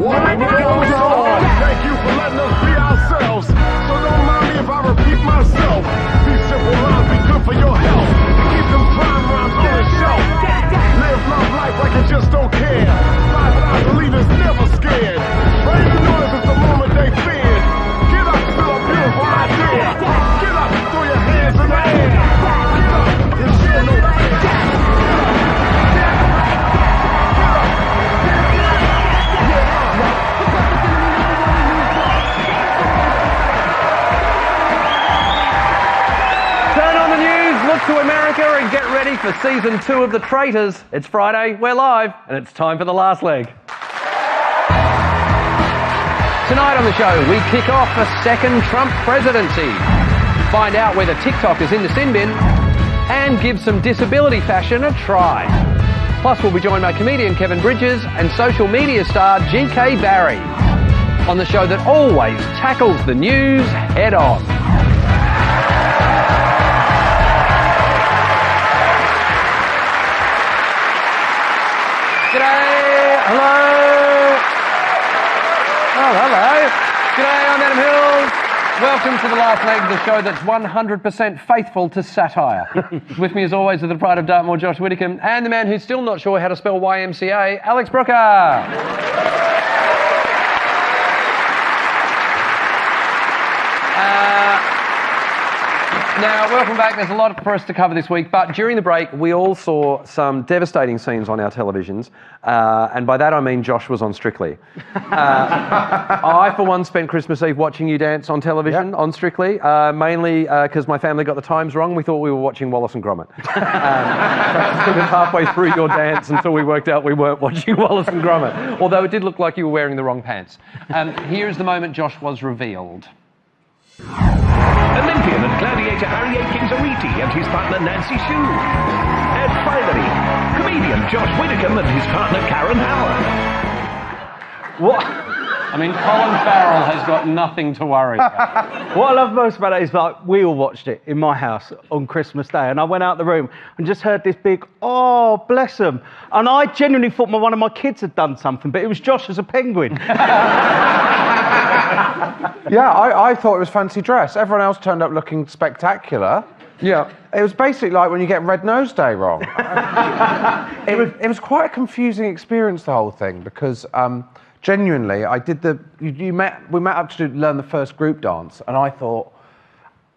what goes on? Thank you for letting us be ourselves. So don't mind me if I repeat myself. These simple lines be good for your health. Keep them prime rhymes on the shelf. Live love life like you just don't care. 5,000 leaders never scared. Raise the noise, it's the moment they feared. Get up, feel a beautiful idea. Get up, throw your hands in the air. Get up, it's sure no fear. To America and get ready for season 2 of The Traitors. It's Friday, we're live, and it's time for the last leg. Tonight on the show, we kick off a second Trump presidency, find out whether TikTok is in the sin bin, and give some disability fashion a try. Plus, we'll be joined by comedian Kevin Bridges and social media star GK Barry on the show that always tackles the news head on. G'day, hello. Oh, hello. G'day, I'm Adam Hills. Welcome to the last leg of the show that's 100% faithful to satire. With me as always are the pride of Dartmoor, Josh Widdicombe, and the man who's still not sure how to spell YMCA, Alex Brooker. Now, welcome back. There's a lot for us to cover this week, but during the break, we all saw some devastating scenes on our televisions, and by that I mean Josh was on Strictly. I, for one, spent Christmas Eve watching you dance on television on Strictly, mainly because my family got the times wrong. We thought we were watching Wallace and Gromit. Sort of halfway through your dance until we worked out we weren't watching Wallace and Gromit, although it did look like you were wearing the wrong pants. Here is the moment Josh was revealed. Olympian and gladiator Harry Akins Ariti and his partner Nancy Shue. And finally, comedian Josh Widdicombe and his partner Karen Howard. What? I mean, Colin Farrell has got nothing to worry about. What I love most about it is, like, we all watched it in my house on Christmas Day, and I went out the room and just heard this big, oh, bless them. And I genuinely thought one of my kids had done something, but it was Josh as a penguin. Yeah, I thought it was fancy dress. Everyone else turned up looking spectacular. Yeah. It was basically like when you get Red Nose Day wrong. It was quite a confusing experience, the whole thing, because genuinely, I did we met up to learn the first group dance, and I thought,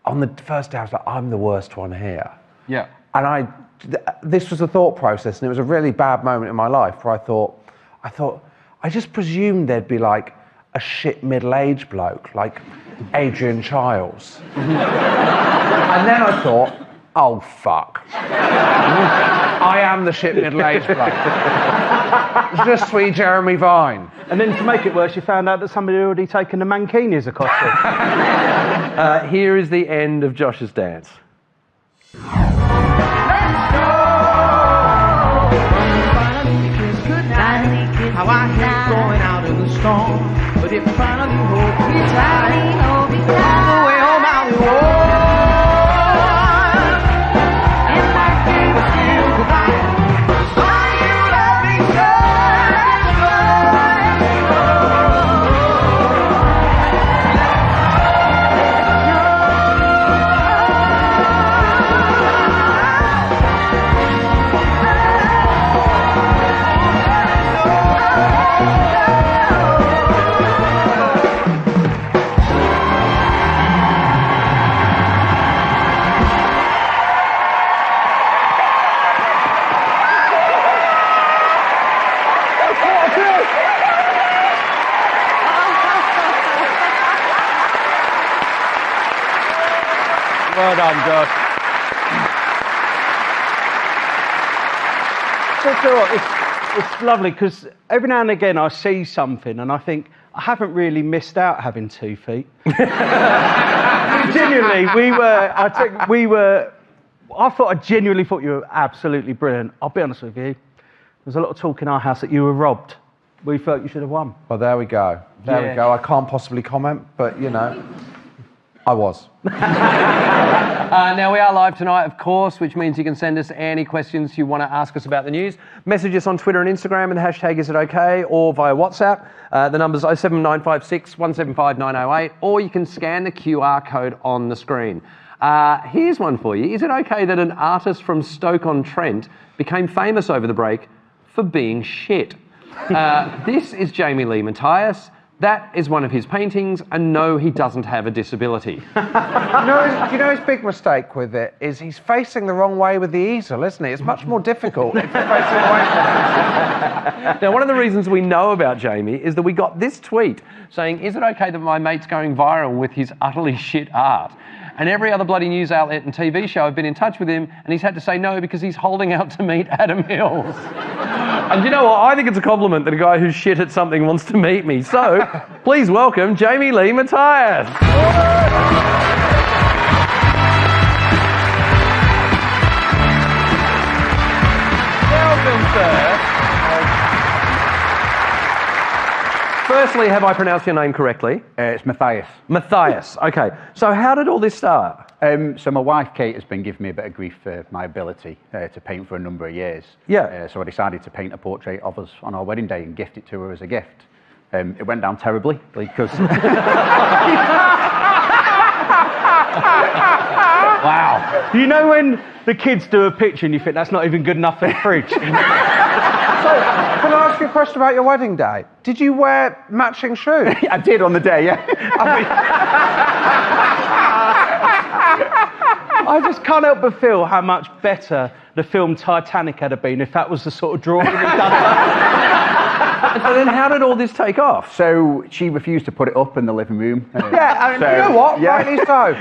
on the first day, I was like, I'm the worst one here. Yeah. And this was a thought process, and it was a really bad moment in my life where I thought, I just presumed there'd be like a shit middle-aged bloke, like Adrian Chiles. And then I thought, oh, fuck. I am the shit middle-aged bloke. Je suis Jeremy Vine. And then to make it worse, you found out that somebody had already taken the mankini as a costume. Here is the end of Josh's dance. How I hate going out in the storm, but it finally holds me tight. On the way home I was warm, and I gave a feel goodbye. Saw you laughing Well done, Josh. It's lovely, because every now and again I see something and I think, I haven't really missed out having 2 feet. Genuinely, I genuinely thought you were absolutely brilliant. I'll be honest with you. There was a lot of talk in our house that you were robbed. We felt you should have won. Well, there we go. There we go. I can't possibly comment, but, you know. I was. Now, we are live tonight, of course, which means you can send us any questions you want to ask us about the news. Message us on Twitter and Instagram, and the hashtag #IsItOK, or via WhatsApp. The number's 07956 175 908, or you can scan the QR code on the screen. Here's one for you. Is it okay that an artist from Stoke-on-Trent became famous over the break for being shit? This is Jamie Lee Matthias. That is one of his paintings, and no, he doesn't have a disability. Do you know his big mistake with it is he's facing the wrong way with the easel, isn't he? It's much more difficult if you're facing away from it. Now, one of the reasons we know about Jamie is that we got this tweet saying, is it okay that my mate's going viral with his utterly shit art? And every other bloody news outlet and TV show have been in touch with him, and he's had to say no because he's holding out to meet Adam Hills. And you know what? I think it's a compliment that a guy who's shit at something wants to meet me. So, please welcome Jamie Lee Matthias. Welcome, sir. Firstly, have I pronounced your name correctly? It's Matthias. Matthias. Okay. So how did all this start? So my wife Kate has been giving me a bit of grief for my ability to paint for a number of years. Yeah. So I decided to paint a portrait of us on our wedding day and gift it to her as a gift. It went down terribly because... Wow. You know when the kids do a picture and you think that's not even good enough for the fridge? So, can I ask you a question about your wedding day? Did you wear matching shoes? I did on the day, yeah. I just can't help but feel how much better the film Titanic had been if that was the sort of drawing we'd done. So then how did all this take off? So she refused to put it up in the living room. Yeah, and you know what? Yeah. Rightly so.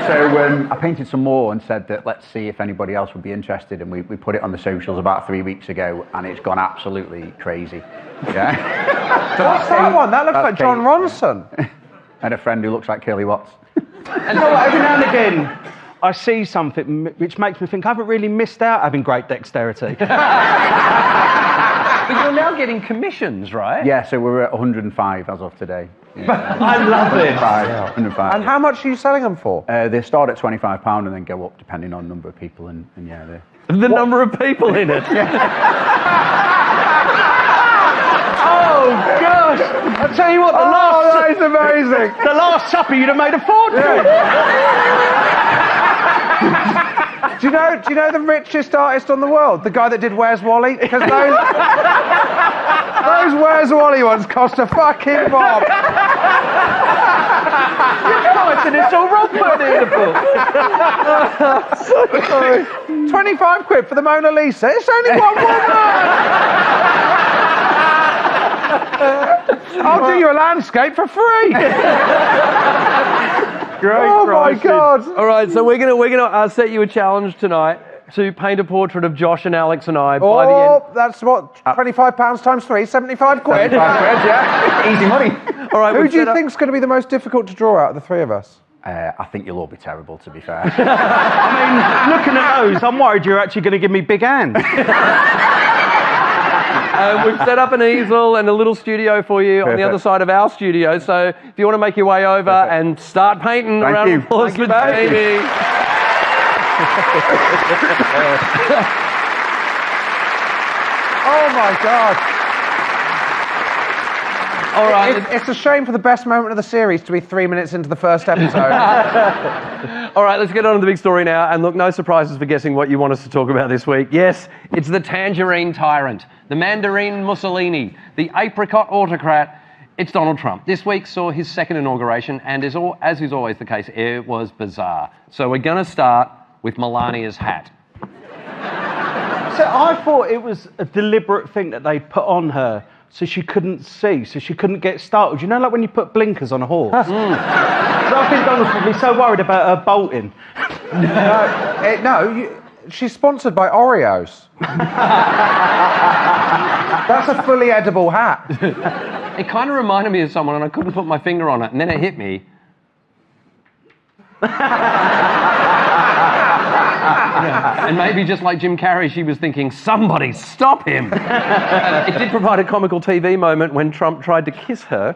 So I painted some more and said that let's see if anybody else would be interested, and we put it on the socials about 3 weeks ago, and it's gone absolutely crazy. Yeah. What's that one? That looks like John Ronson. And a friend who looks like Curly Watts. And you know what, every now and again, I see something which makes me think I haven't really missed out having great dexterity. But you're now getting commissions, right? Yeah, so we're at 105 as of today. Yeah. I love it. 105. And how much are you selling them for? They start at £25 and then go up depending on number of people and yeah. The number of people in it. Oh, gosh! I'll tell you what, that is amazing. the Last Supper, you'd have made a fortune. Do you know the richest artist on the world? The guy that did Where's Wally? Because those Where's Wally ones cost a fucking bomb. And it's all wrong putting it in the book. Sorry. 25 quid for the Mona Lisa. It's only one woman. I'll do you a landscape for free. Great Oh my prices. God. All right, so we're gonna set you a challenge tonight to paint a portrait of Josh and Alex and I by the end. Oh, that's what, £25 times 3, 75 quid. Yeah, easy money. All right, Who we've do you set up- think's going to be the most difficult to draw out of the three of us? I think you'll all be terrible, to be fair. I mean, looking at those, I'm worried you're actually going to give me big hands. We've set up an easel and a little studio for you on the Perfect. other side of our studio. So if you want to make your way over and start painting, Thank round you. of applause for Jamie. Oh my God. All right. It's a shame for the best moment of the series to be 3 minutes into the first episode. All right, let's get on to the big story now. And look, no surprises for guessing what you want us to talk about this week. Yes, it's the tangerine tyrant, the mandarin Mussolini, the apricot autocrat. It's Donald Trump. This week saw his second inauguration, and as is always the case, it was bizarre. So we're going to start with Melania's hat. So I thought it was a deliberate thing that they put on her so she couldn't see, so she couldn't get startled. You know, like when you put blinkers on a horse? So I think Donald's probably so worried about her bolting. She's sponsored by Oreos. That's a fully edible hat. It kind of reminded me of someone, and I couldn't put my finger on it, and then it hit me. And maybe just like Jim Carrey, she was thinking, somebody stop him. It did provide a comical TV moment when Trump tried to kiss her.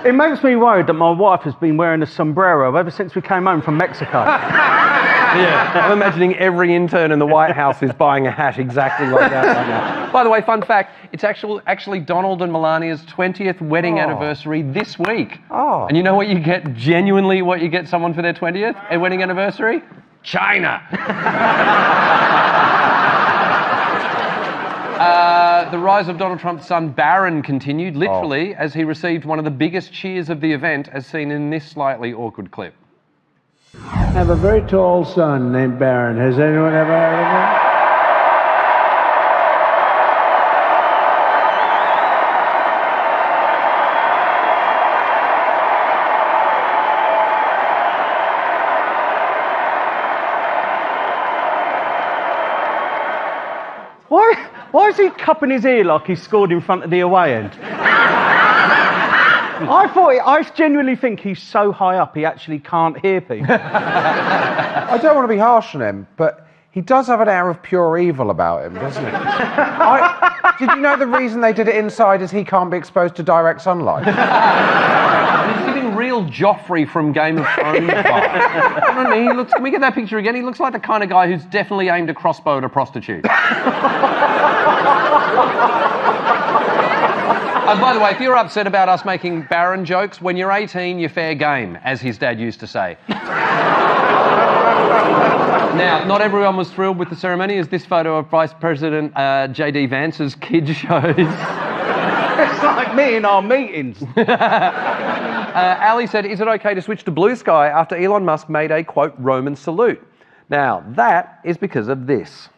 It makes me worried that my wife has been wearing a sombrero ever since we came home from Mexico. Yeah, I'm imagining every intern in the White House is buying a hat exactly like that right now. By the way, fun fact, it's actually Donald and Melania's 20th wedding anniversary this week. Oh. And you know what you get, genuinely what you get someone for their 20th wedding anniversary? China. The rise of Donald Trump's son Barron continued, literally, as he received one of the biggest cheers of the event, as seen in this slightly awkward clip. I have a very tall son named Barron. Has anyone ever heard of him? Why is he cupping his ear like he scored in front of the away end? I genuinely think he's so high up he actually can't hear people. I don't want to be harsh on him, but he does have an air of pure evil about him, doesn't he? Did you know the reason they did it inside is he can't be exposed to direct sunlight? He's giving real Joffrey from Game of Thrones vibes. I don't know, can we get that picture again? He looks like the kind of guy who's definitely aimed a crossbow at a prostitute. By the way, if you're upset about us making Barron jokes, when you're 18, you're fair game, as his dad used to say. Now, not everyone was thrilled with the ceremony, as this photo of Vice President J.D. Vance's kid shows. It's like me in our meetings. Ali said, is it okay to switch to blue sky after Elon Musk made a, quote, Roman salute? Now, that is because of this.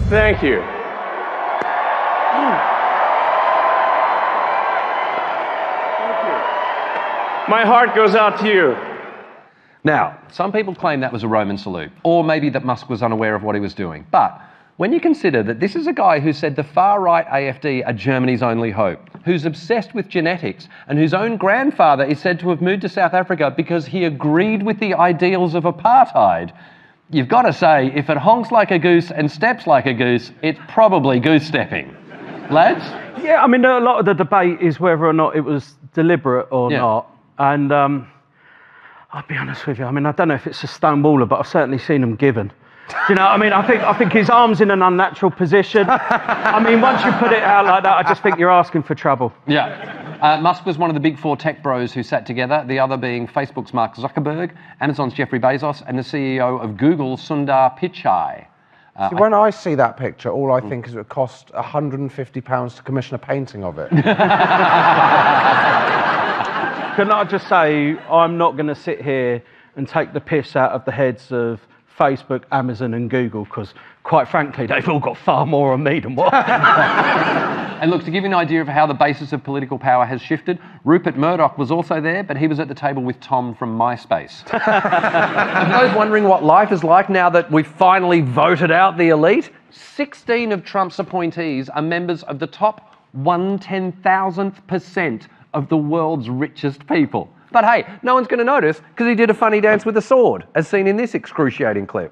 Thank you. My heart goes out to you. Now, some people claim that was a Roman salute, or maybe that Musk was unaware of what he was doing. But when you consider that this is a guy who said the far-right AFD are Germany's only hope, who's obsessed with genetics, and whose own grandfather is said to have moved to South Africa because he agreed with the ideals of apartheid, you've got to say, if it honks like a goose and steps like a goose, it's probably goose-stepping. Lads? Yeah, I mean, a lot of the debate is whether or not it was deliberate or not. And I'll be honest with you, I mean, I don't know if it's a Stonewaller, but I've certainly seen him given. Do you know what I mean? I think his arm's in an unnatural position. I mean, once you put it out like that, I just think you're asking for trouble. Yeah. Musk was one of the big four tech bros who sat together, the other being Facebook's Mark Zuckerberg, Amazon's Jeffrey Bezos, and the CEO of Google, Sundar Pichai. See, when I see that picture, all I think is it would cost £150 to commission a painting of it. Can I just say, I'm not going to sit here and take the piss out of the heads of Facebook, Amazon and Google, because quite frankly, they've all got far more on me than what. And look, to give you an idea of how the basis of political power has shifted, Rupert Murdoch was also there, but he was at the table with Tom from MySpace. And for those wondering what life is like now that we've finally voted out the elite, 16 of Trump's appointees are members of the top 1/10,000th% of the world's richest people. But hey, no one's going to notice because he did a funny dance with a sword, as seen in this excruciating clip.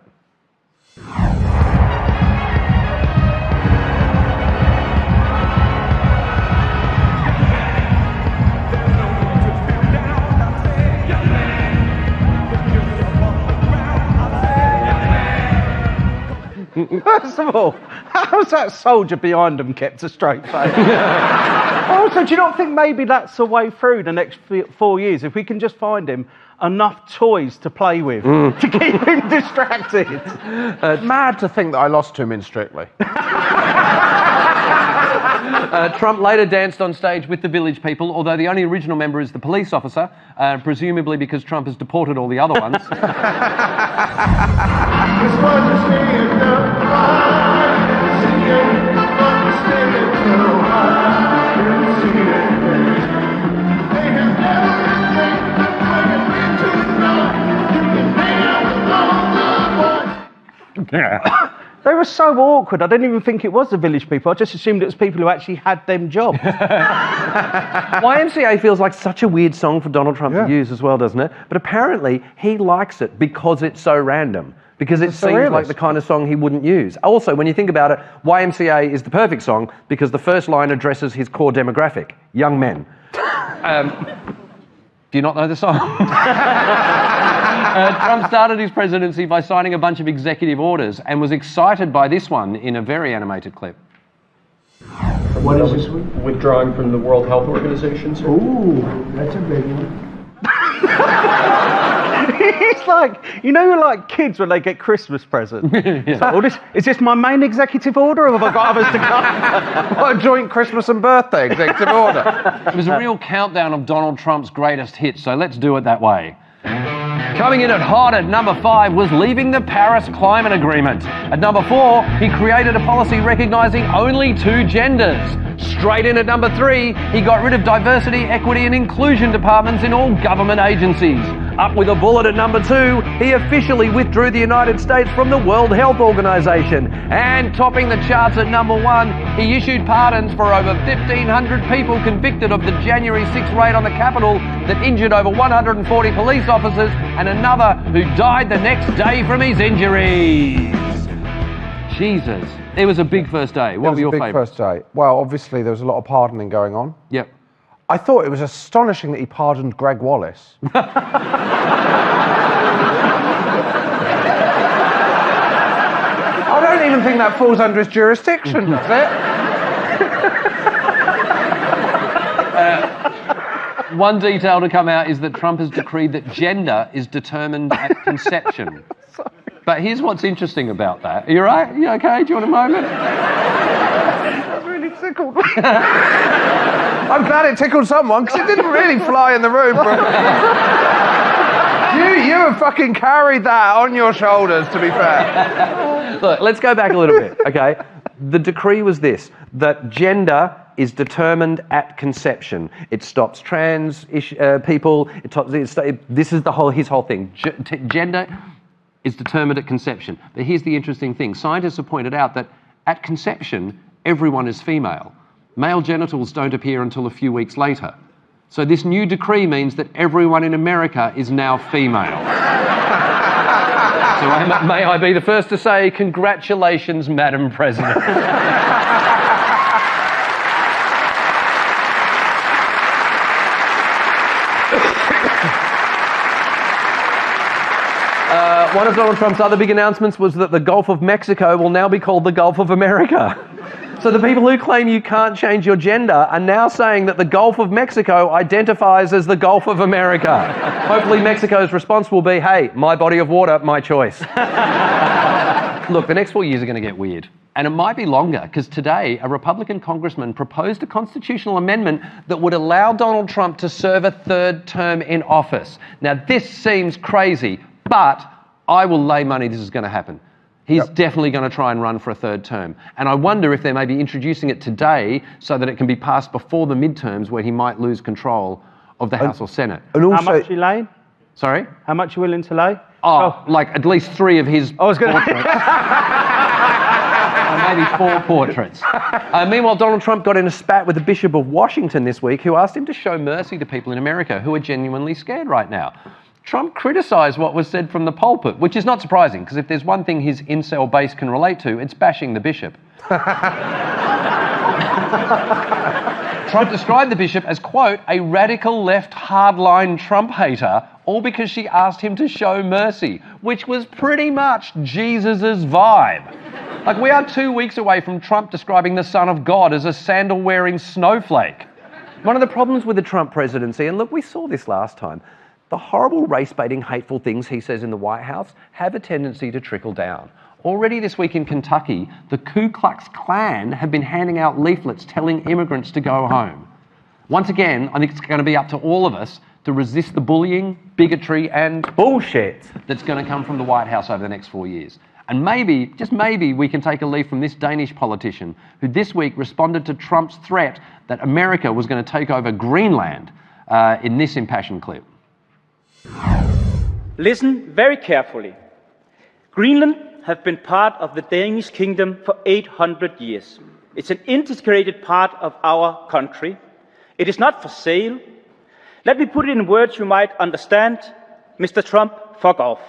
First of all, how's that soldier behind him kept a straight face? Also, do you not think maybe that's the way through the next 4 years? If we can just find him enough toys to play with to keep him distracted. It's mad to think that I lost to him in Strictly. Trump later danced on stage with the village people, although the only original member is the police officer, presumably because Trump has deported all the other ones. They were so awkward. I didn't even think it was the village people. I just assumed it was people who actually had them jobs. YMCA feels like such a weird song for Donald Trump to use as well, doesn't it? But apparently he likes it because it's so random. Because it seems like the kind of song he wouldn't use. Also, when you think about it, YMCA is the perfect song because the first line addresses his core demographic, young men. Do you not know the song? Trump started his presidency by signing a bunch of executive orders and was excited by this one in a very animated clip. What is this one? Withdrawing from the World Health Organization, sir. Ooh, that's a big one. It's like, you know, like kids when they get Christmas presents. It's like, oh, is this my main executive order, or have I got others to come? What a joint Christmas and birthday executive order. It was a real countdown of Donald Trump's greatest hits, so let's do it that way. Coming in at hot at number 5 was leaving the Paris Climate Agreement. At number 4, he created a policy recognising only 2 genders. Straight in at number 3, he got rid of diversity, equity and inclusion departments in all government agencies. Up with a bullet at number 2, he officially withdrew the United States from the World Health Organization. And topping the charts at number 1, he issued pardons for over 1,500 people convicted of the January 6th raid on the Capitol that injured over 140 police officers and another who died the next day from his injuries. Jesus. It was a big first day. What were your favourites? First day. Well, obviously there was a lot of pardoning going on. Yep. I thought it was astonishing that he pardoned Greg Wallace. I don't even think that falls under his jurisdiction, does it? One detail to come out is that Trump has decreed that gender is determined at conception. But here's what's interesting about that. Are you right? You okay? Do you want a moment? That's really tickled. I'm glad it tickled someone, because it didn't really fly in the room. You have fucking carried that on your shoulders, to be fair. Look, let's go back a little bit, okay? The decree was this, that gender is determined at conception. It stops trans people. This is his whole thing. Gender is determined at conception. But here's the interesting thing. Scientists have pointed out that at conception, everyone is female. Male genitals don't appear until a few weeks later. So this new decree means that everyone in America is now female. So may I be the first to say, congratulations, Madam President. One of Donald Trump's other big announcements was that the Gulf of Mexico will now be called the Gulf of America. So the people who claim you can't change your gender are now saying that the Gulf of Mexico identifies as the Gulf of America. Hopefully Mexico's response will be, hey, my body of water, my choice. Look, the next 4 years are going to get weird. And it might be longer, because today a Republican congressman proposed a constitutional amendment that would allow Donald Trump to serve a 3rd term in office. Now, this seems crazy, but I will lay money this is going to happen. He's definitely going to try and run for a 3rd term. And I wonder if they may be introducing it today so that it can be passed before the midterms, where he might lose control of the House or Senate. And also, How much are you laying? Sorry? How much are you willing to lay? Like at least 3 of his portraits. Or maybe 4 portraits. Meanwhile, Donald Trump got in a spat with the Bishop of Washington this week, who asked him to show mercy to people in America who are genuinely scared right now. Trump criticised what was said from the pulpit, which is not surprising, because if there's one thing his incel base can relate to, it's bashing the bishop. Trump described the bishop as, quote, a radical left hardline Trump hater, all because she asked him to show mercy, which was pretty much Jesus's vibe. Like, we are 2 weeks away from Trump describing the Son of God as a sandal-wearing snowflake. One of the problems with the Trump presidency, and look, we saw this last time, the horrible race-baiting, hateful things he says in the White House have a tendency to trickle down. Already this week in Kentucky, the Ku Klux Klan have been handing out leaflets telling immigrants to go home. Once again, I think it's going to be up to all of us to resist the bullying, bigotry and bullshit that's going to come from the White House over the next 4 years. And maybe, just maybe, we can take a leaf from this Danish politician who this week responded to Trump's threat that America was going to take over Greenland in this impassioned clip. Listen very carefully. Greenland has been part of the Danish kingdom for 800 years. It's an integrated part of our country. It is not for sale. Let me put it in words you might understand. Mr. Trump, fuck off.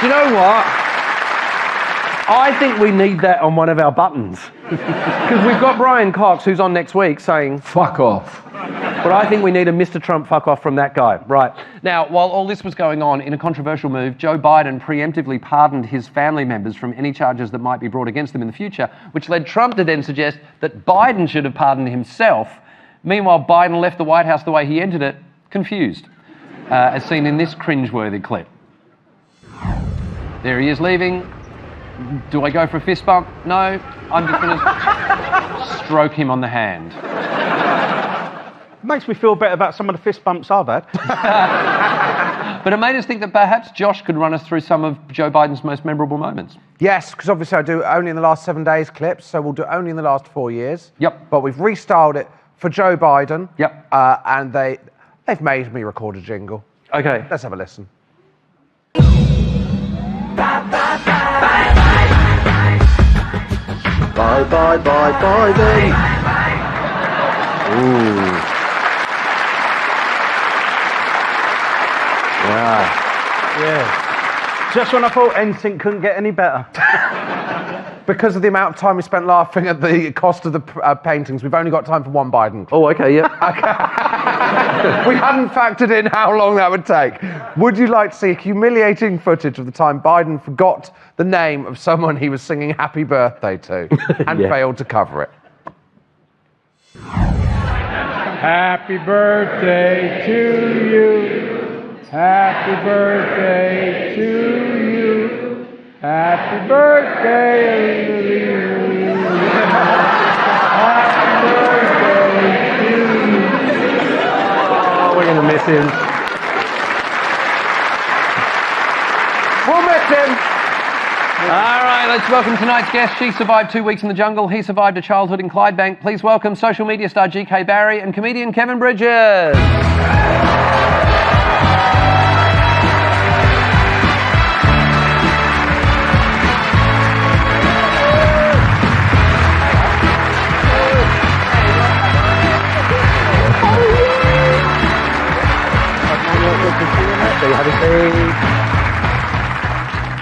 Do you know what? I think we need that on one of our buttons. Because we've got Brian Cox, who's on next week, saying, fuck off. But I think we need a Mr. Trump fuck off from that guy. Right. Now, while all this was going on, in a controversial move, Joe Biden preemptively pardoned his family members from any charges that might be brought against them in the future, which led Trump to then suggest that Biden should have pardoned himself. Meanwhile, Biden left the White House the way he entered it, confused, as seen in this cringeworthy clip. There he is leaving. Do I go for a fist bump? No. I'm just going to stroke him on the hand. Makes me feel better about some of the fist bumps I've had. But it made us think that perhaps Josh could run us through some of Joe Biden's most memorable moments. Yes, because obviously I do only in the last 7 days clips, so we'll do only in the last 4 years. Yep. But we've restyled it for Joe Biden. Yep. And they've made me record a jingle. Okay. Let's have a listen. Bye, bye, bye, Biden. Ooh. Yeah. Just when I thought NSYNC couldn't get any better. Because of the amount of time we spent laughing at the cost of the paintings, we've only got time for one Biden clip. Oh, okay, yeah. We hadn't factored in how long that would take. Would you like to see humiliating footage of the time Biden forgot the name of someone he was singing happy birthday to and failed to cover it? Happy birthday to you. Happy birthday to you. Happy birthday to you. Happy birthday to you. Oh, we're going to miss him. We'll miss him. All right, let's welcome tonight's guest. She survived 2 weeks in the jungle. He survived a childhood in Clydebank. Please welcome social media star GK Barry and comedian Kevin Bridges.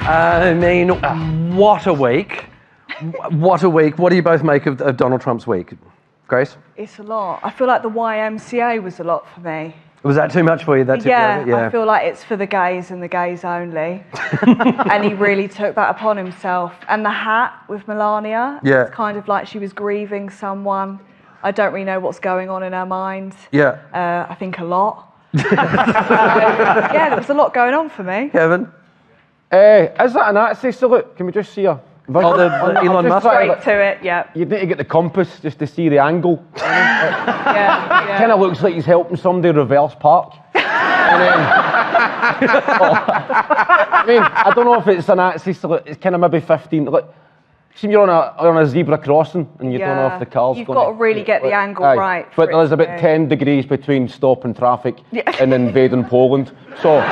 I mean, what a week. What a week. What do you both make of Donald Trump's week? Grace? It's a lot. I feel like the YMCA was a lot for me. Was that too much for you? That took you over? I feel like it's for the gays and the gays only. And he really took that upon himself. And the hat with Melania, Yeah. it's kind of like she was grieving someone. I don't really know what's going on in her mind. Yeah. I think a lot. Yeah, there was a lot going on for me. Kevin? Is that a Nazi salute? Can we just see her? Oh, the Elon Musk? Straight to it, yeah. You'd need to get the compass just to see the angle. Yeah. Kind of looks like he's helping somebody reverse park. And then, I mean, I don't know if it's a Nazi salute. It's kind of maybe 15. Like, see, you're on a zebra crossing and you don't know if the car's You've going got to really get the angle right. But there's about 10 degrees between stopping traffic and invading Poland. So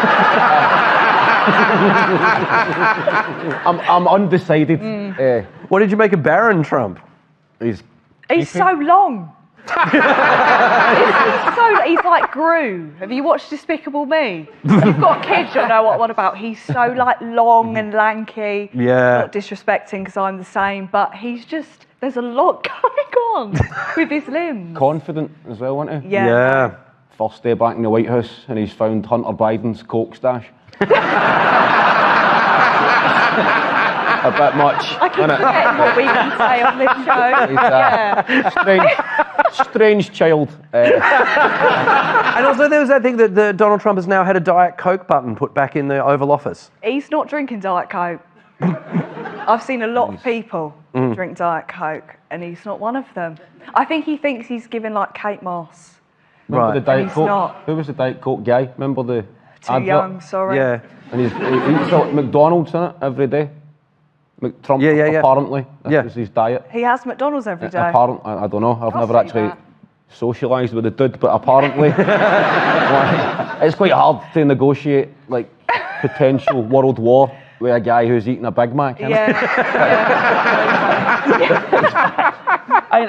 I'm undecided. What did you make of Barron Trump? He's so long. He's like Gru. Have you watched Despicable Me? If you've got kids, you'll know what I'm on about. He's so like long and lanky. Yeah. Not disrespecting because I'm the same, but he's just, there's a lot going on with his limbs. Confident as well, wasn't he? Yeah. First day back in the White House and he's found Hunter Biden's coke stash. A bit much. I keep forgetting what we can say on this show. He's strange child. And also there was that thing that Donald Trump has now had a Diet Coke button put back in the Oval Office. He's not drinking Diet Coke. I've seen a lot of people drink Diet Coke, and he's not one of them. I think he thinks he's giving like Kate Moss. Remember the Diet He's Coke? not. Who was the Diet Coke guy? Remember the Too advert? young, sorry. Yeah. And he eats at McDonald's in it every day. Trump, Yeah. apparently. That was his diet. He has McDonald's every day. Apparently, I don't know. I've never see actually that. socialised with the dude, but apparently it's quite hard to negotiate like potential world war with a guy who's eating a Big Mac. Yeah.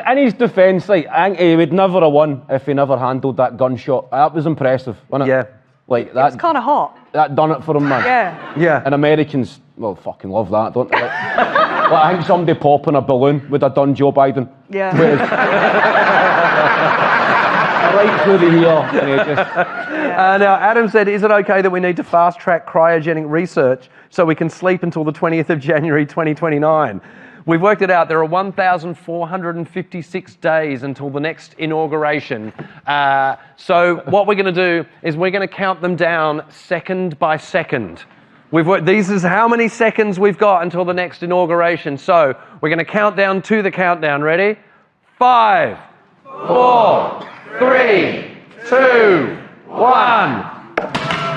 In his defence, like, I think he would never have won if he never handled that gunshot. That was impressive, wasn't it? Yeah. Like It's that. kind of hot. that done it for him, man. Yeah. Yeah. And Americans, well, fucking love that, don't they? Like, I think somebody popping a balloon would have done Joe Biden. Yeah. Whereas, right through the ear. And he just, Now, Adam said, is it okay that we need to fast-track cryogenic research so we can sleep until the 20th of January 2029? We've worked it out. There are 1,456 days until the next inauguration. So what we're going to do is we're going to count them down second by second. This is how many seconds we've got until the next inauguration. So we're going to count down to the countdown. Ready? 5, 4, 3, 2, 1.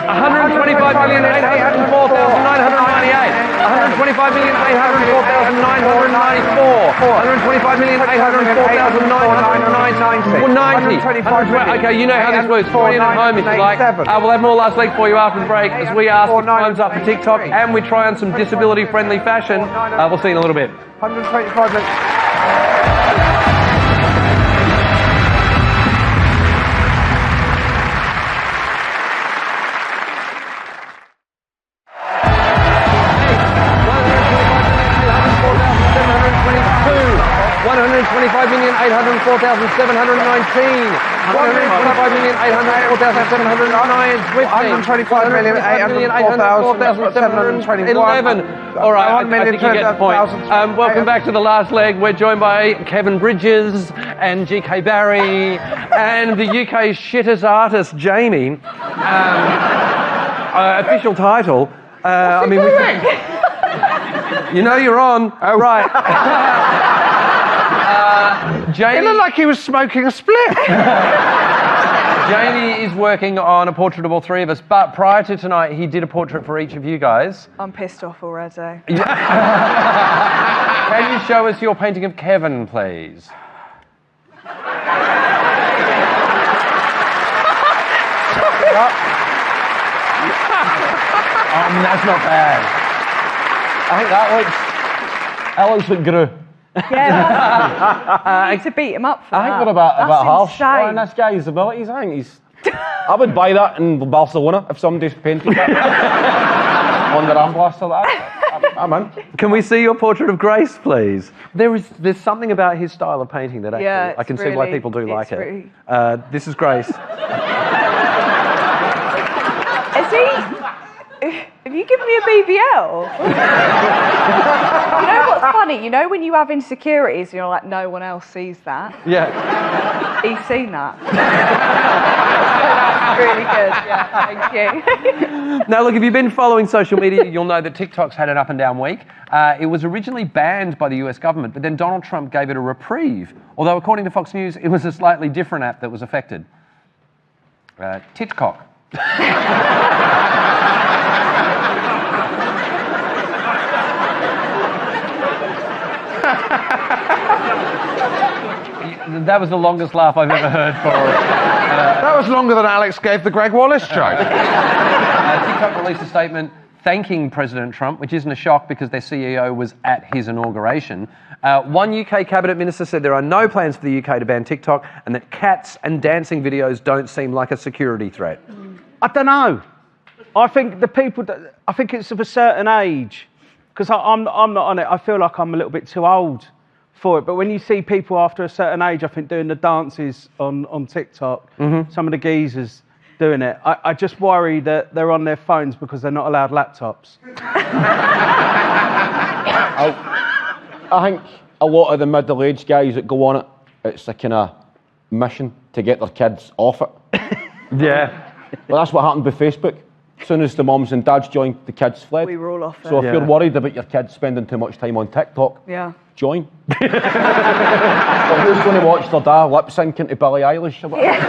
125,804,998. 125,804,990. Okay, you know how this works. Join in at home if you like. We'll have more last week for you after the break as we ask if time's up for TikTok and we try on some disability-friendly fashion. We'll see you in a little bit. 125 minutes. All right, I think you get the point. Welcome back to the last leg. We're joined by Kevin Bridges and GK Barry and the UK's shittest artist, Jamie. Official title. I mean, you know you're on. Oh, right. Jamie, it looked like he was smoking a split. Jamie is working on a portrait of all three of us, but prior to tonight, he did a portrait for each of you guys. I'm pissed off already. Can you show us your painting of Kevin, please? that's not bad. I think that looks like Gru. Yeah, you need to beat him up for I think that. they're about half. Insane. And this guy's abilities, I think he's. I would buy that in Barcelona if somebody's painted that on the Ramblas or that. I'm in. Can we see your portrait of Grace, please? There's something about his style of painting that actually I can see why people do like it. This is Grace. Is he? Have you given me a BBL? You know what's funny? You know when you have insecurities and you're like, no one else sees that? Yeah. He's seen that. Really good, yeah, thank you. Now, look, if you've been following social media, you'll know that TikTok's had an up and down week. It was originally banned by the US government, but then Donald Trump gave it a reprieve. Although, according to Fox News, it was a slightly different app that was affected. TikTok. That was the longest laugh I've ever heard for it. That was longer than Alex gave the Greg Wallace joke. TikTok released a statement thanking President Trump, which isn't a shock because their CEO was at his inauguration. One UK cabinet minister said there are no plans for the UK to ban TikTok and that cats and dancing videos don't seem like a security threat. I don't know. I think I think it's of a certain age. Because I'm not on it. I feel like I'm a little bit too old for it. But when you see people after a certain age, I think doing the dances on TikTok, some of the geezers doing it, I just worry that they're on their phones because they're not allowed laptops. I think a lot of the middle-aged guys that go on it, it's a kind of mission to get their kids off it. Yeah. Well, that's what happened with Facebook. As soon as the mums and dads joined, the kids fled. We were all off it. So if you're worried about your kids spending too much time on TikTok, join. Well, who's going to watch their dad lip syncing to Billie Eilish or whatever?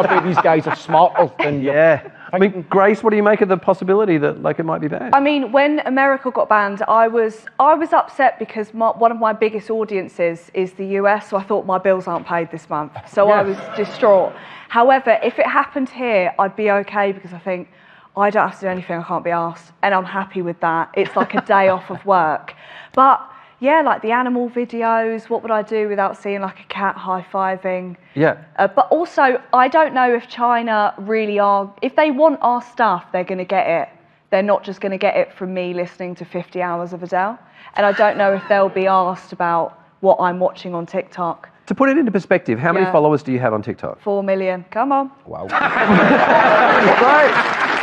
Maybe these guys are smarter than you. I mean, Grace, what do you make of the possibility that it might be banned? I mean, when America got banned, I was upset because one of my biggest audiences is the US, so I thought my bills aren't paid this month. So I was distraught. However, if it happened here, I'd be okay because I think I don't have to do anything, I can't be asked, and I'm happy with that. It's like a day off of work. But Yeah, like the animal videos. What would I do without seeing like a cat high-fiving? Yeah. But also, I don't know if China really are... If they want our stuff, they're going to get it. They're not just going to get it from me listening to 50 hours of Adele. And I don't know if they'll be asked about what I'm watching on TikTok. To put it into perspective, how many followers do you have on TikTok? 4 million. Come on. Wow. Great.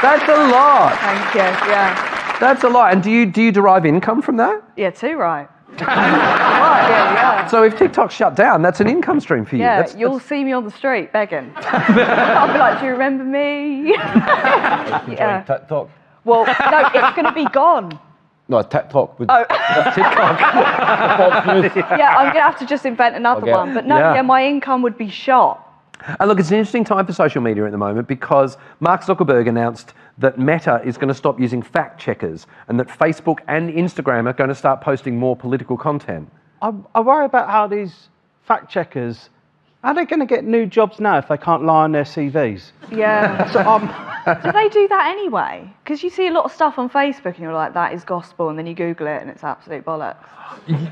That's a lot. Thank you. Yeah. That's a lot. And do you derive income from that? Yeah, too right. Yeah. So if TikTok's shut down, that's an income stream for you. Yeah, That's- you'll see me on the street begging. I'll be like, do you remember me? Yeah. TikTok. Well, no, it's going to be gone. No, TikTok. Oh. TikTok. Yeah, I'm going to have to just invent another Okay. one. But no, Yeah. yeah, my income would be shot. And look, it's an interesting time for social media at the moment because Mark Zuckerberg announced that Meta is going to stop using fact checkers and that Facebook and Instagram are going to start posting more political content. I worry about how these fact checkers, are they going to get new jobs now if they can't lie on their CVs? Yeah. So, Do they do that anyway? Because you see a lot of stuff on Facebook and you're like, that is gospel, and then you Google it and it's absolute bollocks.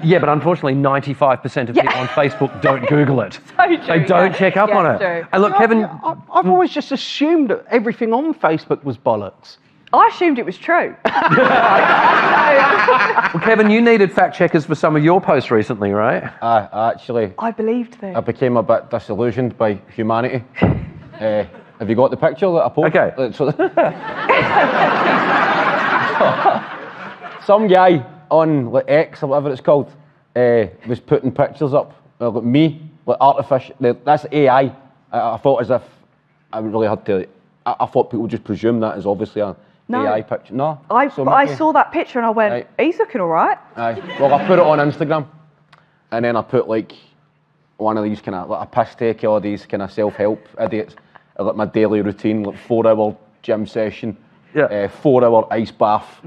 Yeah, but unfortunately, 95% of people on Facebook don't Google it. So true, They don't check up on it. True. And look, Kevin... I've always just assumed that everything on Facebook was bollocks. I assumed it was true. Well, Kevin, you needed fact checkers for some of your posts recently, right? Actually, I believed them. I became a bit disillusioned by humanity. Have you got the picture that I posted? Okay. Some guy on like X or whatever it's called was putting pictures up like me, like artificial. That's AI. I thought as if I really had to. I thought people would just presume that is obviously an AI picture. No. I Mickey. saw that picture and I went, Right. he's looking all right. Aye. Well, I put it on Instagram, and then I put like one of these kind of like a piss take all these kind of self-help idiots. Like my daily routine, like 4-hour gym session, 4-hour ice bath,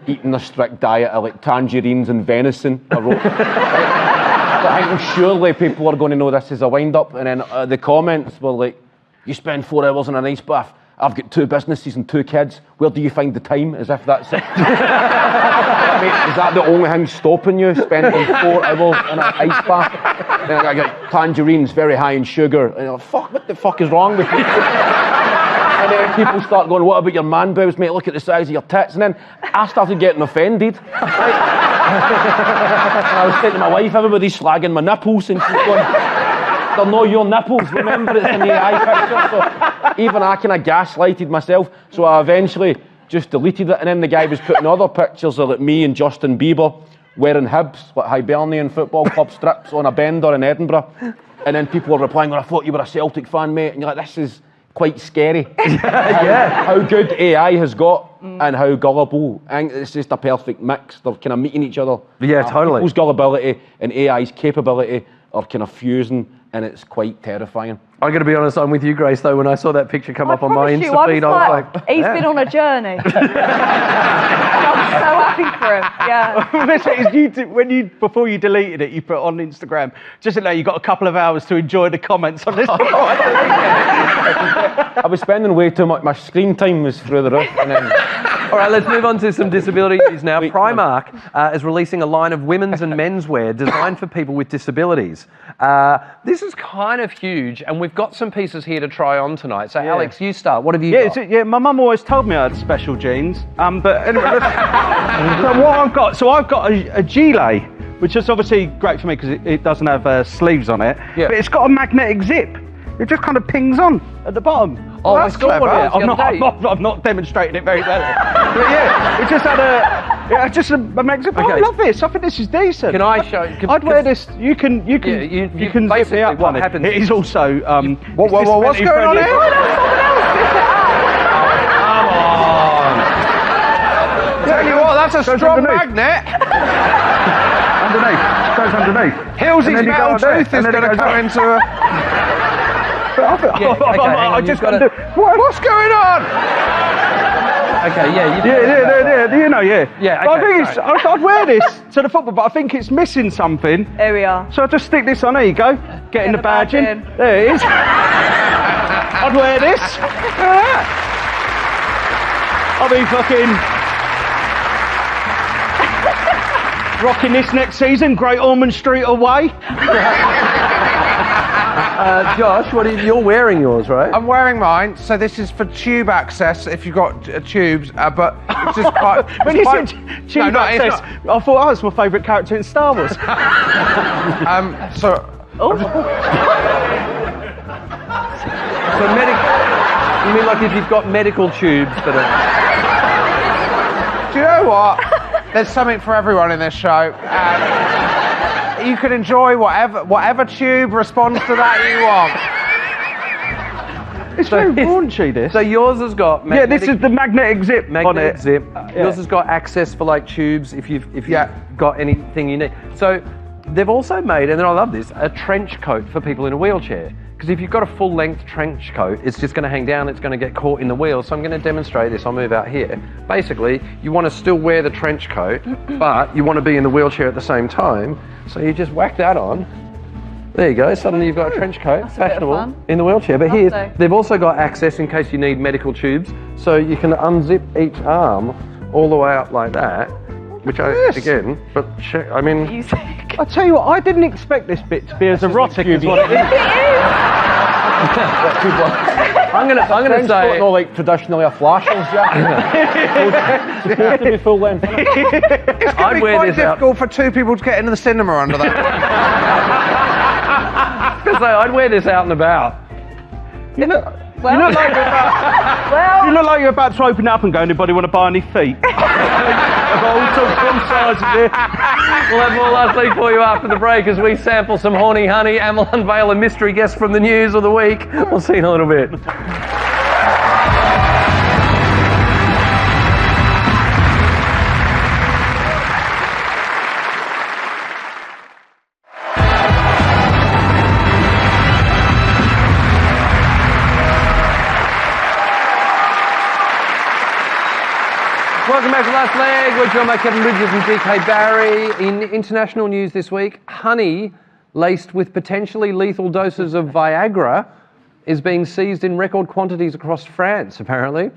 eating a strict diet of like tangerines and venison. I wrote. I think surely people are going to know this as a wind-up, and then the comments were like, "You spend 4 hours in an ice bath. I've got 2 businesses and 2 kids. Where do you find the time?" As if that's it. Mate, is that the only thing stopping you spending 4 hours in an ice bath? Then I got tangerines, very high in sugar. And you're like, fuck, what the fuck is wrong with you? And then people start going, what about your man boobs, mate? Look at the size of your tits. And then I started getting offended. Right? And I was saying to my wife, everybody's slagging my nipples, and she's going, they're not your nipples, remember, it's an AI picture. So even I kind of gaslighted myself, so I eventually just deleted it, and then the guy was putting other pictures of like me and Justin Bieber wearing Hibs, like Hibernian Football Club strips on a bender in Edinburgh, and then people were replying, well, I thought you were a Celtic fan, mate, and you're like, this is quite scary. How good AI has got and how gullible. I think it's just a perfect mix. They're kind of meeting each other. Yeah, totally. People's gullibility and AI's capability are kind of fusing, and it's quite terrifying. I'm going to be honest, I'm with you, Grace, though. When I saw that picture come up on my Promise you, Insta feed, I was like, he's been on a journey. I'm so happy for him. Yeah. Before you deleted it, you put it on Instagram, just to know you got a couple of hours to enjoy the comments on this. I was spending way too much. My screen time was through the roof. And then... All right, let's move on to some disability news now. Primark is releasing a line of women's and menswear designed for people with disabilities. This is kind of huge, and we've got some pieces here to try on tonight. So, Alex, you start. What have you got? My mum always told me I had special genes. But anyway, so what I've got, a gilet, which is obviously great for me because it doesn't have sleeves on it. Yeah. But it's got a magnetic zip. It just kind of pings on at the bottom. Oh, that's clever. I'm not demonstrating it very well. But yeah, it just had a magnetic zip. Oh, I love this. I think this is decent. Can I show? I'd wear this. You can zip me up. What happens? It is also. What's going on here? Come on. Tell you what, that's a strong magnet. Underneath. Goes underneath. Hillsy's metal tooth is going to come into a... What's going on? Okay, yeah. Yeah, I think I'd wear this to the football, but I think it's missing something. There we are. So I just stick this on. There you go. Getting the badge in. There it is. I'd wear this. I'll be fucking. Rocking this next season, Great Ormond Street away. Josh, you're wearing yours, right? I'm wearing mine, so this is for tube access if you've got tubes, but it's just quite... When you said tube access, I thought, it's my favourite character in Star Wars. So medical... You mean like if you've got medical tubes that are... Do you know what? There's something for everyone in this show. You can enjoy whatever tube responds to that you want. It's very raunchy, this. So yours has got... this is the magnetic zip Magnetic zip. Yours has got access for like tubes if you've got anything you need. So they've also made, and then I love this, a trench coat for people in a wheelchair. Because if you've got a full-length trench coat, it's just going to hang down, it's going to get caught in the wheel. So I'm going to demonstrate this. I'll move out here. Basically, you want to still wear the trench coat, but you want to be in the wheelchair at the same time. So you just whack that on. There you go. Suddenly you've got a trench coat, fashionable, in the wheelchair. But here, they've also got access in case you need medical tubes. So you can unzip each arm all the way up like that. Which again, but I mean... I tell you what, I didn't expect this bit to be as erotic as what it is. I'm gonna say... Not like traditionally a flashes jacket. It's supposed to be full length. It's going to be quite difficult for two people to get into the cinema under that. Because I'd wear this out and about. You look like you're about to open up and go, anybody want to buy any feet? I've got all sorts of sizes here. We'll have more last week for you after the break as we sample some horny honey and we'll unveil a mystery guest from the news of the week. We'll see you in a little bit. Welcome back to Last Leg. We're joined by Kevin Bridges and GK Barry. In international news this week, honey laced with potentially lethal doses of Viagra is being seized in record quantities across France, apparently.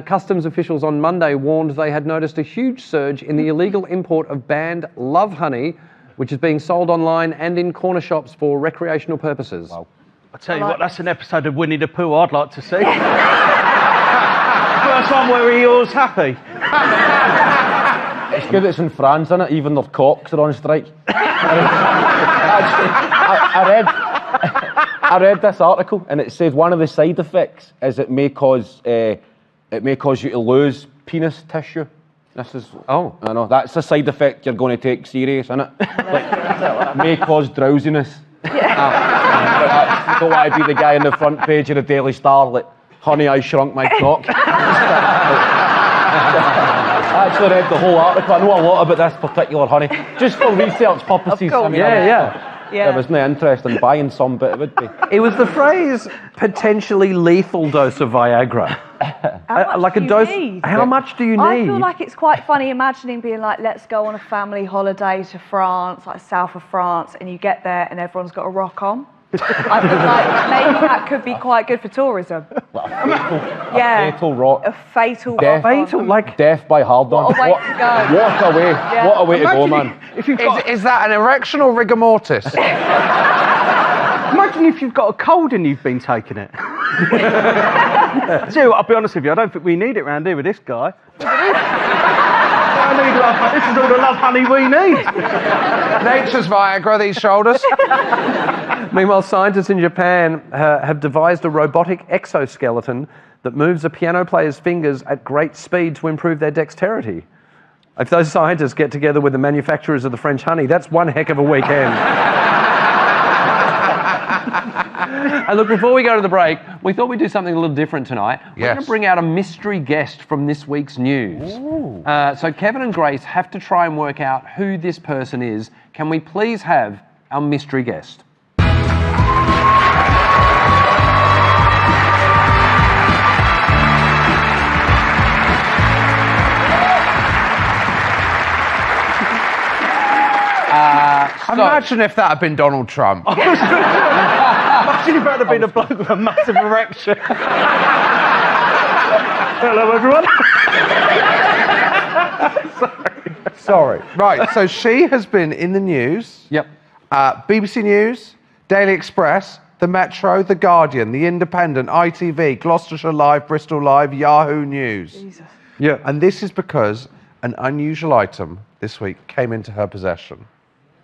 Customs officials on Monday warned they had noticed a huge surge in the illegal import of banned love honey, which is being sold online and in corner shops for recreational purposes. Wow. I tell you what, that's an episode of Winnie the Pooh I'd like to see. First one where he was happy. It's good it's in France, isn't it? Even their cocks are on strike. I read this article and it said one of the side effects is it may cause you to lose penis tissue. This is I know that's a side effect you're going to take serious, isn't it? Like, may cause drowsiness. I don't want to be the guy on the front page of the Daily Star like, honey, I shrunk my cock. I actually read the whole article. I know a lot about this particular honey, just for research purposes. I mean, there was no interest in buying some, but it would be. It was the phrase potentially lethal dose of Viagra. Like a dose. How much do you need? I feel like it's quite funny imagining being like, let's go on a family holiday to France, like south of France, and you get there and everyone's got a rock on. I feel like maybe that could be quite good for tourism. Like a fatal rock. A fatal death, rock. like death by hard on. What a way to go. What a way! Yeah. What a way to go, man. Is that an erection or rigor mortis? Imagine if you've got a cold and you've been taking it. So, I'll be honest with you, I don't think we need it round here with this guy. I need love. This is all the love honey we need. Nature's Viagra, these shoulders. Meanwhile, scientists in Japan have devised a robotic exoskeleton that moves a piano player's fingers at great speed to improve their dexterity. If those scientists get together with the manufacturers of the French honey, that's one heck of a weekend. And look, before we go to the break, we thought we'd do something a little different tonight. We're going to bring out a mystery guest from this week's news. So Kevin and Grace have to try and work out who this person is. Can we please have our mystery guest? Imagine if that had been Donald Trump. Imagine if that had been a bloke with a massive erection. Hello, everyone. Sorry. Right, so she has been in the news. Yep. BBC News, Daily Express, The Metro, The Guardian, The Independent, ITV, Gloucestershire Live, Bristol Live, Yahoo News. Jesus. Yeah. And this is because an unusual item this week came into her possession.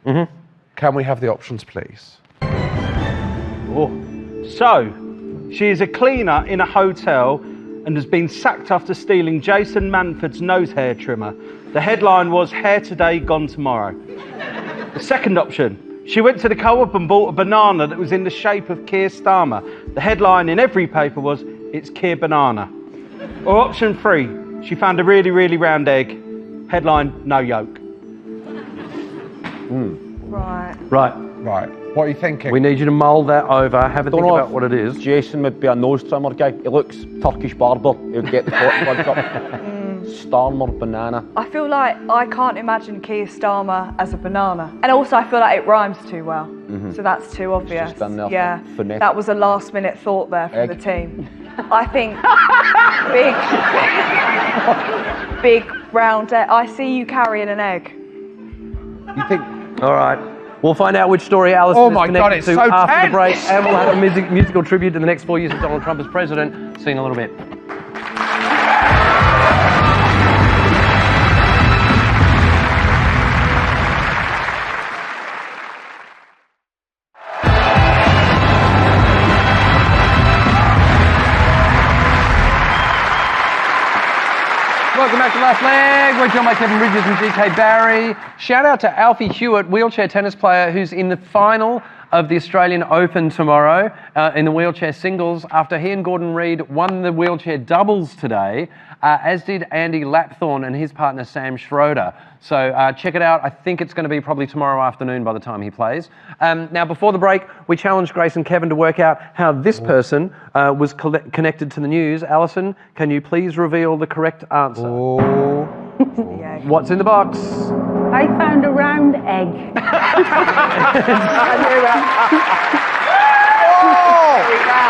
Mm-hmm. Can we have the options, please? Oh. So, she is a cleaner in a hotel and has been sacked after stealing Jason Manford's nose hair trimmer. The headline was, "Hair today, gone tomorrow." The second option, she went to the co-op and bought a banana that was in the shape of Keir Starmer. The headline in every paper was, "It's Keir Banana." Or option 3, she found a really, really round egg. Headline, "No yolk." Right. Right. Right. What are you thinking? We need you to mull that over, have a think know about if what it is. Jason would be a nose trimmer guy. He looks Turkish barber. He'll get the cotton buds up. Starmer, banana. I feel like I can't imagine Keir Starmer as a banana. And also I feel like it rhymes too well. So that's too obvious. just done there for Yeah, finesse. that was a last minute thought there from Egg. the team. I think big round egg. I see you carrying an egg. You think... All right. We'll find out which story Alison Oh is my connected God, it's to so after tense. the break, and we'll have a musical tribute to the next 4 years of Donald Trump as president. See you in a little bit. Welcome back to Last Leg. We're joined by Kevin Bridges and GK Barry. Shout out to Alfie Hewitt, wheelchair tennis player who's in the final of the Australian Open tomorrow in the wheelchair singles after he and Gordon Reid won the wheelchair doubles today, as did Andy Lapthorne and his partner Sam Schroeder. So check it out. I think it's going to be probably tomorrow afternoon by the time he plays. Now, before the break, we challenged Grace and Kevin to work out how this person was connected to the news. Alison, can you please reveal the correct answer? What's in the box? I found a round egg.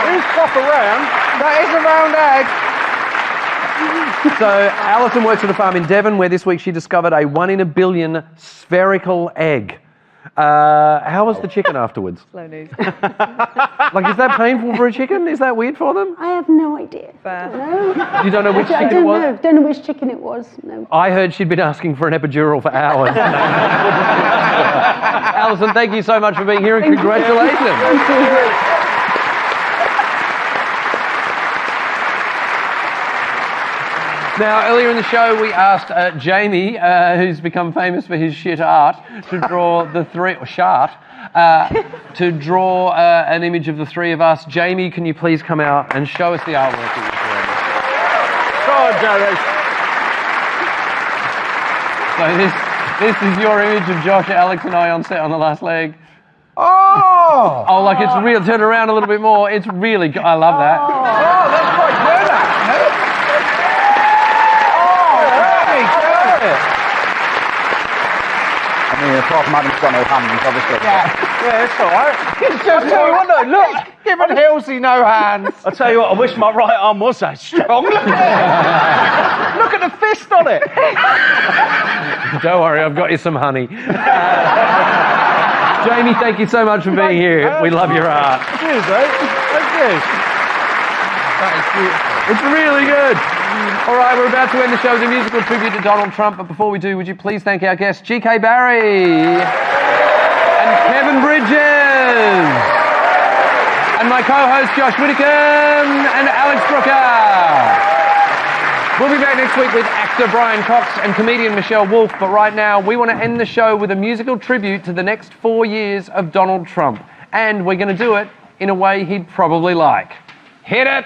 Who's proper round? That is a round egg. So Alison works at a farm in Devon where this week she discovered a 1 in a billion spherical egg. How was the chicken afterwards? Slow news. Like, is that painful for a chicken? Is that weird for them? I have no idea. Fair. No. You don't know which I chicken it was? don't know which chicken it was. No. I heard she'd been asking for an epidural for hours. Alison, thank you so much for being here and congratulations. Thank you. Now, earlier in the show, we asked Jamie, who's become famous for his shit art, to draw the three, or shart, to draw an image of the three of us. Jamie, can you please come out and show us the artwork that you've drawn? So this is your image of Josh, Alex, and I on set on The Last Leg. Oh! Oh, like it's real. Turn around a little bit more. It's really good. I love that. Oh, that's quite good, actually. I mean, apart from having got no hands, obviously. Yeah, it's all right. It's just look, giving Hilsey no hands. I'll tell you what, I wish my right arm was that strong. Look at it. Look at the fist on it. Don't worry, I've got you some honey. Jamie, thank you so much for being here. We love your art. Cheers, mate. Thank you. That is beautiful. It's really good. All right, we're about to end the show with a musical tribute to Donald Trump, but before we do, would you please thank our guests, GK Barry and Kevin Bridges, and my co-host Josh Whitcomb and Alex Brooker. We'll be back next week with actor Brian Cox and comedian Michelle Wolf, but right now we want to end the show with a musical tribute to the next 4 years of Donald Trump, and we're going to do it in a way he'd probably like. Hit it!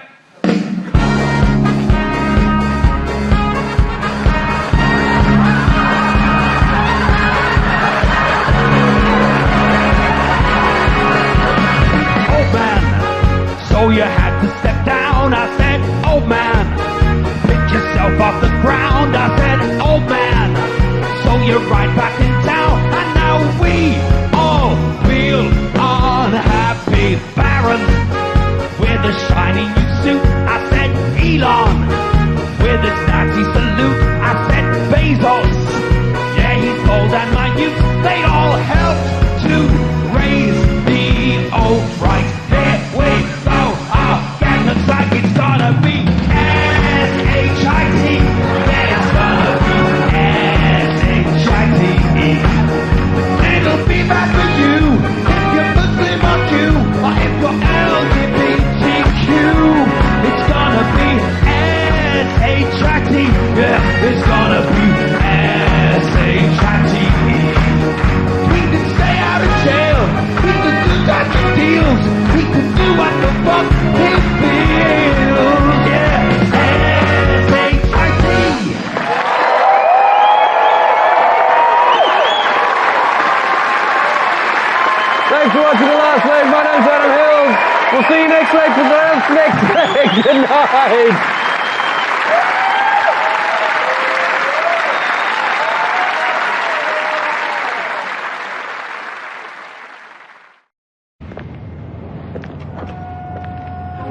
So you had to step down, I said, oh man. Pick yourself off the ground, I said, oh man. So you're right back in town, and now we all feel unhappy. Barron, with a shiny new suit, I said, Elon. With a Nazi salute, I said, Bezos. Yeah, watching The Last Leg. My name's Adam Hills. We'll see you next week for the next leg. Good night.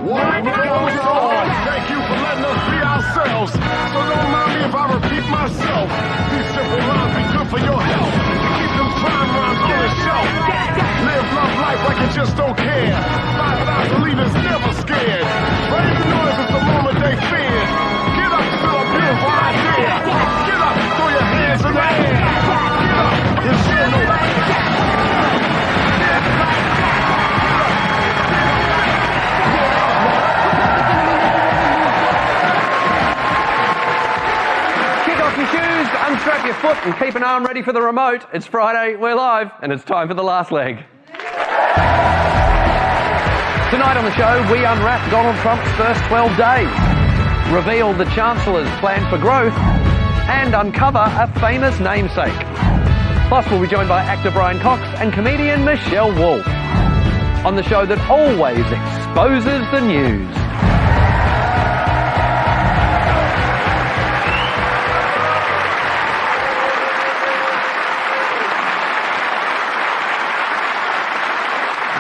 Life goes on. Thank you for letting us be ourselves. So don't mind me if I repeat myself. These simple lines be good for your health. Keep them prime rhymes on the shelf. Live love life like you just don't care. 5,000 leaders never scared. Raise the noise, it's the moment they fear. Get up, feel a beautiful idea. Get up, throw your hands in the air. Get up, you should know that. Your shoes, unstrap your foot and keep an arm ready for the remote. It's Friday, we're live, and it's time for The Last Leg. Tonight on the show, we unwrap Donald Trump's first 12 days, reveal the Chancellor's plan for growth, and uncover a famous namesake. Plus, we'll be joined by actor Brian Cox and comedian Michelle Wolf on the show that always exposes the news.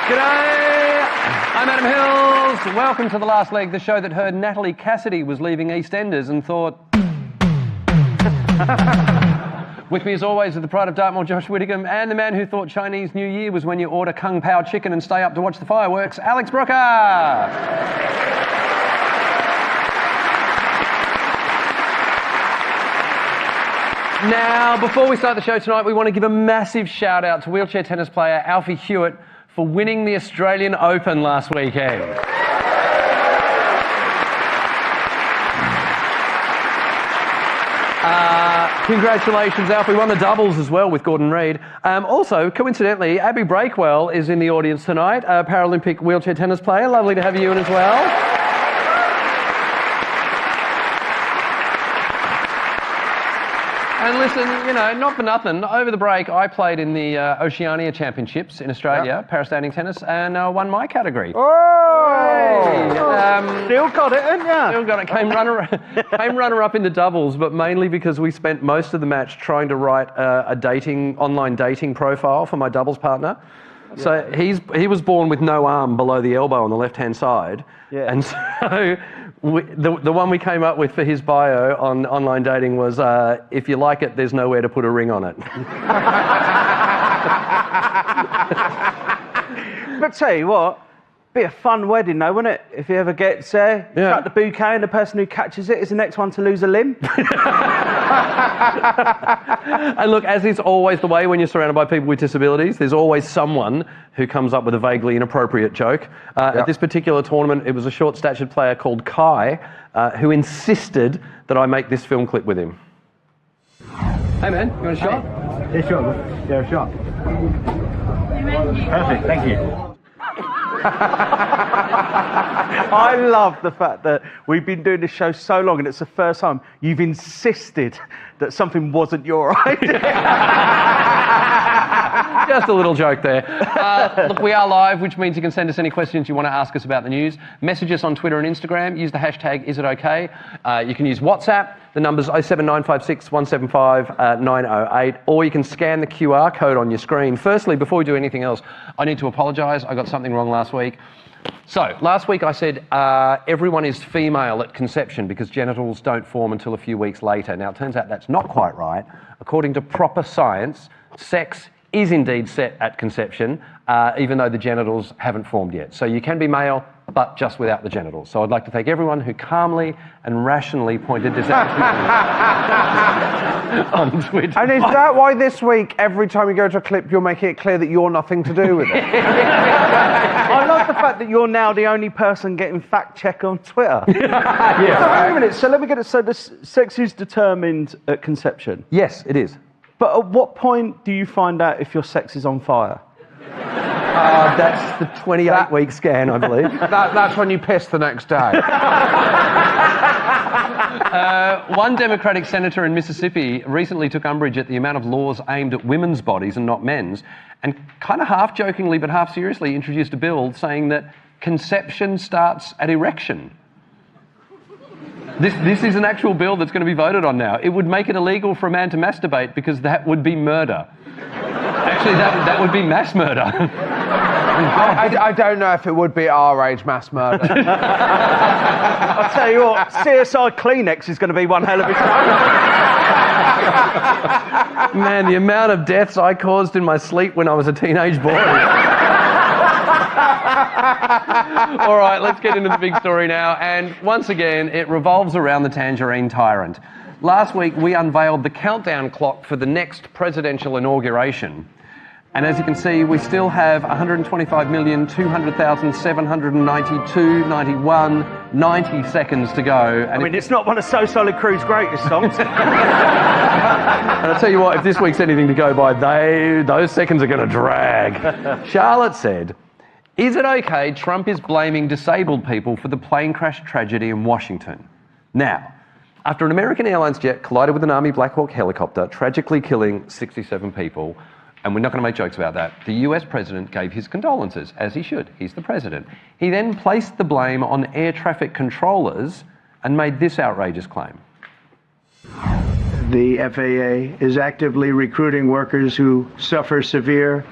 G'day, I'm Adam Hills. Welcome to The Last Leg, the show that heard Natalie Cassidy was leaving EastEnders and thought... With me as always are the pride of Dartmoor, Josh Whittingham, and the man who thought Chinese New Year was when you order Kung Pao chicken and stay up to watch the fireworks, Alex Brooker. Now, before we start the show tonight, we want to give a massive shout out to wheelchair tennis player Alfie Hewitt for winning the Australian Open last weekend. Congratulations, Alfie. Won the doubles as well with Gordon Reid. Also, coincidentally, Abby Breakwell is in the audience tonight, a Paralympic wheelchair tennis player. Lovely to have you in as well. And listen, you know, not for nothing, over the break I played in the Oceania Championships in Australia, parastanding tennis, and won my category. Oh! Hey, still got it, haven't you? Still got it. Came runner-up in the doubles, but mainly because we spent most of the match trying to write a online dating profile for my doubles partner. Yeah. So he was born with no arm below the elbow on the left-hand side. Yeah. And so... the one we came up with for his bio on online dating was, if you like it, there's nowhere to put a ring on it. But tell you what, be a fun wedding though, wouldn't it? If he ever gets there, chuck the bouquet and the person who catches it is the next one to lose a limb. And look, as is always the way when you're surrounded by people with disabilities, there's always someone who comes up with a vaguely inappropriate joke. At this particular tournament, it was a short-statured player called Kai who insisted that I make this film clip with him. Hey man, you want a shot? Yeah, sure. Yeah, a shot. Perfect, thank you. I love the fact that we've been doing this show so long and it's the first time you've insisted that something wasn't your idea. Just a little joke there. Look, we are live, which means you can send us any questions you want to ask us about the news. Message us on Twitter and Instagram. Use the hashtag #IsItOK. You can use WhatsApp. The number's 07956 175 908. Or you can scan the QR code on your screen. Firstly, before we do anything else, I need to apologise. I got something wrong last week. So, last week I said everyone is female at conception because genitals don't form until a few weeks later. Now, it turns out that's not quite right. According to proper science, sex is indeed set at conception, even though the genitals haven't formed yet. So you can be male, but just without the genitals. So I'd like to thank everyone who calmly and rationally pointed this out on Twitter. And is that why this week, every time you go to a clip, you're making it clear that you're nothing to do with it? I love the fact that you're now the only person getting fact check on Twitter. So wait a minute, so let me get it. So the sex is determined at conception? Yes, it is. But at what point do you find out if your sex is on fire? That's the 28-week scan, I believe. That's when you piss the next day. One Democratic senator in Mississippi recently took umbrage at the amount of laws aimed at women's bodies and not men's, and kind of half jokingly but half seriously introduced a bill saying that conception starts at erection. This is an actual bill that's going to be voted on now. It would make it illegal for a man to masturbate because that would be murder. Actually, that would be mass murder. I don't know if it would be our age mass murder. I'll tell you what, CSI Kleenex is going to be one hell of a show. Man, the amount of deaths I caused in my sleep when I was a teenage boy. All right, let's get into the big story now. And once again, it revolves around the Tangerine Tyrant. Last week, we unveiled the countdown clock for the next presidential inauguration. And as you can see, we still have 125,200,792, 90 seconds to go. And I mean, it's not one of So Solid Crew's greatest songs. And I'll tell you what, if this week's anything to go by, those seconds are going to drag. Charlotte said, "Is it okay Trump is blaming disabled people for the plane crash tragedy in Washington?" Now, after an American Airlines jet collided with an Army Black Hawk helicopter, tragically killing 67 people, and we're not going to make jokes about that, the US president gave his condolences, as he should. He's the president. He then placed the blame on air traffic controllers and made this outrageous claim. The FAA is actively recruiting workers who suffer severe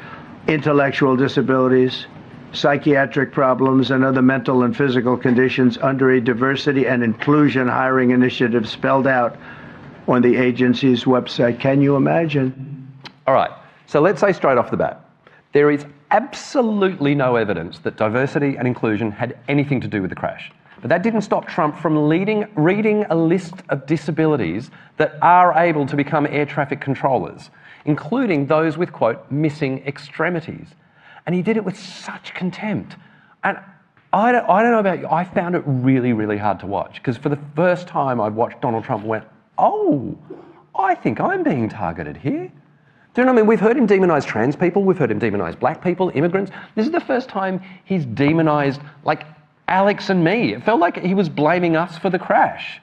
intellectual disabilities, psychiatric problems, and other mental and physical conditions under a diversity and inclusion hiring initiative spelled out on the agency's website. Can you imagine? All right, so let's say straight off the bat, there is absolutely no evidence that diversity and inclusion had anything to do with the crash. But that didn't stop Trump from reading a list of disabilities that are able to become air traffic controllers, including those with, quote, missing extremities. And he did it with such contempt. And I don't know about you, I found it really, really hard to watch, because for the first time I watched Donald Trump and went, oh, I think I'm being targeted here. Do you know what I mean? We've heard him demonise trans people, we've heard him demonise black people, immigrants. This is the first time he's demonised, like, Alex and me. It felt like he was blaming us for the crash.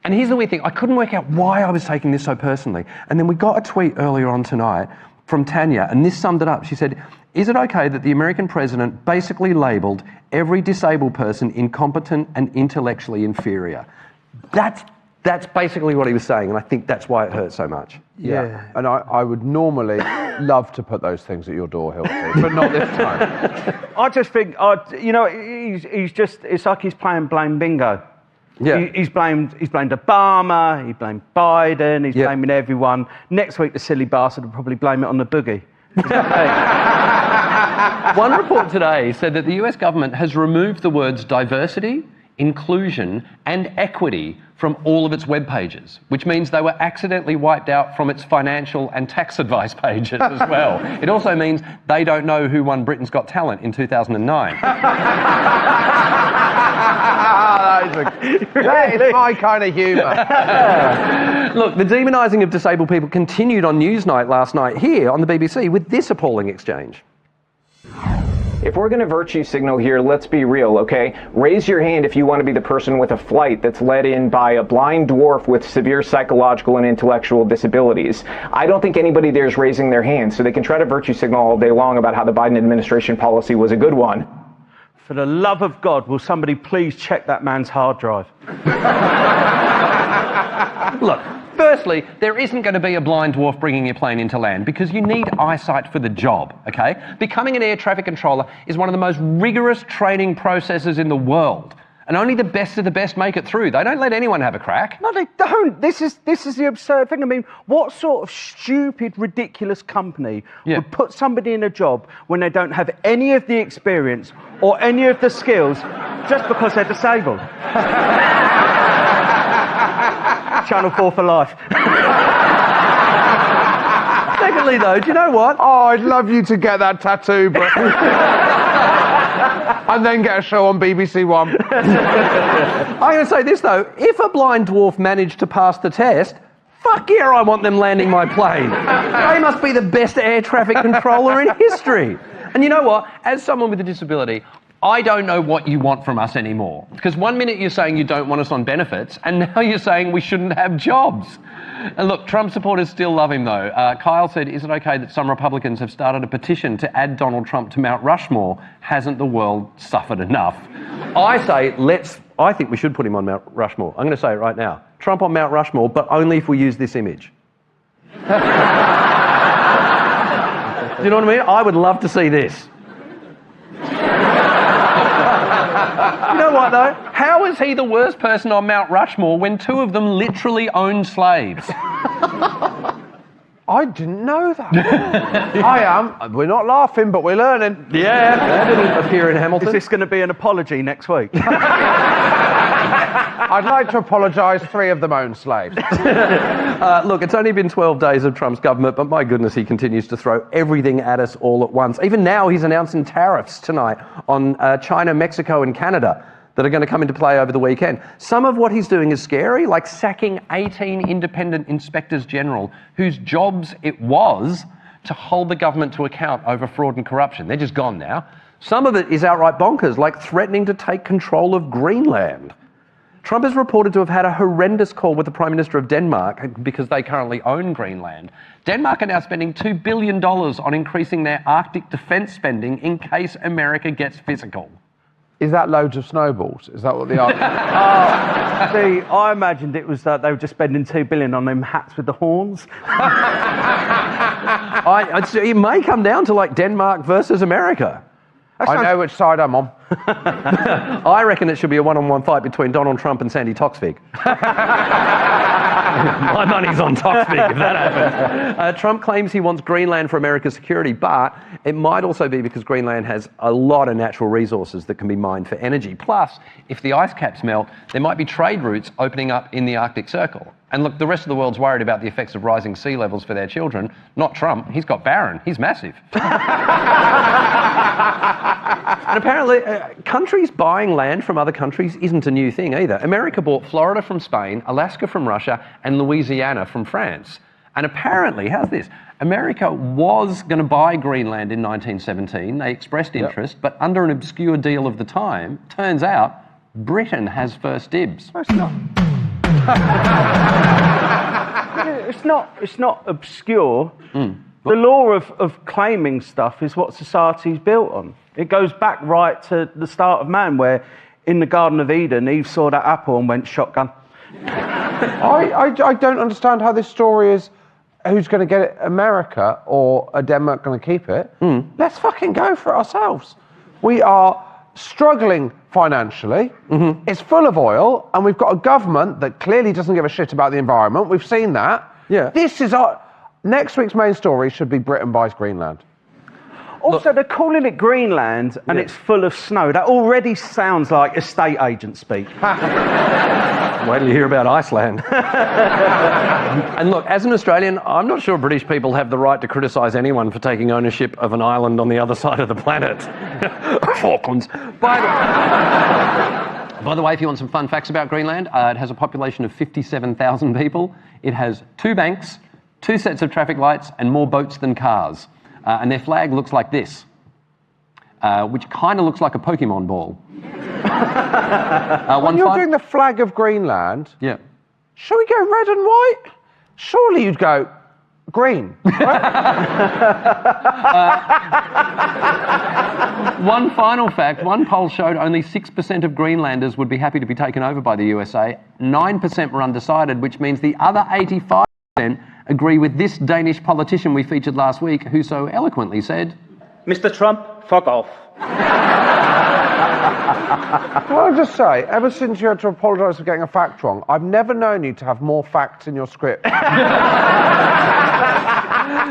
And here's the weird thing, I couldn't work out why I was taking this so personally. And then we got a tweet earlier on tonight from Tanya, and this summed it up. She said, "Is it okay that the American president basically labelled every disabled person incompetent and intellectually inferior?" That's basically what he was saying, and I think that's why it hurt so much. Yeah. And I would normally love to put those things at your door, Hilton, but not this time. I just think, he's just, it's like he's playing blame bingo. Yeah. He's blamed Obama, he blamed Biden, he's blaming everyone. Next week, the silly bastard will probably blame it on the boogie. One report today said that the US government has removed the words diversity, inclusion, and equity from all of its web pages, which means they were accidentally wiped out from its financial and tax advice pages as well. It also means they don't know who won Britain's Got Talent in 2009. That is my kind of humour. Look, the demonising of disabled people continued on Newsnight last night here on the BBC with this appalling exchange. If we're going to virtue signal here, let's be real, okay? Raise your hand if you want to be the person with a flight that's led in by a blind dwarf with severe psychological and intellectual disabilities. I don't think anybody there is raising their hand, so they can try to virtue signal all day long about how the Biden administration policy was a good one. For the love of God, will somebody please check that man's hard drive? Look, firstly, there isn't going to be a blind dwarf bringing your plane into land because you need eyesight for the job, okay? Becoming an air traffic controller is one of the most rigorous training processes in the world. And only the best of the best make it through. They don't let anyone have a crack. No, they don't. This is the absurd thing. I mean, what sort of stupid, ridiculous company would put somebody in a job when they don't have any of the experience or any of the skills just because they're disabled? Channel 4 for life. Secondly, though, do you know what? Oh, I'd love you to get that tattoo, but... and then get a show on BBC One. I'm going to say this, though. If a blind dwarf managed to pass the test, fuck yeah, I want them landing my plane. They must be the best air traffic controller in history. And you know what? As someone with a disability, I don't know what you want from us anymore. Because one minute you're saying you don't want us on benefits, and now you're saying we shouldn't have jobs. And look, Trump supporters still love him though. Kyle said, is it okay that some Republicans have started a petition to add Donald Trump to Mount Rushmore? Hasn't the world suffered enough? I think we should put him on Mount Rushmore. I'm going to say it right now. Trump on Mount Rushmore, but only if we use this image. Do you know what I mean? I would love to see this. You know what though? How is he the worst person on Mount Rushmore when two of them literally owned slaves? I didn't know that. I am. We're not laughing, but we're learning. Yeah, that didn't appear in Hamilton. Is this going to be an apology next week? I'd like to apologise, 3 of them own slaves. Look, it's only been 12 days of Trump's government, but my goodness, he continues to throw everything at us all at once. Even now, he's announcing tariffs tonight on China, Mexico and Canada that are going to come into play over the weekend. Some of what he's doing is scary, like sacking 18 independent inspectors general whose jobs it was to hold the government to account over fraud and corruption. They're just gone now. Some of it is outright bonkers, like threatening to take control of Greenland. Trump is reported to have had a horrendous call with the Prime Minister of Denmark because they currently own Greenland. Denmark are now spending $2 billion on increasing their Arctic defence spending in case America gets physical. Is that loads of snowballs? Is that what they are? See, I imagined it was that they were just spending $2 billion on them hats with the horns. It may come down to like Denmark versus America. I know which side I'm on. I reckon it should be a one-on-one fight between Donald Trump and Sandy Toksvig. My money's on Toksvig if that happens. Trump claims he wants Greenland for America's security, but it might also be because Greenland has a lot of natural resources that can be mined for energy. Plus, if the ice caps melt, there might be trade routes opening up in the Arctic Circle. And look, the rest of the world's worried about the effects of rising sea levels for their children. Not Trump. He's got Barron. He's massive. And apparently, countries buying land from other countries isn't a new thing either. America bought Florida from Spain, Alaska from Russia, and Louisiana from France. And apparently, how's this? America was going to buy Greenland in 1917. They expressed interest, but under an obscure deal of the time, turns out Britain has first dibs. It's not. It's not obscure. The law of claiming stuff is what society's built on. It goes back right to the start of man, where in the Garden of Eden, Eve saw that apple and went shotgun. I don't understand how this story is who's going to get it, America or are Denmark going to keep it. Let's fucking go for it ourselves. We are struggling financially. It's full of oil, and we've got a government that clearly doesn't give a shit about the environment. We've seen that. Yeah. This is our... Next week's main story should be Britain buys Greenland. Also, they're calling it Greenland, and it's full of snow. That already sounds like estate agent speak. Wait till you hear about Iceland. And look, as an Australian, I'm not sure British people have the right to criticise anyone for taking ownership of an island on the other side of the planet. Falklands. By the way, if you want some fun facts about Greenland, it has a population of 57,000 people. It has 2 banks, 2 sets of traffic lights, and more boats than cars. And their flag looks like this, which kind of looks like a Pokemon ball. When you're doing the flag of Greenland, yeah, shall we go red and white? Surely you'd go green. Right? One final fact, one poll showed only 6% of Greenlanders would be happy to be taken over by the USA. 9% were undecided, which means the other 85% agree with this Danish politician we featured last week, who so eloquently said, Mr. Trump, fuck off. Can I just say, ever since you had to apologise for getting a fact wrong, I've never known you to have more facts in your script.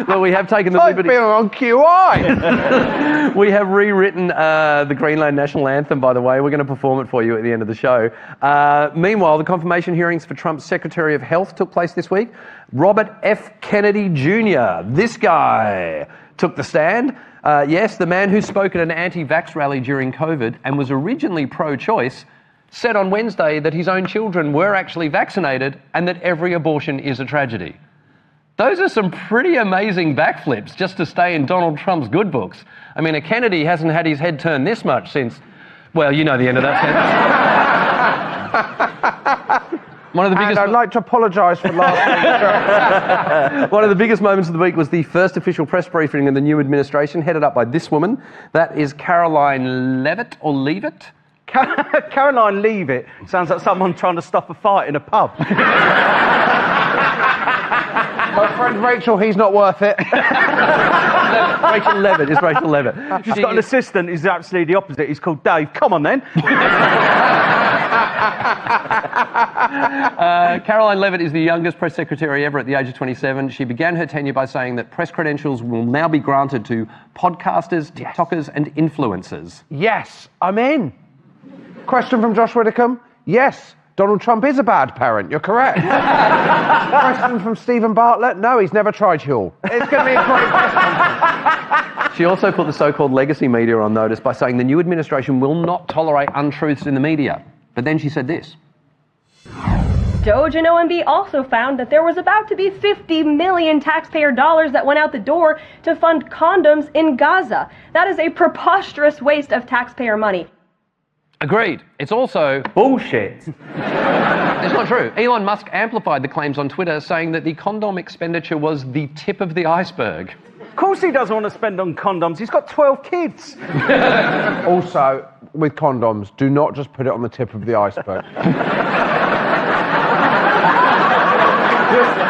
Well, we have taken the like liberty... being on QI! We have rewritten the Greenland National Anthem, by the way. We're going to perform it for you at the end of the show. Meanwhile, the confirmation hearings for Trump's Secretary of Health took place this week. Robert F. Kennedy Jr., this guy, took the stand. Yes, the man who spoke at an anti-vax rally during COVID and was originally pro-choice said on Wednesday that his own children were actually vaccinated and that every abortion is a tragedy. Those are some pretty amazing backflips just to stay in Donald Trump's good books. I mean, a Kennedy hasn't had his head turned this much since Well, you know the end of that sentence. One of the biggest. And I'd like to apologise for last week's. One of the biggest moments of the week was the first official press briefing of the new administration, headed up by this woman. That is Caroline Levitt, or Leavitt. Caroline Leavitt sounds like someone trying to stop a fight in a pub. My friend Rachel, he's not worth it. Rachel Levitt is Rachel Levitt. She's got an assistant who's absolutely the opposite. He's called Dave. Come on then. Caroline Levitt is the youngest press secretary ever at the age of 27. She began her tenure by saying that press credentials will now be granted to podcasters, TikTokers, and influencers. Yes, I'm in. Question from Josh Widdicombe. Yes, Donald Trump is a bad parent. You're correct. Question from Stephen Bartlett. No, he's never tried Huel. It's going to be a great question. She also put the so-called legacy media on notice by saying the new administration will not tolerate untruths in the media. But then she said this. Doge and OMB also found that there was about to be 50 million taxpayer dollars that went out the door to fund condoms in Gaza. That is a preposterous waste of taxpayer money. Agreed. It's also bullshit. It's not true. Elon Musk amplified the claims on Twitter, saying that the condom expenditure was the tip of the iceberg. Of course he doesn't want to spend on condoms. He's got 12 kids. Also, with condoms, do not just put it on the tip of the iceberg.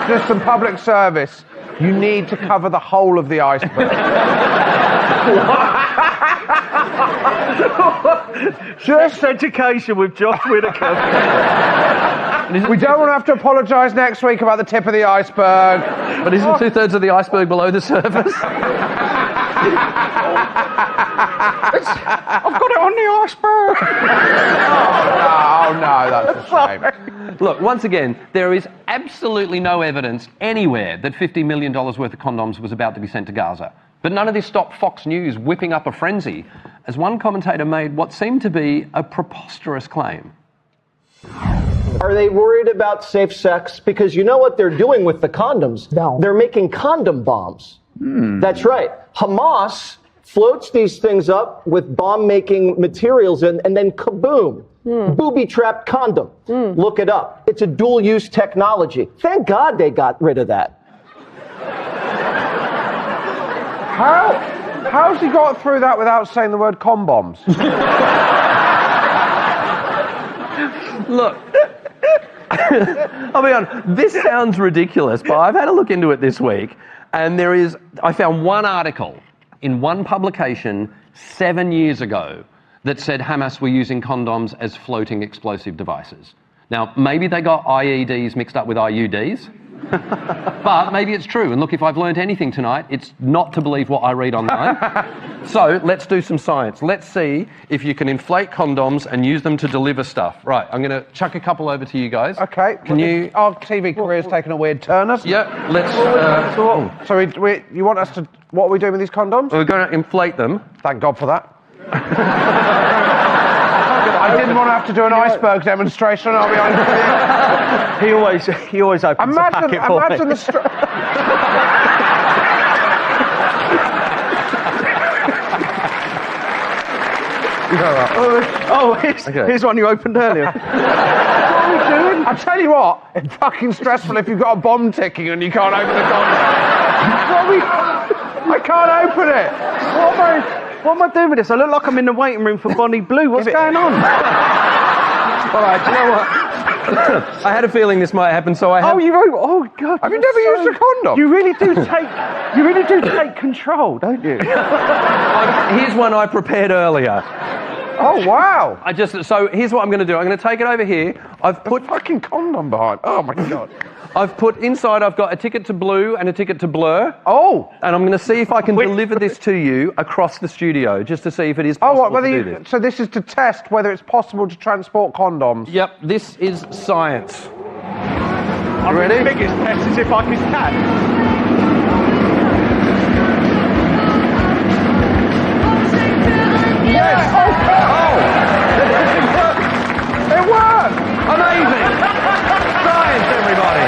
just some public service. You need to cover the whole of the iceberg. Just education with Josh Widdicombe. We don't want to have to apologise next week about the tip of the iceberg. But isn't 2/3 of the iceberg below the surface? I've got it on the iceberg. Oh, no, that's a shame. Look, once again, there is absolutely no evidence anywhere that $50 million worth of condoms was about to be sent to Gaza. But none of this stopped Fox News whipping up a frenzy as one commentator made what seemed to be a preposterous claim. Are they worried about safe sex? Because you know what they're doing with the condoms? No. They're making condom bombs. That's right. Hamas floats these things up with bomb-making materials and then kaboom. Booby-trapped condom. Look it up. It's a dual-use technology. Thank God they got rid of that. How's he got through that without saying the word com-bombs? Look, I'll be honest, this sounds ridiculous, but I've had a look into it this week, and I found one article in one publication 7 years ago that said Hamas were using condoms as floating explosive devices. Now, maybe they got IEDs mixed up with IUDs, but maybe it's true. And look, if I've learned anything tonight, it's not to believe what I read online. So let's do some science. Let's see if you can inflate condoms and use them to deliver stuff. Right, I'm going to chuck a couple over to you guys. Okay. Our TV career's taken a weird turn, hasn't it? Yeah, let's... So you want us to... What are we doing with these condoms? We're going to inflate them. Thank God for that. I didn't want to have to do an iceberg demonstration, I'll be honest with you. He always opens a packet for me. Imagine the... Here's one you opened earlier. What are we doing? I tell you what, it's fucking stressful if you've got a bomb ticking and you can't open the condom. I can't open it. What am I doing with this? I look like I'm in the waiting room for Bonnie Blue. What's going on? All right, do you know what? I had a feeling this might happen, so I have... Oh, God. Have you never used a condom? You really do take control, don't you? Here's one I prepared earlier. Oh, wow. So here's what I'm going to do. I'm going to take it over here. I've put... fucking condom behind. Oh, my God. I've got a ticket to Blue and a ticket to Blur. Oh! And I'm going to see if I can deliver this to you across the studio, just to see if it is possible to do this. So this is to test whether it's possible to transport condoms? Yep, this is science. I'm ready? The biggest test is if I can catch. Yes! Oh! It worked! Amazing! Science, everybody!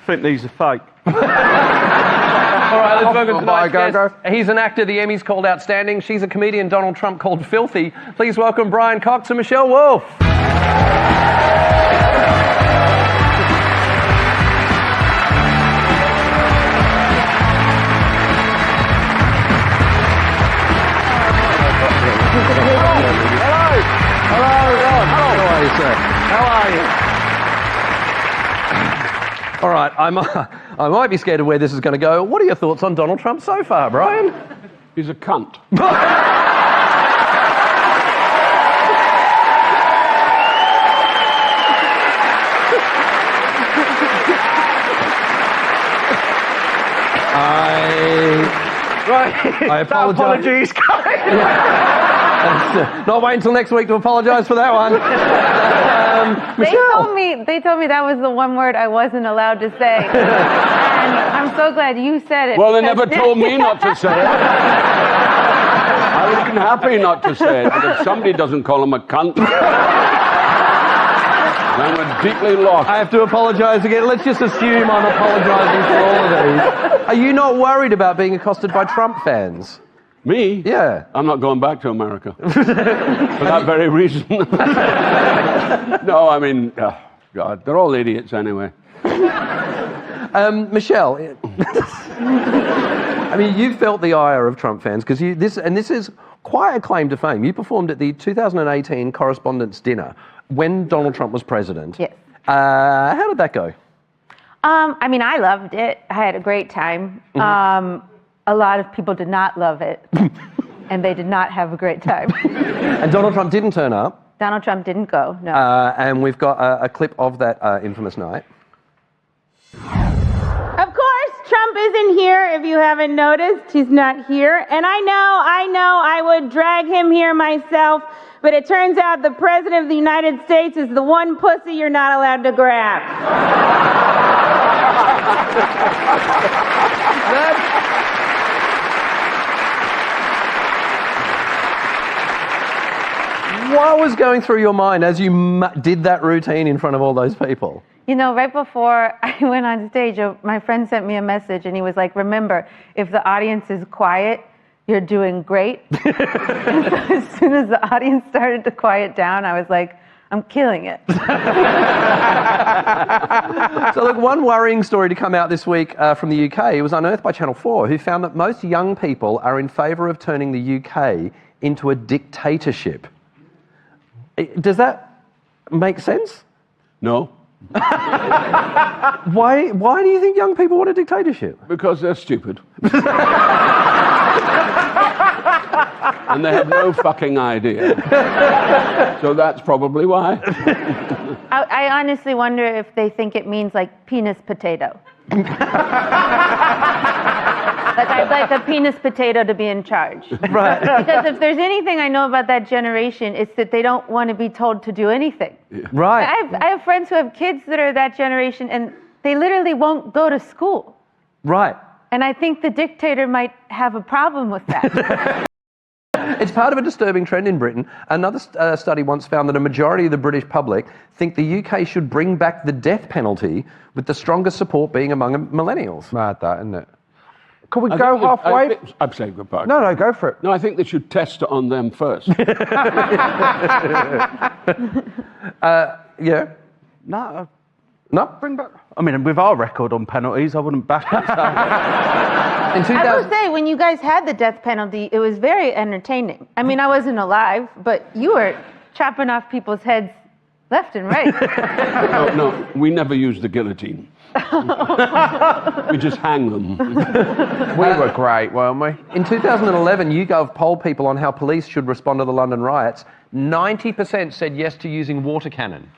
think these are fake. All right, let's welcome tonight's go, guest. He's an actor the Emmys called outstanding. She's a comedian Donald Trump called filthy. Please welcome Brian Cox and Michelle Wolf. All right, I might be scared of where this is going to go. What are your thoughts on Donald Trump so far, Brian? He's a cunt. I apologise. Apologies, guys. Not wait until next week to apologise for that one. Michelle. They told me that was the one word I wasn't allowed to say. And I'm so glad you said it. Well, they never told me not to say it. I would have been happy not to say it, but if somebody doesn't call him a cunt, then we're deeply lost. I have to apologise again. Let's just assume I'm apologising for all of these. Are you not worried about being accosted by Trump fans? Me? Yeah. I'm not going back to America. For that very reason. No, I mean, God, they're all idiots anyway. Michelle, I mean, you've felt the ire of Trump fans because this is quite a claim to fame. You performed at the 2018 Correspondents' Dinner when Donald Trump was president. Yes. How did that go? I mean, I loved it. I had a great time. A lot of people did not love it, and they did not have a great time. And Donald Trump didn't turn up. Donald Trump didn't go, no. And we've got a clip of that infamous night. Of course, Trump isn't here, if you haven't noticed. He's not here. And I know I would drag him here myself, but it turns out the President of the United States is the one pussy you're not allowed to grab. What was going through your mind as you did that routine in front of all those people? You know, right before I went on stage, my friend sent me a message and he was like, remember, if the audience is quiet, you're doing great. And so as soon as the audience started to quiet down, I was like, I'm killing it. So look, one worrying story to come out this week from the UK, it was unearthed by Channel 4, who found that most young people are in favour of turning the UK into a dictatorship. Does that make sense? No. Why do you think young people want a dictatorship? Because they're stupid. And they have no fucking idea. So that's probably why. I honestly wonder if they think it means like penis potato. Like I'd like a penis potato to be in charge. Right. Because if there's anything I know about that generation, it's that they don't want to be told to do anything. Yeah. Right. I have friends who have kids that are that generation and they literally won't go to school. Right. And I think the dictator might have a problem with that. It's part of a disturbing trend in Britain. Another study once found that a majority of the British public think the UK should bring back the death penalty, with the strongest support being among millennials. Mad that, isn't it? Could we go halfway? I'm saying good part. No, go for it. No, I think they should test it on them first. Yeah. No. Bring back. I mean, with our record on penalties, I wouldn't back it. I will say, when you guys had the death penalty, it was very entertaining. I mean, I wasn't alive, but you were chopping off people's heads left and right. No, we never used the guillotine. We just hang them. We were great, weren't we? In 2011, YouGov polled people on how police should respond to the London riots. 90% said yes to using water cannon.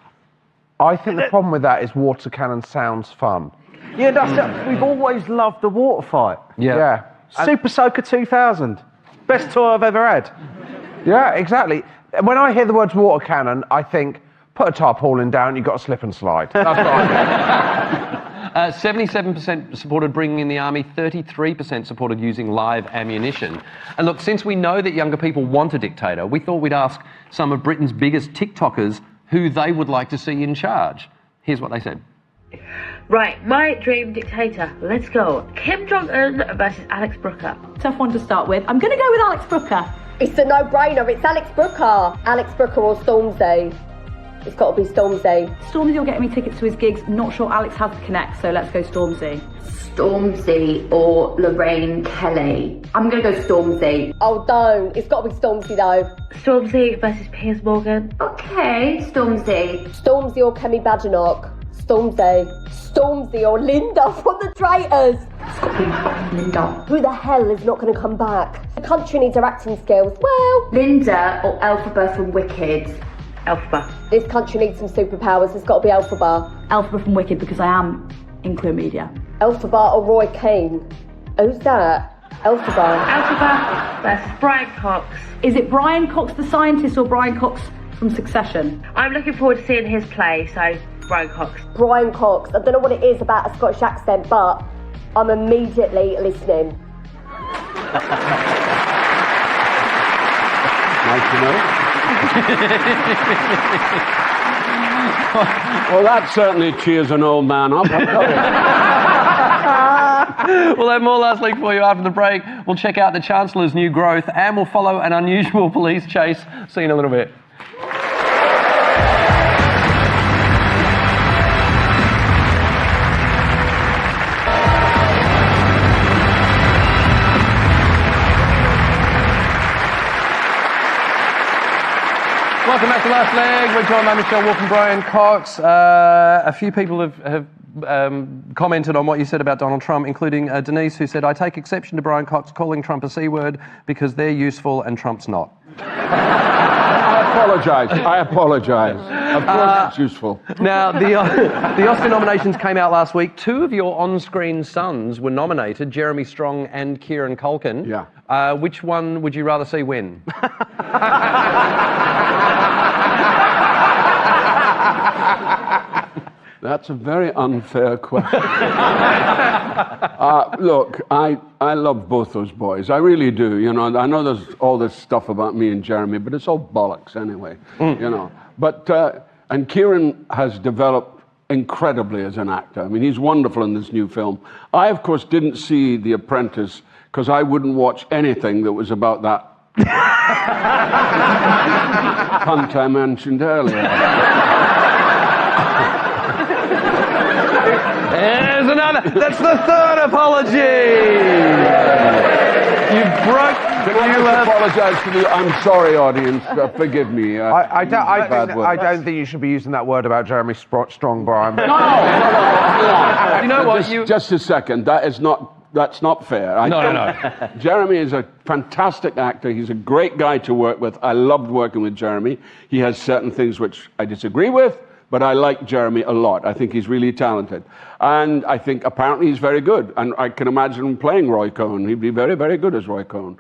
I think the problem with that is water cannon sounds fun. Yeah, that's it. We've always loved the water fight. Yeah. Super Soaker 2000. Best toy I've ever had. Yeah, exactly. When I hear the words water cannon, I think, put a tarpaulin down, you've got to slip and slide. That's what I think. 77% supported bringing in the army, 33% supported using live ammunition. And look, since we know that younger people want a dictator, we thought we'd ask some of Britain's biggest TikTokers who they would like to see in charge. Here's what they said. Right, my dream dictator. Let's go. Kim Jong-un versus Alex Brooker. Tough one to start with. I'm going to go with Alex Brooker. It's a no-brainer. It's Alex Brooker. Alex Brooker or Stormzy. It's got to be Stormzy. Stormzy will get me tickets to his gigs. Not sure Alex has the connect, so let's go Stormzy. Stormzy or Lorraine Kelly. I'm going to go Stormzy. Oh, don't. It's got to be Stormzy, though. Stormzy versus Piers Morgan. Okay, Stormzy. Stormzy or Kemi Badenoch. Stormzy. Stormzy or Linda from The Traitors. It's got to be Linda. Who the hell is not going to come back? The country needs her acting skills. Well, Linda or Elphaba from Wicked. Elphaba. This country needs some superpowers. It's got to be Elphaba. Elphaba from Wicked because I am in Queer Media. Elphaba or Roy Keane. Who's that? Elphaba. Elphaba versus Brian Cox. Is it Brian Cox the scientist or Brian Cox from Succession? I'm looking forward to seeing his play, so Brian Cox. Brian Cox. I don't know what it is about a Scottish accent, but I'm immediately listening. Nice to know. Well, that certainly cheers an old man up. We'll have more Last League for you after the break. We'll check out the Chancellor's new growth and we'll follow an unusual police chase. See you in a little bit. Welcome back to Last Leg. We're joined by Michelle Wolf and Brian Cox. A few people have commented on what you said about Donald Trump, including Denise, who said, I take exception to Brian Cox calling Trump a C-word because they're useful and Trump's not. I apologise. Of course it's useful. Now, the Oscar nominations came out last week. Two of your on-screen sons were nominated, Jeremy Strong and Kieran Culkin. Yeah. Which one would you rather see win? That's a very unfair question. Look, I love both those boys. I really do. You know, I know there's all this stuff about me and Jeremy, but it's all bollocks anyway. You know. But and Kieran has developed incredibly as an actor. I mean, he's wonderful in this new film. I, of course, didn't see The Apprentice because I wouldn't watch anything that was about that cunt I mentioned earlier. There's another. That's the third apology. You broke. Can I apologise to the I'm sorry audience? Forgive me. I don't think you should be using that word about Jeremy Strong, Brian. No. You know what? Just a second. That's not fair. No. Jeremy is a fantastic actor. He's a great guy to work with. I loved working with Jeremy. He has certain things which I disagree with, but I like Jeremy a lot. I think he's really talented. And I think apparently he's very good. And I can imagine him playing Roy Cohn. He'd be very, very good as Roy Cohn.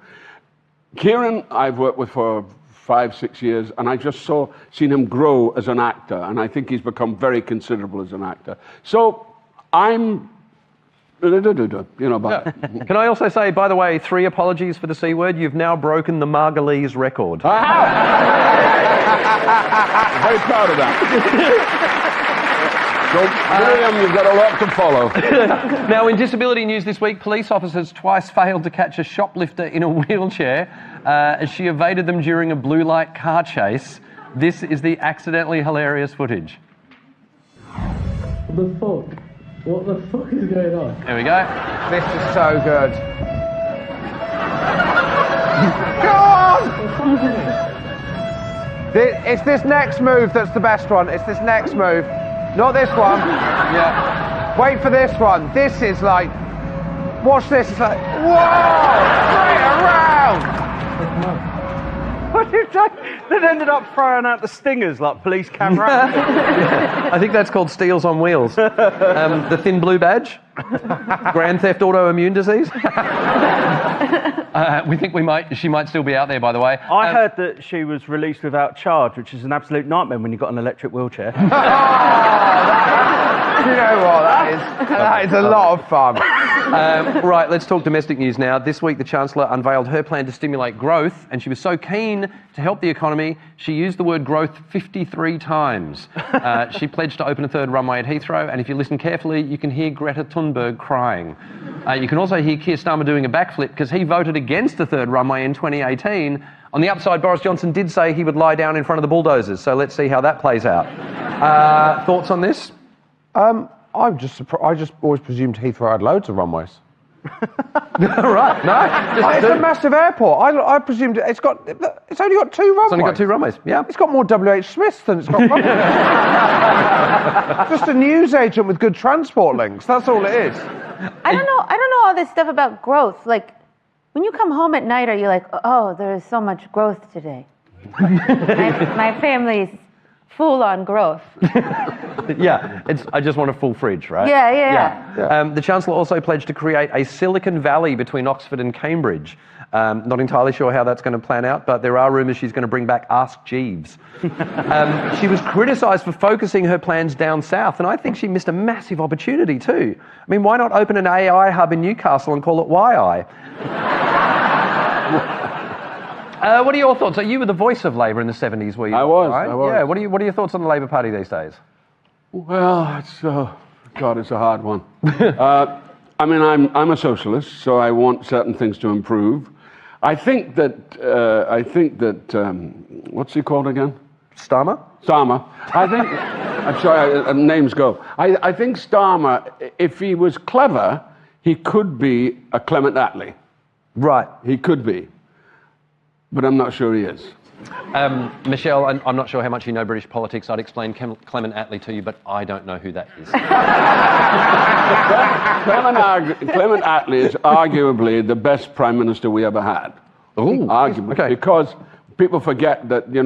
Kieran, I've worked with for 5-6 years, and I just seen him grow as an actor. And I think he's become very considerable as an actor. So I'm... You know, but... Can I also say, by the way, 3 apologies for the C word. You've now broken the Margolese record. Very proud of that. So, Miriam, you've got a lot to follow. Now, in disability news this week, police officers twice failed to catch a shoplifter in a wheelchair as she evaded them during a blue light car chase. This is the accidentally hilarious footage. What the fuck? What the fuck is going on? There we go. This is so good. Go on! It's this next move that's the best one. It's this next move. Not this one. Yeah. Wait for this one. This is like... Watch this. It's like... Whoa! Straight around! What did they ended up throwing out the stingers like police camera? I think that's called Steels on Wheels. The thin blue badge. Grand Theft autoimmune disease. We think she might still be out there, by the way. I heard that she was released without charge, which is an absolute nightmare when you've got an electric wheelchair. You know what? That is a lot of fun. Right, let's talk domestic news now. This week, the Chancellor unveiled her plan to stimulate growth, and she was so keen to help the economy, she used the word growth 53 times. She pledged to open a third runway at Heathrow, and if you listen carefully, you can hear Greta Thunberg crying. You can also hear Keir Starmer doing a backflip because he voted against a third runway in 2018. On the upside, Boris Johnson did say he would lie down in front of the bulldozers, so let's see how that plays out. Thoughts on this? I'm just surprised. I just always presumed Heathrow had loads of runways. Right, no. It's a massive airport. I presumed it's only got 2 runways. It's only got 2 runways, yeah. It's got more WH Smiths than it's got runways. Just a newsagent with good transport links. That's all it is. I don't know all this stuff about growth. Like, when you come home at night, are you like, oh, there is so much growth today? my family's full on growth. Yeah, I just want a full fridge, right? Yeah. The Chancellor also pledged to create a Silicon Valley between Oxford and Cambridge. Not entirely sure how that's going to plan out, but there are rumours she's going to bring back Ask Jeeves. She was criticised for focusing her plans down south, and I think she missed a massive opportunity too. I mean, why not open an AI hub in Newcastle and call it YI? What are your thoughts? You were the voice of Labor in the 70s, were you? I was. Yeah, what are your thoughts on the Labor Party these days? Well, it's a hard one. I mean, I'm a socialist, so I want certain things to improve. I think that what's he called again? Starmer. I think. I'm sorry, names go. I think Starmer, if he was clever, he could be a Clement Attlee. Right. He could be. But I'm not sure he is. Michelle, I'm not sure how much you know British politics. I'd explain Clement Attlee to you, but I don't know who that is. Clement Attlee is arguably the best Prime Minister we ever had. Ooh, arguably. Okay. Because people forget that, the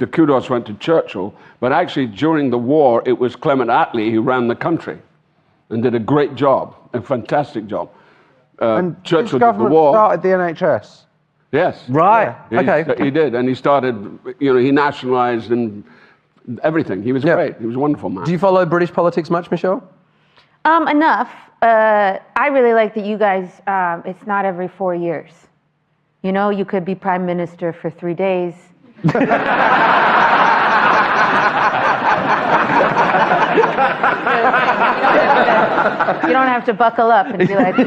kudos went to Churchill, but actually during the war, it was Clement Attlee who ran the country and did a great job, a fantastic job. And Churchill his government did the war. started the NHS. Yes. Right. Yeah. He did, and he started, he nationalised and everything. He was great. He was a wonderful man. Do you follow British politics much, Michelle? Enough. I really like that you guys, it's not every 4 years. You know, you could be prime minister for 3 days. You don't have to buckle up and be like...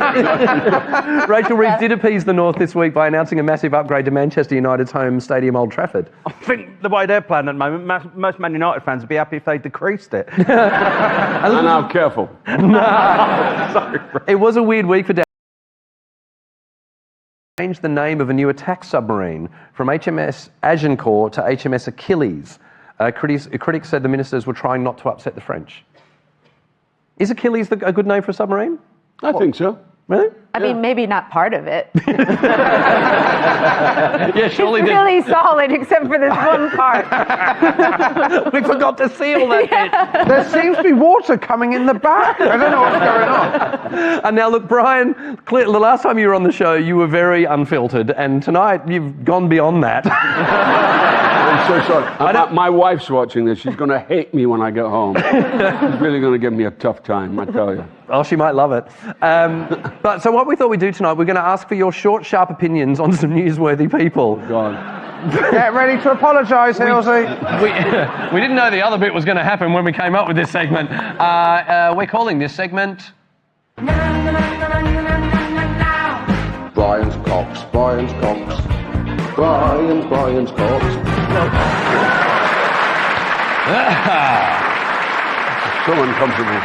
Rachel Reeves did appease the North this week by announcing a massive upgrade to Manchester United's home stadium, Old Trafford. I think the way they're playing at the moment, most Man United fans would be happy if they decreased it. And now, careful. Sorry, it was a weird week for Dan. Changed the name of a new attack submarine from HMS Agincourt to HMS Achilles. Critics said the ministers were trying not to upset the French. Is Achilles a good name for a submarine? I think so. Really? I mean, maybe not part of it. Yeah, surely it's really solid, except for this one part. We forgot to seal that bit. There seems to be water coming in the back. I don't know what's going on. And now, look, Brian, the last time you were on the show, you were very unfiltered, and tonight you've gone beyond that. I'm so sorry. My wife's watching this. She's going to hate me when I get home. She's really going to give me a tough time, I tell you. Oh, she might love it. But so what we thought we'd do tonight, we're going to ask for your short, sharp opinions on some newsworthy people. Oh, God. Get ready to apologise, Hilsey. We didn't know the other bit was going to happen when we came up with this segment. We're calling this segment... Brian's Cox. Brian's Cox. Brian's Cox. So uncomfortable.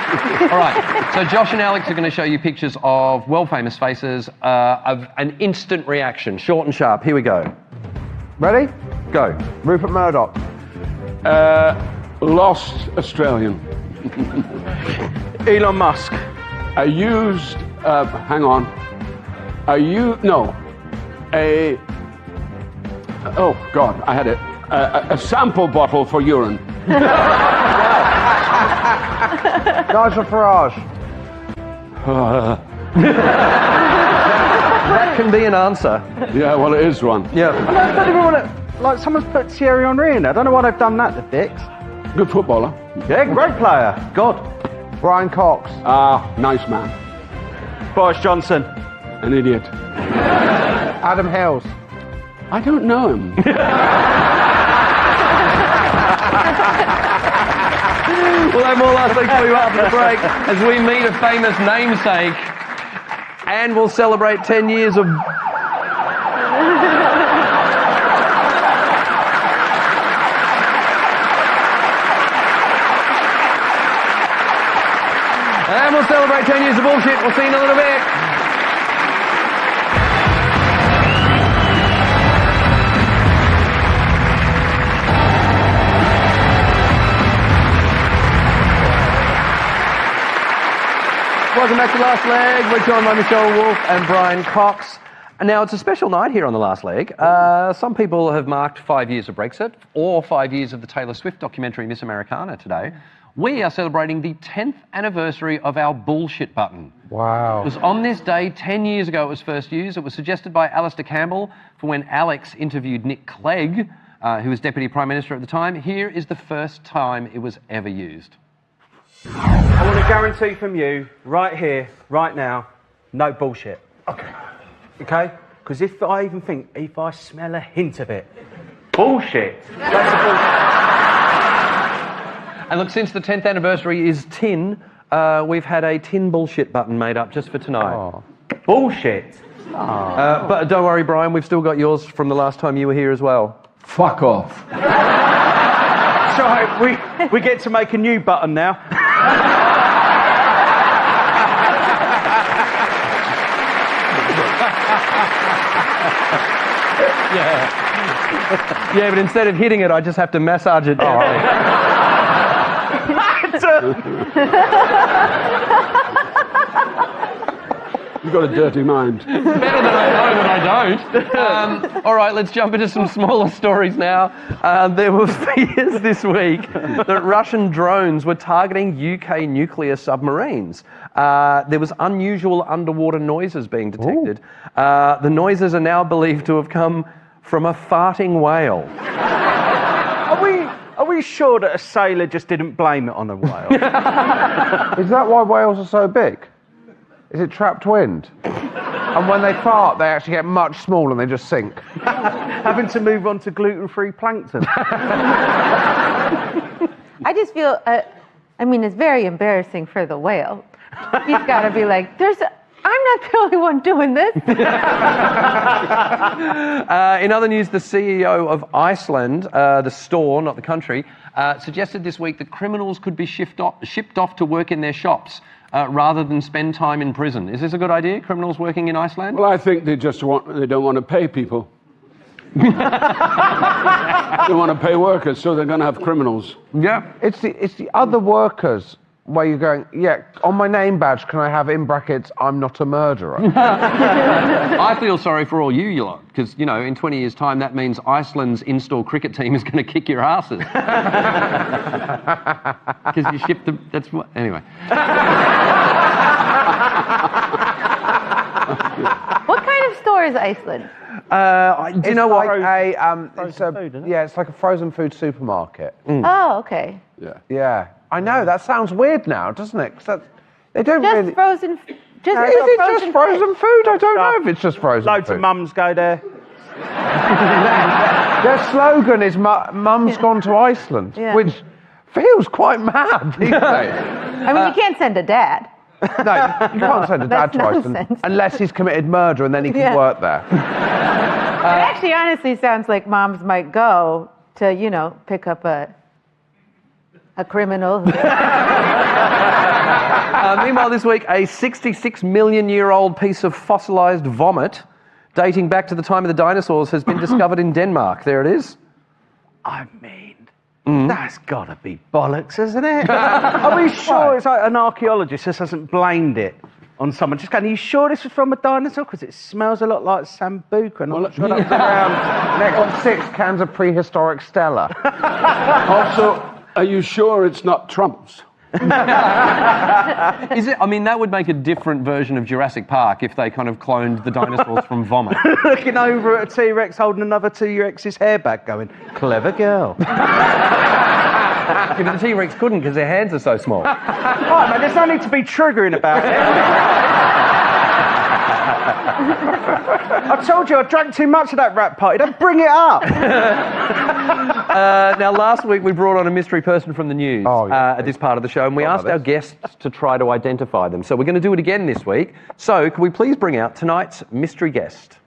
All right, so Josh and Alex are going to show you pictures of world-famous faces of an instant reaction, short and sharp. Here we go. Ready? Go. Rupert Murdoch. Lost Australian. Elon Musk. A used, hang on. Oh, God, I had it. A sample bottle for urine. Nigel Farage. That can be an answer. Yeah, well, it is one. Yeah. I don't even want to... Like, someone's put Thierry Henry in there. I don't know why they've done that, the dicks. Good footballer. Yeah, great player. God. Brian Cox. Nice man. Boris Johnson. An idiot. Adam Hills. I don't know him. We'll have more last week for you after the break as we meet a famous namesake and we'll celebrate 10 years of... And we'll celebrate 10 years of bullshit. We'll see you in a little bit. Welcome back to Last Leg. We're joined by Michelle Wolf and Brian Cox. And now, it's a special night here on The Last Leg. Some people have marked 5 years of Brexit or 5 years of the Taylor Swift documentary Miss Americana today. We are celebrating the 10th anniversary of our bullshit button. Wow. It was on this day 10 years ago it was first used. It was suggested by Alistair Campbell for when Alex interviewed Nick Clegg, who was Deputy Prime Minister at the time. Here is the first time it was ever used. I want to guarantee from you, right here, right now, no bullshit. Okay? Because if I smell a hint of it, bullshit. That's a bullshit. And look, since the 10th anniversary is tin, we've had a tin bullshit button made up just for tonight. Oh. Bullshit. Oh. But don't worry, Brian, we've still got yours from the last time you were here as well. Fuck off. Sorry, we get to make a new button now. Yeah, but instead of hitting it, I just have to massage it. You've got a dirty mind. Better than I know that I don't. All right, let's jump into some smaller stories now. There were fears this week that Russian drones were targeting UK nuclear submarines. There was unusual underwater noises being detected. The noises are now believed to have come from a farting whale. Are we sure that a sailor just didn't blame it on a whale? Is that why whales are so big? Is it trapped wind? And when they fart, they actually get much smaller and they just sink. Having to move on to gluten-free plankton. I just feel, it's very embarrassing for the whale. He's got to be like, I'm not the only one doing this. In other news, the CEO of Iceland, the store, not the country, suggested this week that criminals could be shipped off to work in their shops rather than spend time in prison. Is this a good idea, criminals working in Iceland? Well, I think they don't want to pay people. They want to pay workers, so they're going to have criminals. Yeah. It's the other workers where you're going, yeah, on my name badge, can I have in brackets, I'm not a murderer? I feel sorry for all you lot, because, in 20 years' time, that means Iceland's in-store cricket team is going to kick your asses. Because you shipped them, that's what, anyway. What kind of store is Iceland? Do you know what? It's like a frozen food supermarket. Oh, okay. Yeah. I know, that sounds weird now, doesn't it? 'Cause they don't just really... frozen... Is it just frozen food? I don't know if it's just frozen Loads food. of mums go there. Their slogan is Mum's gone to Iceland, which feels quite mad these days. You can't send a dad. No, you can't send a dad to Iceland nonsense. unless he's committed murder and then he can work there. It actually honestly sounds like moms might go to, pick up a criminal. Meanwhile, this week, a 66-million-year-old piece of fossilised vomit dating back to the time of the dinosaurs has been discovered in Denmark. There it is. That's got to be bollocks, isn't it? Are we sure it's like an archaeologist just hasn't blamed it on someone? Just going, are you sure this was from a dinosaur? Because it smells a lot like Sambuca. And I'm not sure that was around. They've got 6 cans of prehistoric Stella. Also, are you sure it's not Trump's? Is it? That would make a different version of Jurassic Park if they kind of cloned the dinosaurs from vomit. Looking over at a T-Rex holding another T-Rex's hair back going, clever girl. Yeah, but the T-Rex couldn't because their hands are so small. Right, man, there's no need to be triggering about it. I told you I drank too much at that rap party. Don't bring it up. Now, last week we brought on a mystery person from the news at this part of the show, and we asked our guests to try to identify them. So we're going to do it again this week. So can we please bring out tonight's mystery guest?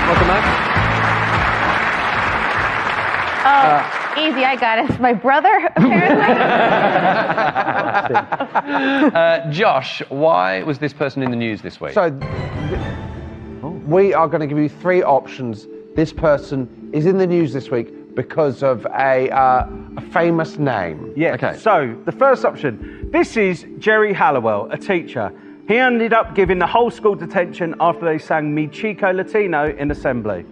Welcome, mate. Oh, easy, I got it. It's my brother, apparently. Josh, why was this person in the news this week? So, we are going to give you 3 options. This person is in the news this week because of a famous name. Yeah, okay. So, the first option. This is Jerry Halliwell, a teacher. He ended up giving the whole school detention after they sang Mi Chico Latino in assembly.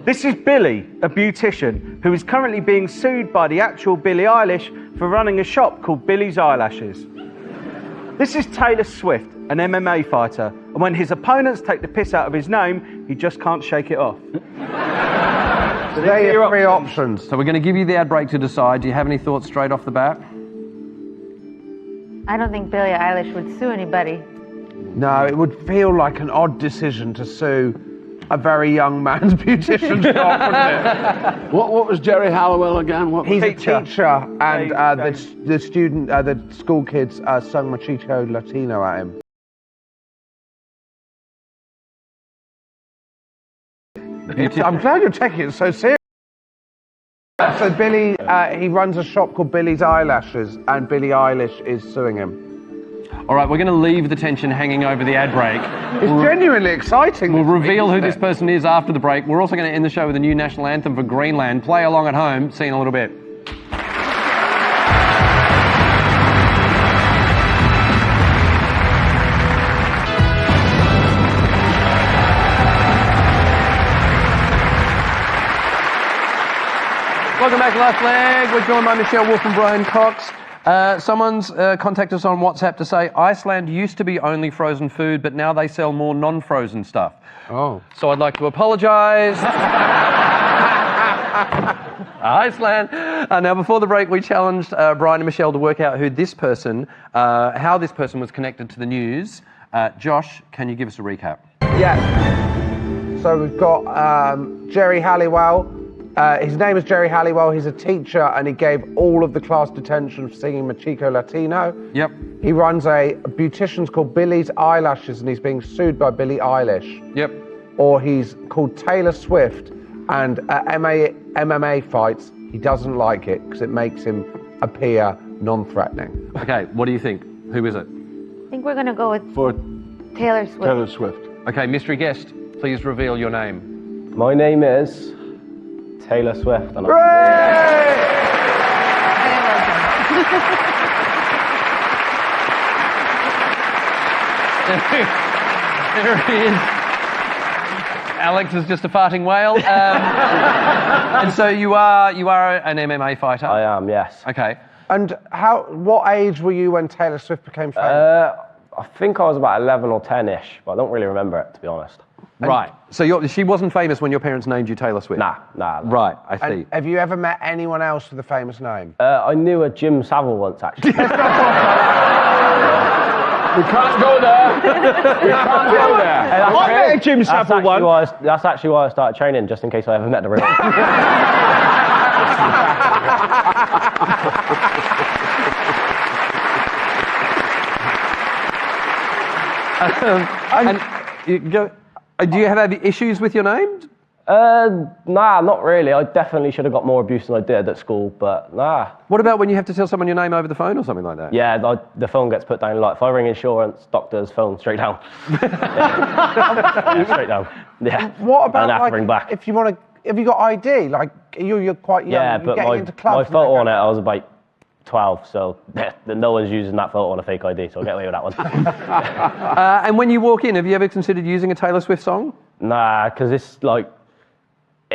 This is Billy, a beautician, who is currently being sued by the actual Billie Eilish for running a shop called Billy's Eyelashes. This is Taylor Swift, an MMA fighter, and when his opponents take the piss out of his name, he just can't shake it off. So there are your 3 options. So we're going to give you the ad break to decide. Do you have any thoughts straight off the bat? I don't think Billie Eilish would sue anybody. No, it would feel like an odd decision to sue a very young man's beautician shop, wouldn't it? What was Jerry Halliwell again? He's a teacher, and the school kids sung Mi Chico Latino at him. I'm glad you're taking it so serious. So Billy, he runs a shop called Billy's Eyelashes, and Billie Eilish is suing him. All right, we're going to leave the tension hanging over the ad break. It's genuinely exciting. We'll reveal who this person is after the break. We're also going to end the show with a new national anthem for Greenland. Play along at home. See you in a little bit. Welcome back to Left Leg. We're joined by Michelle Wolf and Brian Cox. Someone's contacted us on WhatsApp to say Iceland used to be only frozen food, but now they sell more non-frozen stuff. Oh. So I'd like to apologise. Iceland. Now, before the break, we challenged Brian and Michelle to work out who this person, how this person was connected to the news. Josh, can you give us a recap? Yeah. So we've got Jerry Halliwell. His name is Jerry Halliwell. He's a teacher, and he gave all of the class detention for singing Mi Chico Latino. Yep. He runs a beautician's called Billy's Eyelashes, and he's being sued by Billie Eilish. Yep. Or he's called Taylor Swift, and at MMA fights, he doesn't like it because it makes him appear non-threatening. Okay, what do you think? Who is it? I think we're going to go with Taylor Swift. Taylor Swift. Okay, mystery guest, please reveal your name. My name is Taylor Swift. And There he is. Alex is just a farting whale. And so you are an MMA fighter? I am, yes. Okay. And what age were you when Taylor Swift became famous? I think I was about 11 or 10-ish, but I don't really remember it, to be honest. Right. So she wasn't famous when your parents named you Taylor Swift? Nah. Right, I see. And have you ever met anyone else with a famous name? I knew a Jim Savile once, actually. We can't go there. We can't go there. I met a Jim Savile once. That's actually why I started training, just in case I ever met the real one. Do you have any issues with your name? Nah, not really. I definitely should have got more abuse than I did at school, but nah. What about when you have to tell someone your name over the phone or something like that? Yeah, the phone gets put down. Like if I ring insurance, doctors, phone straight down. Yeah, straight down. Yeah. What about and I have to ring back? if you want to? Have you got ID? Like you're quite young. Yeah, you're but getting my into clubs photo on it, I was about 12, so no one's using that photo on a fake ID, so I'll get away with that one. And when you walk in, have you ever considered using a Taylor Swift song? Nah, because it's like,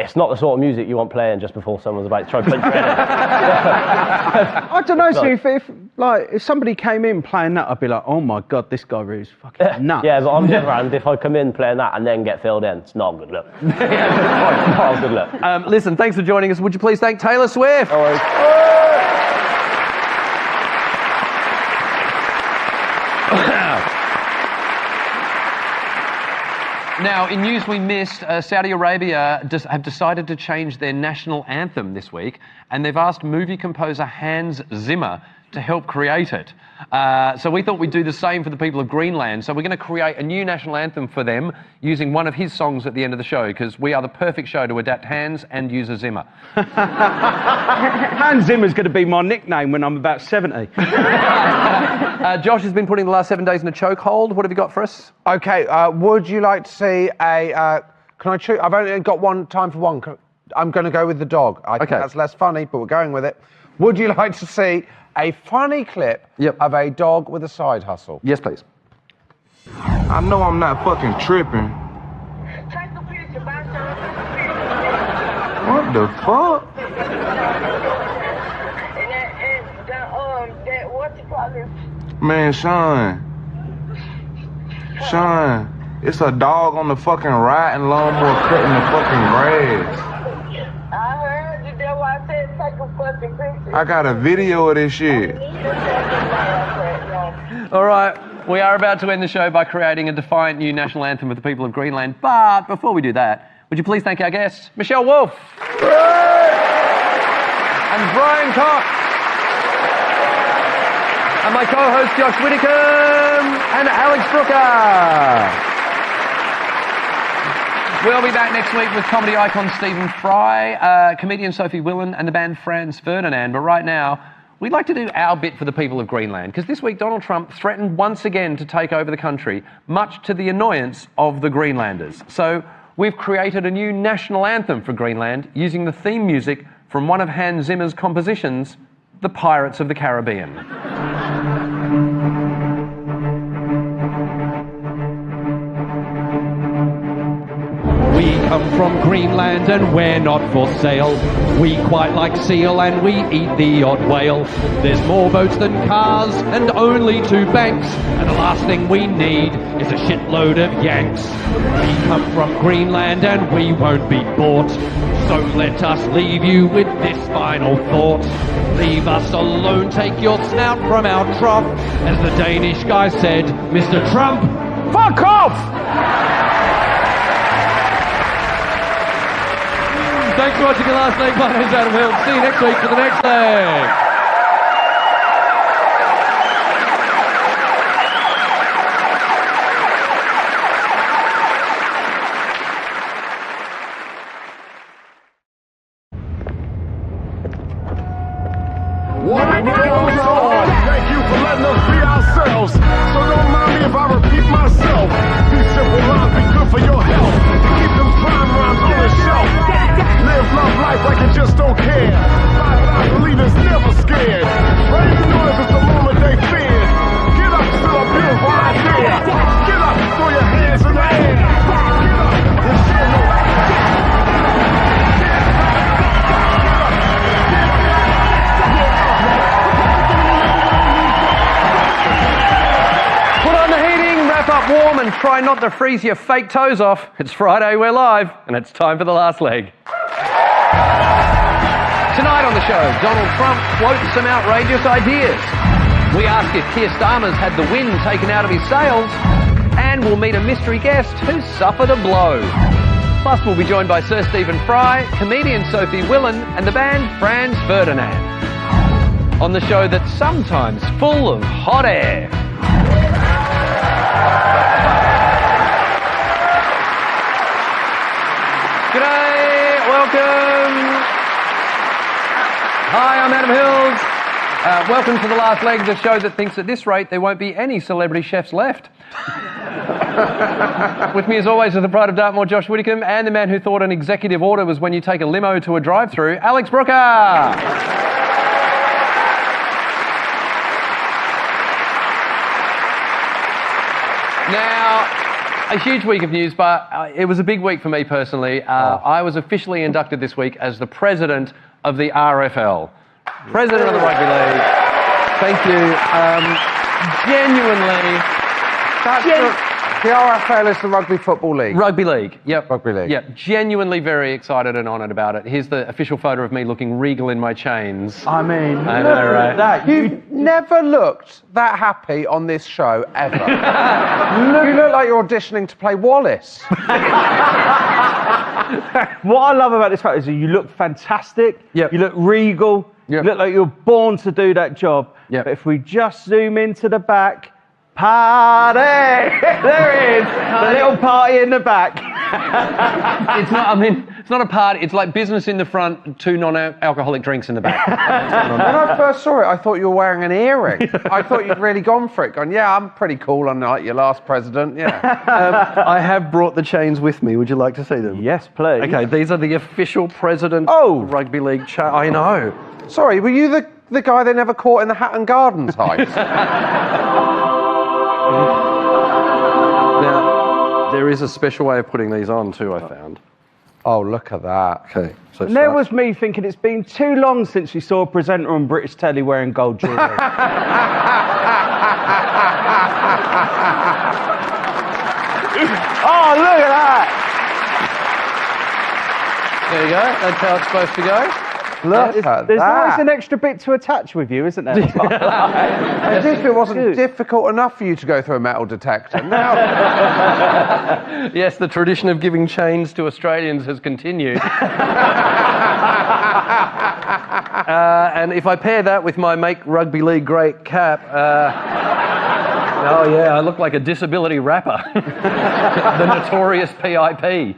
it's not the sort of music you want playing just before someone's about to try to punch your head in. I don't know, so No. if somebody came in playing that, I'd be like, oh my God, this guy is fucking nuts. Yeah, but on the other hand, if I come in playing that and then get filled in, it's not a good look. Not a good look. Listen, thanks for joining us. Would you please thank Taylor Swift? Now, in news we missed, Saudi Arabia have decided to change their national anthem this week, and they've asked movie composer Hans Zimmer to help create it. So we thought we'd do the same for the people of Greenland. So we're going to create a new national anthem for them using one of his songs at the end of the show, because we are the perfect show to adapt Hans and use a Zimmer. Hans Zimmer's going to be my nickname when I'm about 70. Josh has been putting the last 7 days in a chokehold. What have you got for us? Okay, would you like to see a... can I choose? I've only got time for one. I'm going to go with the dog. I think that's less funny, but we're going with it. Would you like to see a funny clip of a dog with a side hustle? Yes, please. I know I'm not fucking tripping. What the fuck? Man, Sean, it's a dog on the fucking riding lawnmower cutting the fucking grass. I heard you. That's why I said take a fucking picture. I got a video of this shit. All right, we are about to end the show by creating a defiant new national anthem for the people of Greenland. But before we do that, would you please thank our guests, Michelle Wolf and Brian Cox, and my co-host Josh Whitcomb and Alex Brooker. We'll be back next week with comedy icon Stephen Fry, comedian Sophie Willan, and the band Franz Ferdinand. But right now, we'd like to do our bit for the people of Greenland, because this week Donald Trump threatened once again to take over the country, much to the annoyance of the Greenlanders. So we've created a new national anthem for Greenland using the theme music from one of Hans Zimmer's compositions, The Pirates of the Caribbean. We come from Greenland and we're not for sale. We quite like seal and we eat the odd whale. There's more boats than cars and only 2 banks. And the last thing we need is a shitload of Yanks. We come from Greenland and we won't be bought. So let us leave you with this final thought. Leave us alone, take your snout from our trough. As the Danish guy said, Mr. Trump, fuck off! Thanks for watching The Last Leg. My name's Adam Hill. See you next week for the next leg. What goes on? Thank you for letting us be ourselves. So don't mind me if I repeat myself. These simple lines be good for your health. Keep them crime rhymes on the shelf. Live love life like you just don't care. 5,000 believers never scared. Raise the noise is the moment they fear. Get up, still a beautiful idea. Get up, throw your hands in the air. Get up and share your Put on the heating, wrap up warm, and try not to freeze your fake toes off. It's Friday, we're live, and it's time for The Last Leg. Tonight on the show, Donald Trump floats some outrageous ideas. We ask if Keir Starmer's had the wind taken out of his sails, and we'll meet a mystery guest who suffered a blow. Plus, we'll be joined by Sir Stephen Fry, comedian Sophie Willan, and the band Franz Ferdinand. On the show that's sometimes full of hot air. G'day, welcome. Hi, I'm Adam Hills. Welcome to The Last Leg, the show that thinks at this rate there won't be any celebrity chefs left. With me as always is the pride of Dartmoor, Josh Whitcomb, and the man who thought an executive order was when you take a limo to a drive-through, Alex Brooker. Now, a huge week of news, but it was a big week for me personally. I was officially inducted this week as the president of the RFL. President of the Rugby League. Thank you. Genuinely. The RFL is the Rugby Football League. Rugby League, yep. Rugby League. Yep, genuinely very excited and honoured about it. Here's the official photo of me looking regal in my chains. I mean, I know, right? that. You've never looked that happy on this show, ever. You look like you're auditioning to play Wallace. What I love about this photo is that you look fantastic, Yep. you look regal, you look like you're born to do that job. Yep. But if we just zoom into the back, party! There it is, the little party in the back. It's not, I mean, it's not a party, it's like business in the front, 2 non-alcoholic drinks in the back. When I first saw it, I thought you were wearing an earring. I thought you'd really gone for it. Gone, yeah, I'm pretty cool, unlike your last president, yeah. I have brought the chains with me. Would you like to see them? Yes, please. Okay, these are the official president of Rugby League chains. I know. Sorry, were you the guy they never caught in the Hatton Gardens heist? Now, there is a special way of putting these on too, I found. Oh, look at that. Okay. So And there was me thinking it's been too long since we saw a presenter on British telly wearing gold jewellery. Oh, look at that! There you go. That's how it's supposed to go. Look at There's always that. an extra bit to attach with you, isn't there? As if it wasn't difficult enough for you to go through a metal detector. Now, Yes, the tradition of giving chains to Australians has continued. And if I pair that with my Make Rugby League Great cap, oh yeah, I look like a disability rapper. The notorious PIP.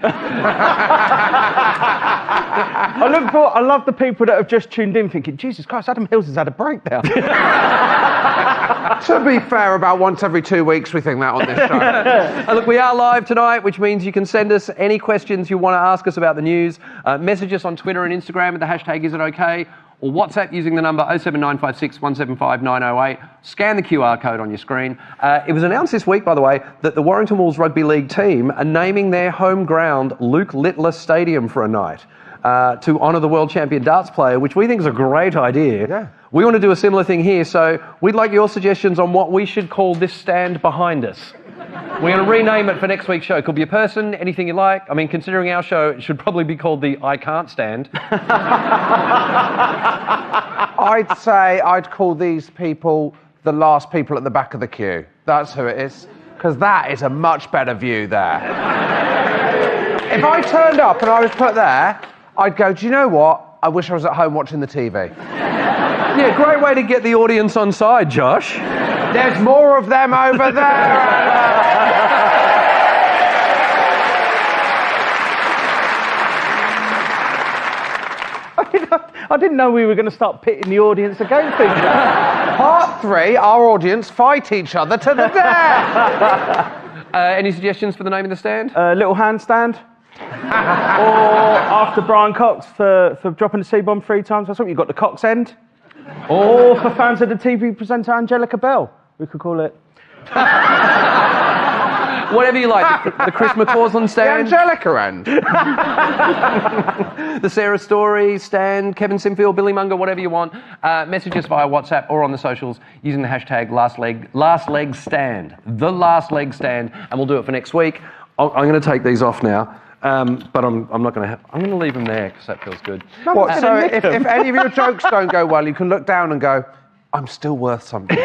I love the people that have just tuned in thinking, Jesus Christ, Adam Hills has had a breakdown. to be fair, about once every 2 weeks we think that on this show. Look, we are live tonight, which means you can send us any questions you want to ask us about the news. Message us on Twitter and Instagram with the hashtag #IsItOK, or WhatsApp using the number 07956 175 908. Scan the QR code on your screen. It was announced this week, by the way, that the Warrington Wolves Rugby League team are naming their home ground Luke Littler Stadium for a night to honour the world champion darts player, which we think is a great idea. Yeah. We want to do a similar thing here, so we'd like your suggestions on what we should call this stand behind us. We're going to rename it for next week's show. Could be a person, anything you like. I mean, considering our show, it should probably be called the I Can't Stand. I'd say I'd call these people the last people at the back of the queue. That's who it is. Because that is a much better view there. If I turned up and I was put there, I'd go, do you know what? I wish I was at home watching the TV. Yeah, great way to get the audience on side, Josh. There's more of them over there. I didn't know we were going to start pitting the audience against each other. Part 3, our audience fight each other to the death. Any suggestions for the name of the stand? Little handstand. Or after Brian Cox for dropping the C-bomb 3 times. I thought you got the Cox end. Or for fans of the TV presenter Angelica Bell, we could call it. Whatever you like. The Chris McCausland stand. The Angelica end. The Sarah Story stand, Kevin Sinfield, Billy Munger, whatever you want. Message us via WhatsApp or on the socials using the hashtag last leg stand. The last leg stand, and we'll do it for next week. I'm going to take these off now. But I'm not going to. I'm going to leave them there because that feels good. What? So if any of your jokes don't go well, you can look down and go, "I'm still worth something."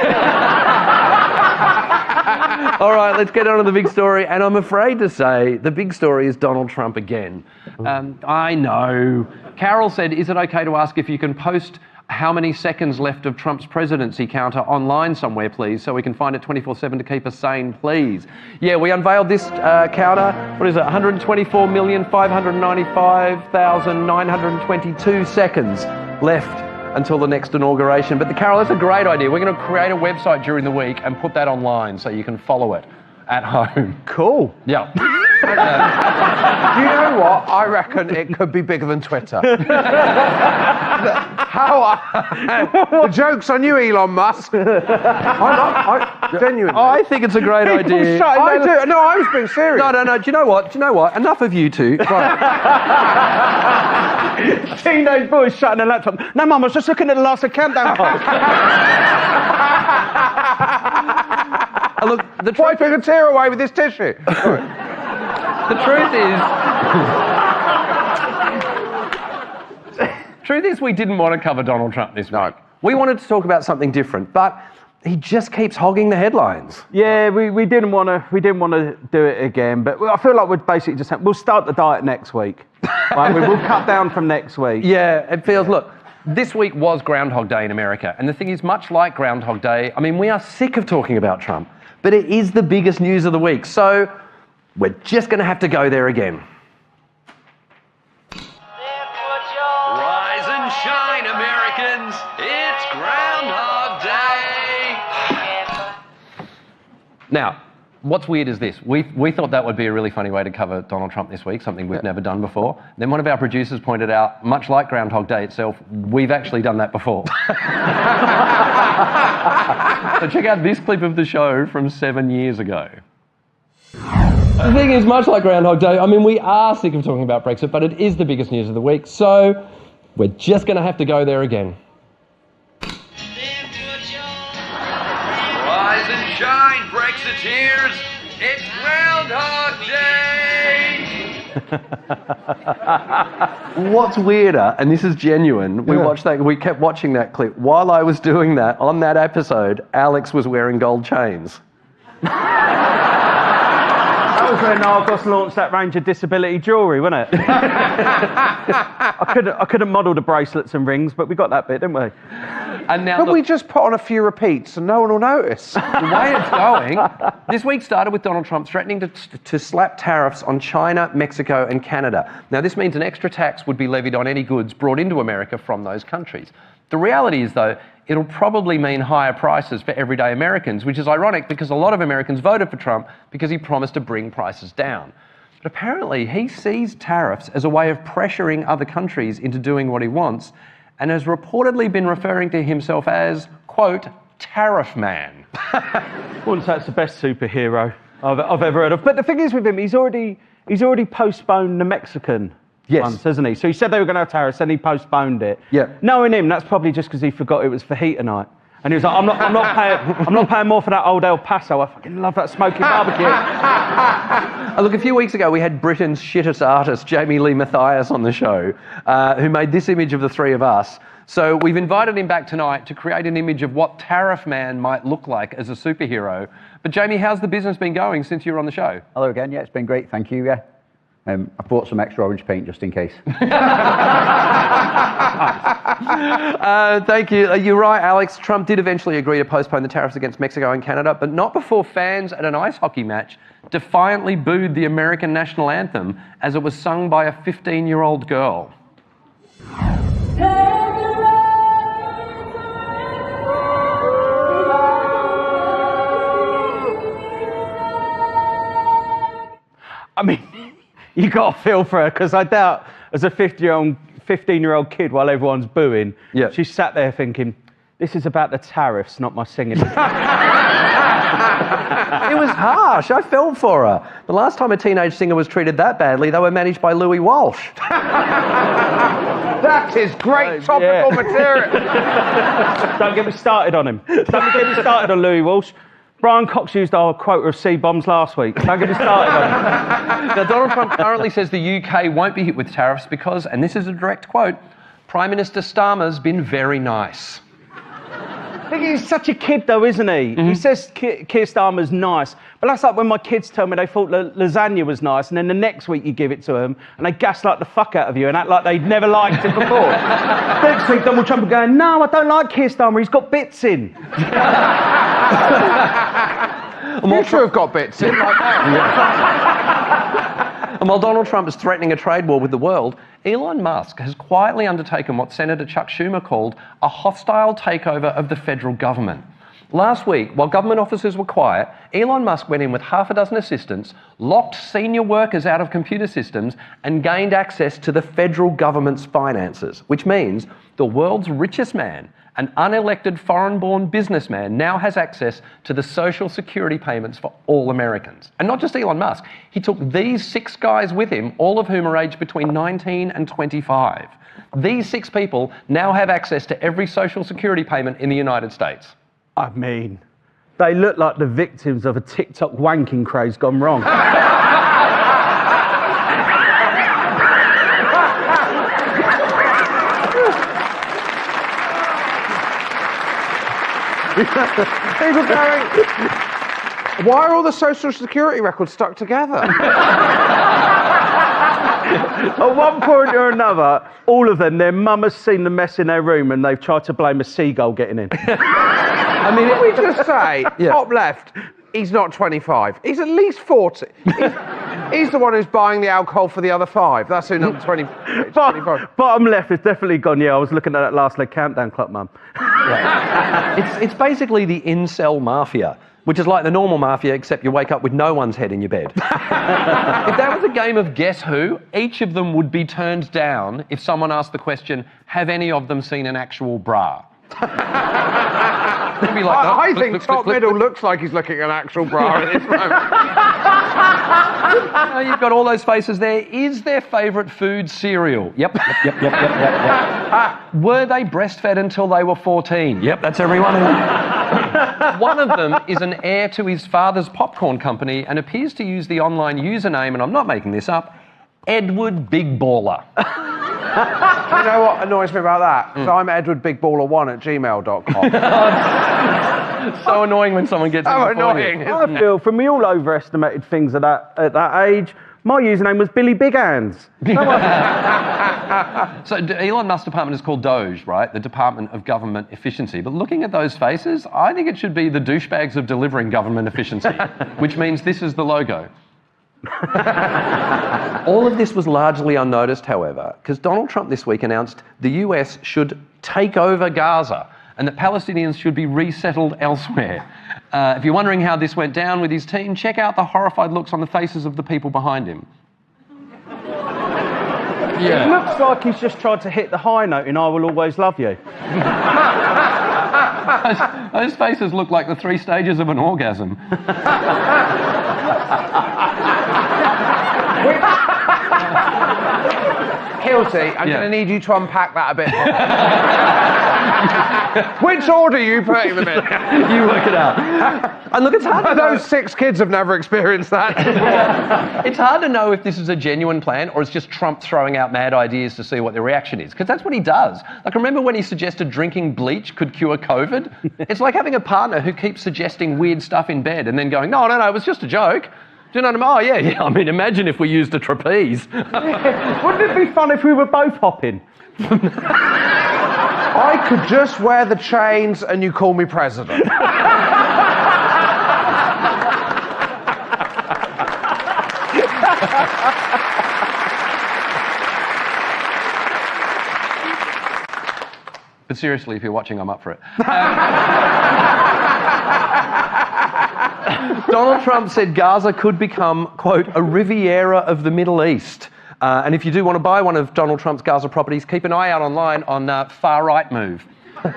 All right, let's get on to the big story. And I'm afraid to say the big story is Donald Trump again. I know. Carol said, "Is it okay to ask if you can post how many seconds left of Trump's presidency counter online somewhere, please, so we can find it 24/7 to keep us sane, please?" Yeah, we unveiled this counter. What is it? 124,595,922 seconds left until the next inauguration. But Carol, that's a great idea. We're going to create a website during the week and put that online so you can follow it. at home. Cool. Yeah. Do you know what? I reckon it could be bigger than Twitter. The joke's on you, Elon Musk. Genuinely. I think it's a great idea. I do. No, I was being serious. No. Do you know what? Enough of you two. Right. Teenage boys shutting their laptop. No, Mum, I was just looking at the last countdown post. Look, wiping a tear away with this tissue. The truth is, we didn't want to cover Donald Trump this week. We wanted to talk about something different, but he just keeps hogging the headlines. Yeah, we didn't want to do it again, but I feel like we'd basically just we'll start the diet next week. Right, we'll cut down from next week. Yeah, it feels. Look, this week was Groundhog Day in America, and the thing is, much like Groundhog Day, I mean, we are sick of talking about Trump, but it is the biggest news of the week, so we're just going to have to go there again. Rise and shine, Americans. It's Groundhog Day. Now, what's weird is this. We thought that would be a really funny way to cover Donald Trump this week, something we've never done before. Then one of our producers pointed out, much like Groundhog Day itself, we've actually done that before. So check out this clip of the show from 7 years ago. The thing is, much like Groundhog Day, I mean, we are sick of talking about Brexit, but it is the biggest news of the week, so we're just going to have to go there again. Rise and shine, Brexiteers. It's Groundhog Day. What's weirder, and this is genuine, we kept watching that clip. While I was doing that, on that episode, Alex was wearing gold chains. That was when Argos launched that range of disability jewellery, wasn't it? I couldn't model the bracelets and rings, but we got that bit, didn't we? And now Could we just put on a few repeats and no one will notice? The way it's going, this week started with Donald Trump threatening to slap tariffs on China, Mexico and Canada. Now, this means an extra tax would be levied on any goods brought into America from those countries. The reality is, though, it'll probably mean higher prices for everyday Americans, which is ironic because a lot of Americans voted for Trump because he promised to bring prices down. But apparently, he sees tariffs as a way of pressuring other countries into doing what he wants, and has reportedly been referring to himself as, quote, Tariff Man. Wouldn't say it's the best superhero I've ever heard of. But the thing is with him, he's already postponed the Mexican ones, hasn't he? So he said they were going to have tariffs, then he postponed it. Yeah. Knowing him, that's probably just because he forgot it was fajita night. And he was like, I'm not paying more for that old El Paso. I fucking love that smoky barbecue. Look, a few weeks ago, we had Britain's shittest artist, Jamie Lee Mathias, on the show, who made this image of the three of us. So we've invited him back tonight to create an image of what Tariff Man might look like as a superhero. But Jamie, how's the business been going since you were on the show? Hello again. Yeah, it's been great. Thank you. Yeah. I bought some extra orange paint just in case. Thank you. You're right, Alex. Trump did eventually agree to postpone the tariffs against Mexico and Canada, but not before fans at an ice hockey match defiantly booed the American national anthem as it was sung by a 15-year-old girl. I mean, you got to feel for her, because I doubt, as a 15-year-old kid, while everyone's booing, she sat there thinking, this is about the tariffs, not my singing. It was harsh. I felt for her. The last time a teenage singer was treated that badly, they were managed by Louis Walsh. That is great topical material. Don't get me started on him. Don't get me started on Louis Walsh. Brian Cox used our quota of C-bombs last week. Don't get me started on him. Now, Donald Trump currently says the UK won't be hit with tariffs because, and this is a direct quote, Prime Minister Starmer's been very nice. I think he's such a kid, though, isn't he? He says Keir Starmer's nice, but that's like when my kids tell me they thought lasagna was nice, and then the next week you give it to them, and they gaslight the fuck out of you and act like they'd never liked it before. Next week, Donald Trump will go, no, I don't like Keir Starmer, he's got bits in. You sure have got bits in like that. And while Donald Trump is threatening a trade war with the world, Elon Musk has quietly undertaken what Senator Chuck Schumer called a hostile takeover of the federal government. Last week, while government officers were quiet, Elon Musk went in with half a dozen assistants, locked senior workers out of computer systems, and gained access to the federal government's finances, which means the world's richest man, an unelected foreign-born businessman, now has access to the social security payments for all Americans. And not just Elon Musk. He took these 6 guys with him, all of whom are aged between 19 and 25. These 6 people now have access to every social security payment in the United States. I mean, they look like the victims of a TikTok wanking craze gone wrong. People going, why are all the social security records stuck together? At one point or another, all of them, their mum has seen the mess in their room and they've tried to blame a seagull getting in. I mean, can we just say, top left, he's not 25. He's at least 40. He's the one who's buying the alcohol for the other 5. That's who number 25. Bottom left has definitely gone, yeah, I was looking at that Last Leg Countdown clock, mum. It's basically the incel mafia, which is like the normal mafia, except you wake up with no one's head in your bed. If that was a game of Guess Who, each of them would be turned down if someone asked the question, have any of them seen an actual bra? Like, I think top middle looks like he's looking at an actual bra at this moment. You've got all those faces there. Is their favourite food cereal? Yep. Were they breastfed until they were 14? Yep, that's everyone. One of them is an heir to his father's popcorn company and appears to use the online username, and I'm not making this up, Edward Big Baller. You know what annoys me about that? Because I'm edwardbigballer1@gmail.com. So annoying when someone gets so it before annoying. you. I feel, from we all overestimated things at that age, my username was Billy Big Hands. So Elon Musk's department is called DOGE, right? The Department of Government Efficiency. But looking at those faces, I think it should be the douchebags of delivering government efficiency, which means this is the logo. All of this was largely unnoticed, however, because Donald Trump this week announced the US should take over Gaza and that Palestinians should be resettled elsewhere. If you're wondering how this went down with his team, check out the horrified looks on the faces of the people behind him. It looks like he's just tried to hit the high note in I Will Always Love You. Those faces look like the 3 stages of an orgasm. Hilty, I'm going to need you to unpack that a bit more. Which order are you putting them in? You work it out. And look, it's hard to know. Those 6 kids have never experienced that. It's hard to know if this is a genuine plan or it's just Trump throwing out mad ideas to see what the reaction is, because that's what he does. Like, remember when he suggested drinking bleach could cure COVID? It's like having a partner who keeps suggesting weird stuff in bed and then going, no, it was just a joke. Do you know what I mean? Oh, yeah. I mean, imagine if we used a trapeze. Wouldn't it be fun if we were both hopping? I could just wear the chains and you call me president. But seriously, if you're watching, I'm up for it. Donald Trump said Gaza could become, quote, a Riviera of the Middle East. And if you do want to buy one of Donald Trump's Gaza properties, keep an eye out online on Far Right Move. The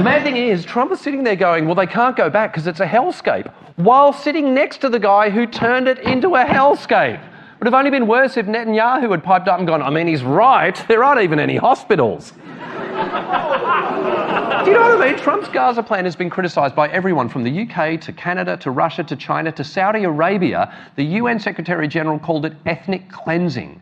mad thing is, Trump is sitting there going, well, they can't go back because it's a hellscape, while sitting next to the guy who turned it into a hellscape. It would have only been worse if Netanyahu had piped up and gone, I mean, he's right, there aren't even any hospitals. Do you know what I mean? Trump's Gaza plan has been criticised by everyone from the UK to Canada to Russia to China to Saudi Arabia. The UN Secretary General called it ethnic cleansing.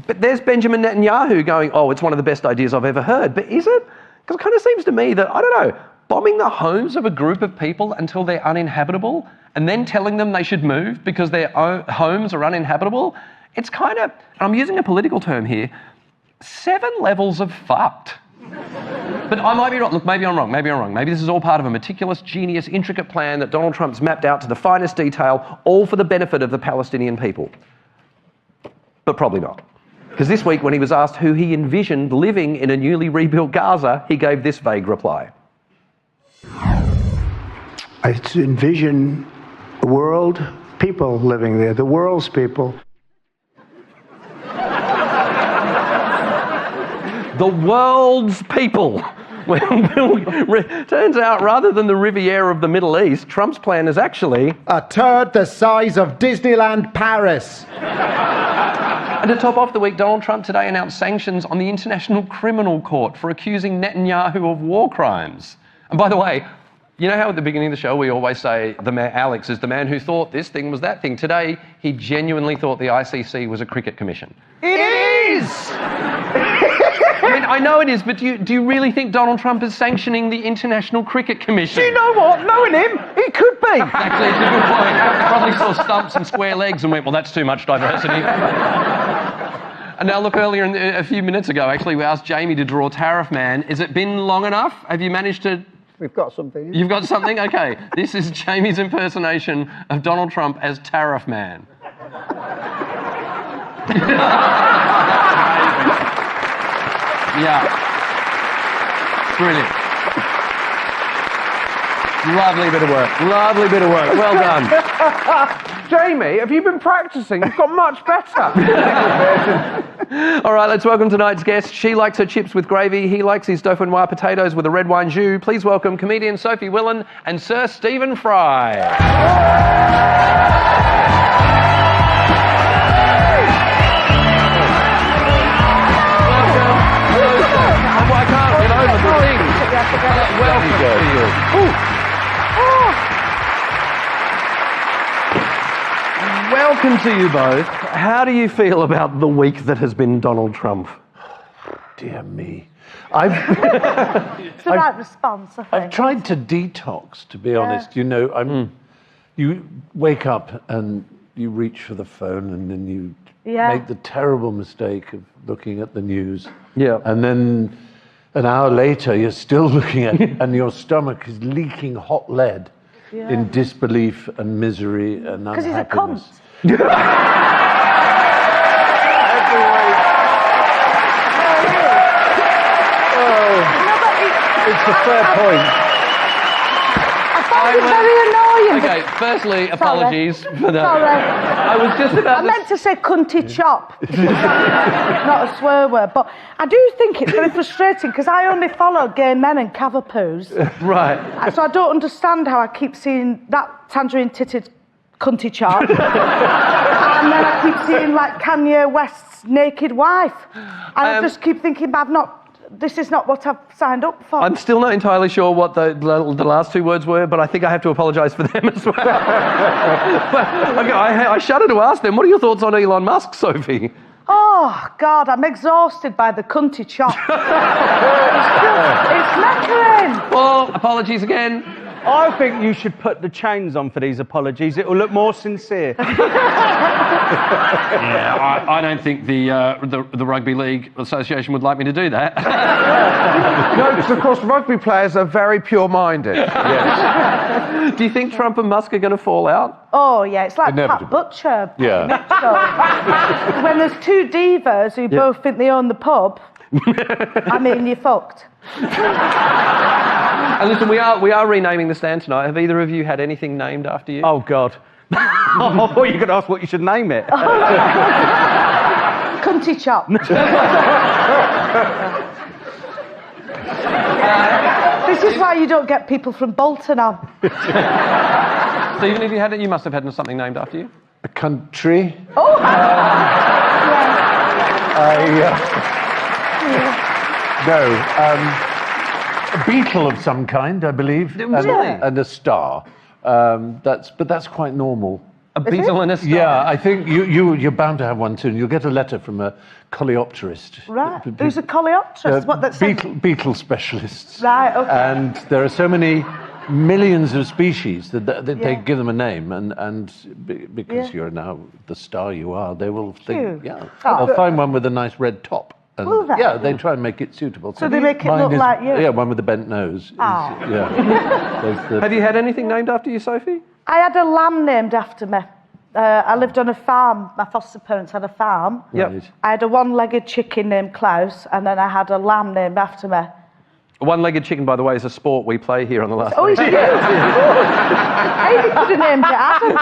But there's Benjamin Netanyahu going, oh, it's one of the best ideas I've ever heard. But is it? Because it kind of seems to me that, I don't know, bombing the homes of a group of people until they're uninhabitable and then telling them they should move because their homes are uninhabitable, it's kind of, and I'm using a political term here, 7 levels of fucked. But I might be wrong. Look, maybe I'm wrong. Maybe this is all part of a meticulous, genius, intricate plan that Donald Trump's mapped out to the finest detail, all for the benefit of the Palestinian people. But probably not. Because this week, when he was asked who he envisioned living in a newly rebuilt Gaza, he gave this vague reply. I envision a world, people living there, the world's people. The world's people. Turns out, rather than the Riviera of the Middle East, Trump's plan is actually a turd the size of Disneyland Paris. And to top off the week, Donald Trump today announced sanctions on the International Criminal Court for accusing Netanyahu of war crimes. And by the way, you know how at the beginning of the show we always say Alex is the man who thought this thing was that thing? Today, he genuinely thought the ICC was a cricket commission. It is! I mean, I know it is, but do you really think Donald Trump is sanctioning the International Cricket Commission? Do you know what? Knowing him, he could be. Exactly, it's a good point. Probably saw stumps and square legs and went, well, that's too much diversity. And now, look, earlier, a few minutes ago, actually, we asked Jamie to draw Tariff Man. Has it been long enough? Have you managed to... We've got something. You've got something? Okay. This is Jamie's impersonation of Donald Trump as Tariff Man. Yeah. Brilliant. Lovely bit of work. Lovely bit of work. Well done. Jamie, have you been practicing? You've got much better. All right, let's welcome tonight's guest. She likes her chips with gravy. He likes his dauphinoise potatoes with a red wine jus. Please welcome comedian Sophie Willen and Sir Stephen Fry. I can't get over the thing. Welcome to you. Welcome to you both. How do you feel about the week that has been Donald Trump? Dear me. It's the right response, I think. I've tried to detox, to be honest. You know, you wake up and you reach for the phone and then you make the terrible mistake of looking at the news. Yeah. And then an hour later, you're still looking at it and your stomach is leaking hot lead in disbelief and misery and unhappiness. Because he's a cunt. It's a fair point. I find it very annoying. Okay, firstly, apologies for that. Sorry. I was just about I meant to say cunty chop. Not a swear word. But I do think it's very frustrating because I only follow gay men and cavapoos. Right. So I don't understand how I keep seeing that tangerine-titted cunty chop. And then I keep seeing, like, Kanye West's naked wife. And I just keep thinking, this is not what I've signed up for. I'm still not entirely sure what the last two words were, but I think I have to apologise for them as well. Okay, I shudder to ask them, what are your thoughts on Elon Musk, Sophie? Oh, God, I'm exhausted by the cunty chop. It's knackering. Well, apologies again. I think you should put the chains on for these apologies. It will look more sincere. Yeah, I don't think the Rugby League Association would like me to do that. No, because of course rugby players are very pure-minded. Yes. Do you think Trump and Musk are going to fall out? Oh, yeah, it's like Inevitable. Pat Butcher. Yeah. So, when there's two divas who both think they own the pub, I mean, you're fucked. And listen, we are renaming the stand tonight. Have either of you had anything named after you? Oh, God. I thought you could ask what you should name it. Cunty chop. This is why you don't get people from Bolton on. Stephen, have you had it? You must have had something named after you. A country. Oh! A beetle of some kind, I believe. Really? And a star. That's quite normal. A beetle and a star? Yeah, I think you're bound to have one soon. You'll get a letter from a coleopterist. Right. Who's a coleopterist? Beetle specialists. Right, okay. And there are so many millions of species that they give them a name, and because you're now the star you are, they will think, they'll find one with a nice red top. And they try and make it suitable. So they make it look like you? Yeah, one with the bent nose. Have you had anything named after you, Sophie? I had a lamb named after me. I lived on a farm. My foster parents had a farm. Yep. I had a one-legged chicken named Klaus, and then I had a lamb named after me. One-legged chicken, by the way, is a sport we play here on The Last Oh, Leg. he did. Maybe could have named it Adam.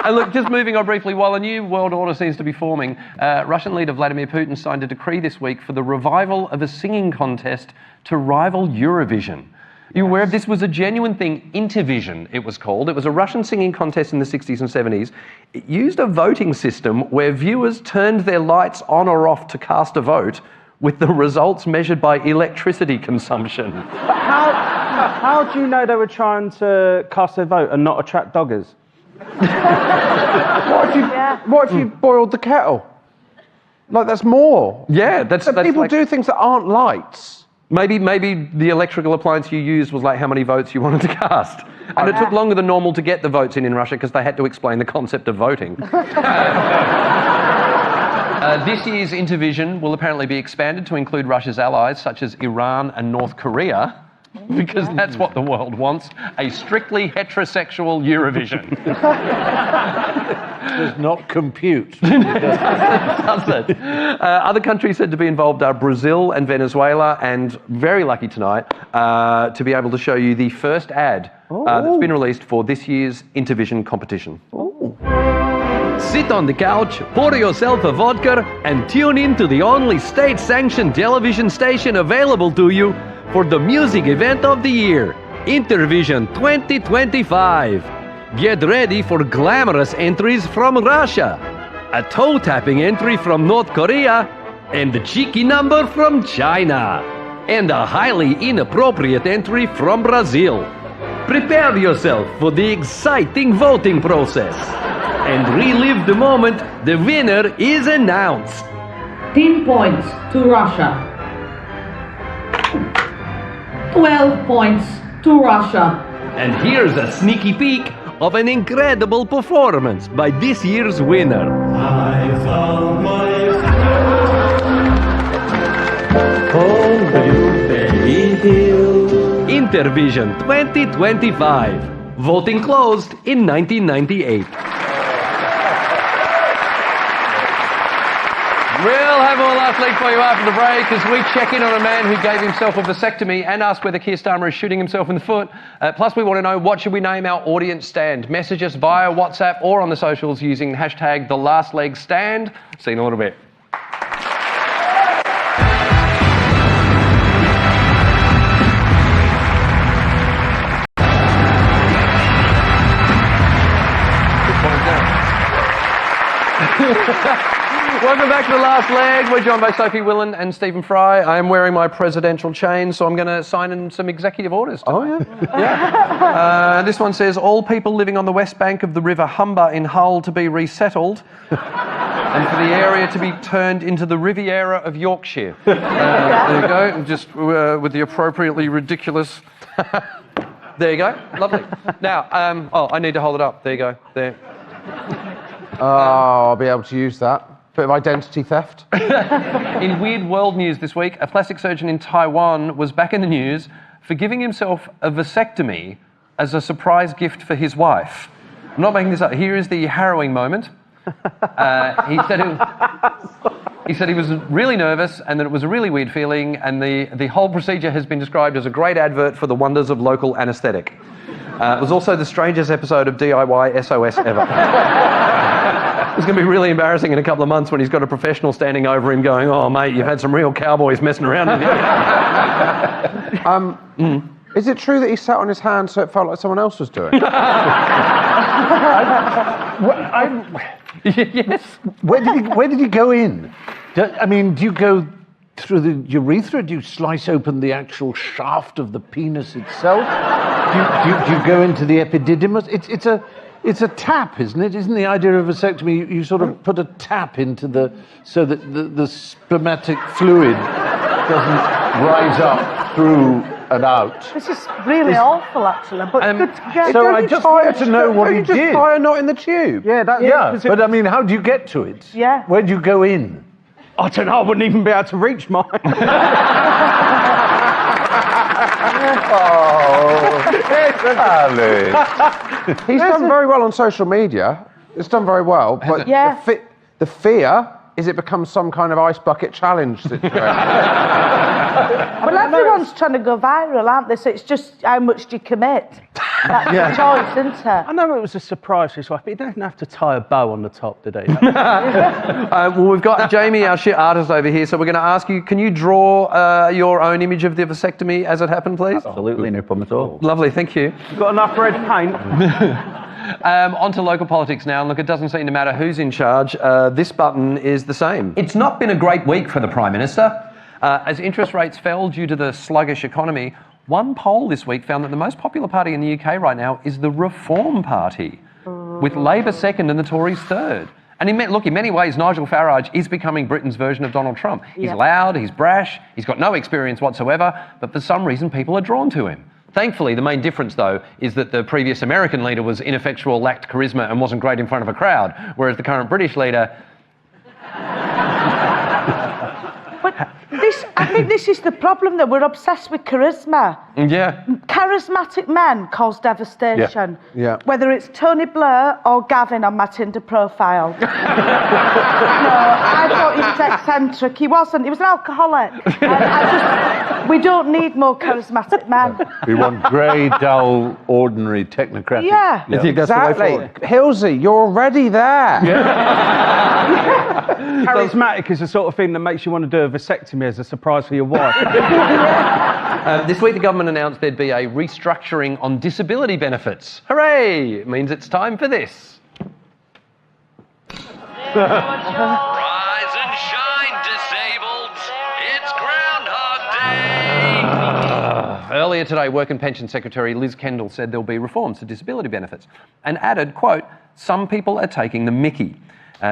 And look, just moving on briefly, while a new world order seems to be forming, Russian leader Vladimir Putin signed a decree this week for the revival of a singing contest to rival Eurovision. Are you aware of this? Was a genuine thing, Intervision it was called. It was a Russian singing contest in the 60s and 70s. It used a voting system where viewers turned their lights on or off to cast a vote, with the results measured by electricity consumption. But how do you know they were trying to cast their vote and not attract doggers? What if you boiled the kettle? Like, that's more. Yeah, that's people like, do things that aren't lights. Maybe the electrical appliance you used was like how many votes you wanted to cast. And it took longer than normal to get the votes in Russia because they had to explain the concept of voting. This year's Intervision will apparently be expanded to include Russia's allies such as Iran and North Korea, because that's what the world wants, a strictly heterosexual Eurovision. Does not compute. Does it? Other countries said to be involved are Brazil and Venezuela, and very lucky tonight to be able to show you the first ad that's been released for this year's Intervision competition. Sit on the couch, pour yourself a vodka, and tune in to the only state-sanctioned television station available to you for the music event of the year, Intervision 2025. Get ready for glamorous entries from Russia, a toe-tapping entry from North Korea, and the cheeky number from China, and a highly inappropriate entry from Brazil. Prepare yourself for the exciting voting process and relive the moment the winner is announced. 10 points to Russia. 12 points to Russia. And here's a sneaky peek of an incredible performance by this year's winner. I found myself on Blueberry Hill. Intervision 2025. Voting closed in 1998. We'll have more Last League for you after the break as we check in on a man who gave himself a vasectomy and ask whether Keir Starmer is shooting himself in the foot. Plus, we want to know, what should we name our audience stand? Message us via WhatsApp or on the socials using hashtag #TheLastLegStand. See you in a little bit. Welcome back to The Last Leg. We're joined by Sophie Willan and Stephen Fry. I am wearing my presidential chain, so I'm going to sign in some executive orders tonight. Oh, yeah? This one says, all people living on the west bank of the River Humber in Hull to be resettled and for the area to be turned into the Riviera of Yorkshire. There you go, just with the appropriately ridiculous... There you go, lovely. Now, I need to hold it up. There you go, there. I'll be able to use that. Bit of identity theft. In Weird World News this week, a plastic surgeon in Taiwan was back in the news for giving himself a vasectomy as a surprise gift for his wife. I'm not making this up. Here is the harrowing moment. He said he was really nervous and that it was a really weird feeling, and the whole procedure has been described as a great advert for the wonders of local anaesthetic. It was also the strangest episode of DIY SOS ever. It's going to be really embarrassing in a couple of months when he's got a professional standing over him going, oh, mate, you've had some real cowboys messing around with you. Is it true that he sat on his hand so it felt like someone else was doing it? Yes. Where did he go in? Do you go through the urethra? Do you slice open the actual shaft of the penis itself? Do you go into the epididymis? It's a tap, isn't it? Isn't the idea of vasectomy, you sort of put a tap into so that the spermatic fluid doesn't rise up through and out. This is really awful, actually. But good to get. So I just wanted to know what he did. Just tie a knot in the tube. Yeah, but how do you get to it? Yeah. Where do you go in? I don't know, I wouldn't even be able to reach mine. He's done very well on social media. It's done very well, but the fear is it becomes some kind of ice bucket challenge situation. But let's Everyone's trying to go viral, aren't they? So it's just how much do you commit? That's the choice, isn't it? I know it was a surprise for his wife, but he didn't have to tie a bow on the top, did he? Well, we've got Jamie, our shit artist, over here, so we're going to ask you, can you draw your own image of the vasectomy as it happened, please? Absolutely, no problem at all. Lovely, thank you. You've got enough red paint? On to local politics now, and look, it doesn't seem to matter who's in charge. This button is the same. It's not been a great week for the Prime Minister. As interest rates fell due to the sluggish economy, one poll this week found that the most popular party in the UK right now is the Reform Party, with Labor second and the Tories third. And in many ways, Nigel Farage is becoming Britain's version of Donald Trump. He's loud, he's brash, he's got no experience whatsoever, but for some reason people are drawn to him. Thankfully, the main difference, though, is that the previous American leader was ineffectual, lacked charisma, and wasn't great in front of a crowd, whereas the current British leader... I think this is the problem, that we're obsessed with charisma. Yeah. Charismatic men cause devastation. Yeah. Whether it's Tony Blair or Gavin on my Tinder profile. No, I thought he was eccentric. He wasn't. He was an alcoholic. We don't need more charismatic men. We want grey, dull, ordinary, technocratic. Yeah. I think that's the way Exactly. forward. Hilsey, you're already there. Charismatic is the sort of thing that makes you want to do a vasectomy as a surprise for your wife. This week the government announced there'd be a restructuring on disability benefits. Hooray! It means it's time for this. Rise and shine, disabled. It's Groundhog Day. Earlier today, Work and Pension Secretary Liz Kendall said there'll be reforms to disability benefits and added, quote, some people are taking the mickey.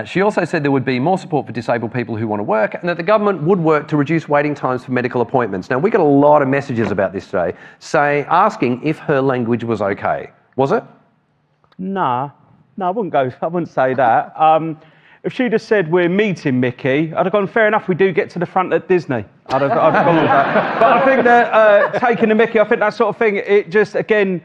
She also said there would be more support for disabled people who want to work and that the government would work to reduce waiting times for medical appointments. Now, we got a lot of messages about this today, asking if her language was okay. Was it? No, I wouldn't say that. If she'd have said we're meeting Mickey, I'd have gone, fair enough, we do get to the front at Disney. I'd have gone with that. But I think that taking the Mickey, I think that sort of thing, it just, again,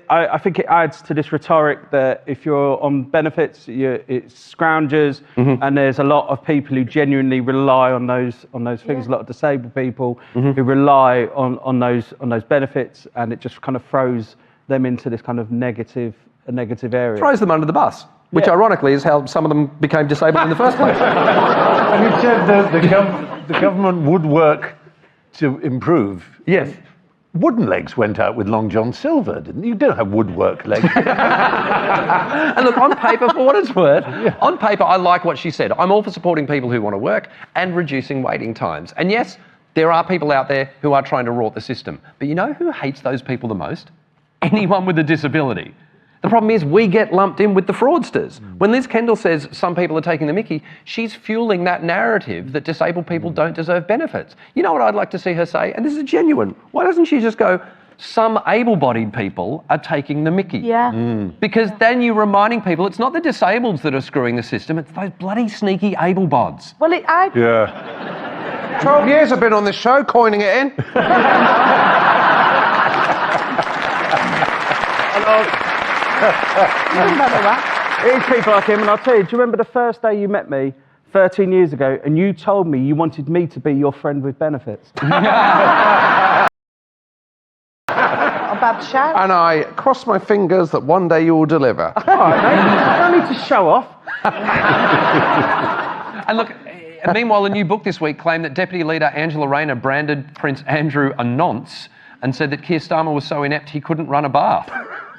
I think it adds to this rhetoric that if you're on benefits, it's scroungers, and there's a lot of people who genuinely rely on those things. A lot of disabled people who rely on those benefits, and it just kind of throws them into this kind of negative area. Throws them under the bus, which ironically is how some of them became disabled in the first place. And you said that the government would work to improve. Yes. Wooden legs went out with Long John Silver, didn't you? You don't have woodwork legs. And look, on paper, for what it's worth, on paper, I like what she said. I'm all for supporting people who want to work and reducing waiting times. And yes, there are people out there who are trying to rort the system. But you know who hates those people the most? Anyone with a disability. The problem is we get lumped in with the fraudsters. When Liz Kendall says some people are taking the mickey, she's fueling that narrative that disabled people don't deserve benefits. You know what I'd like to see her say? And this is genuine. Why doesn't she just go, some able-bodied people are taking the mickey? Yeah. Because then you're reminding people it's not the disableds that are screwing the system, it's those bloody sneaky able-bods. Well, Yeah. 12 years I've been on this show, coining it in. It is people like him, and I'll tell you, do you remember the first day you met me 13 years ago and you told me you wanted me to be your friend with benefits? a bad shout. And I cross my fingers that one day you will deliver. All right, mate. I don't need to show off. And look, meanwhile, a new book this week claimed that Deputy Leader Angela Rayner branded Prince Andrew a nonce and said that Keir Starmer was so inept he couldn't run a bath.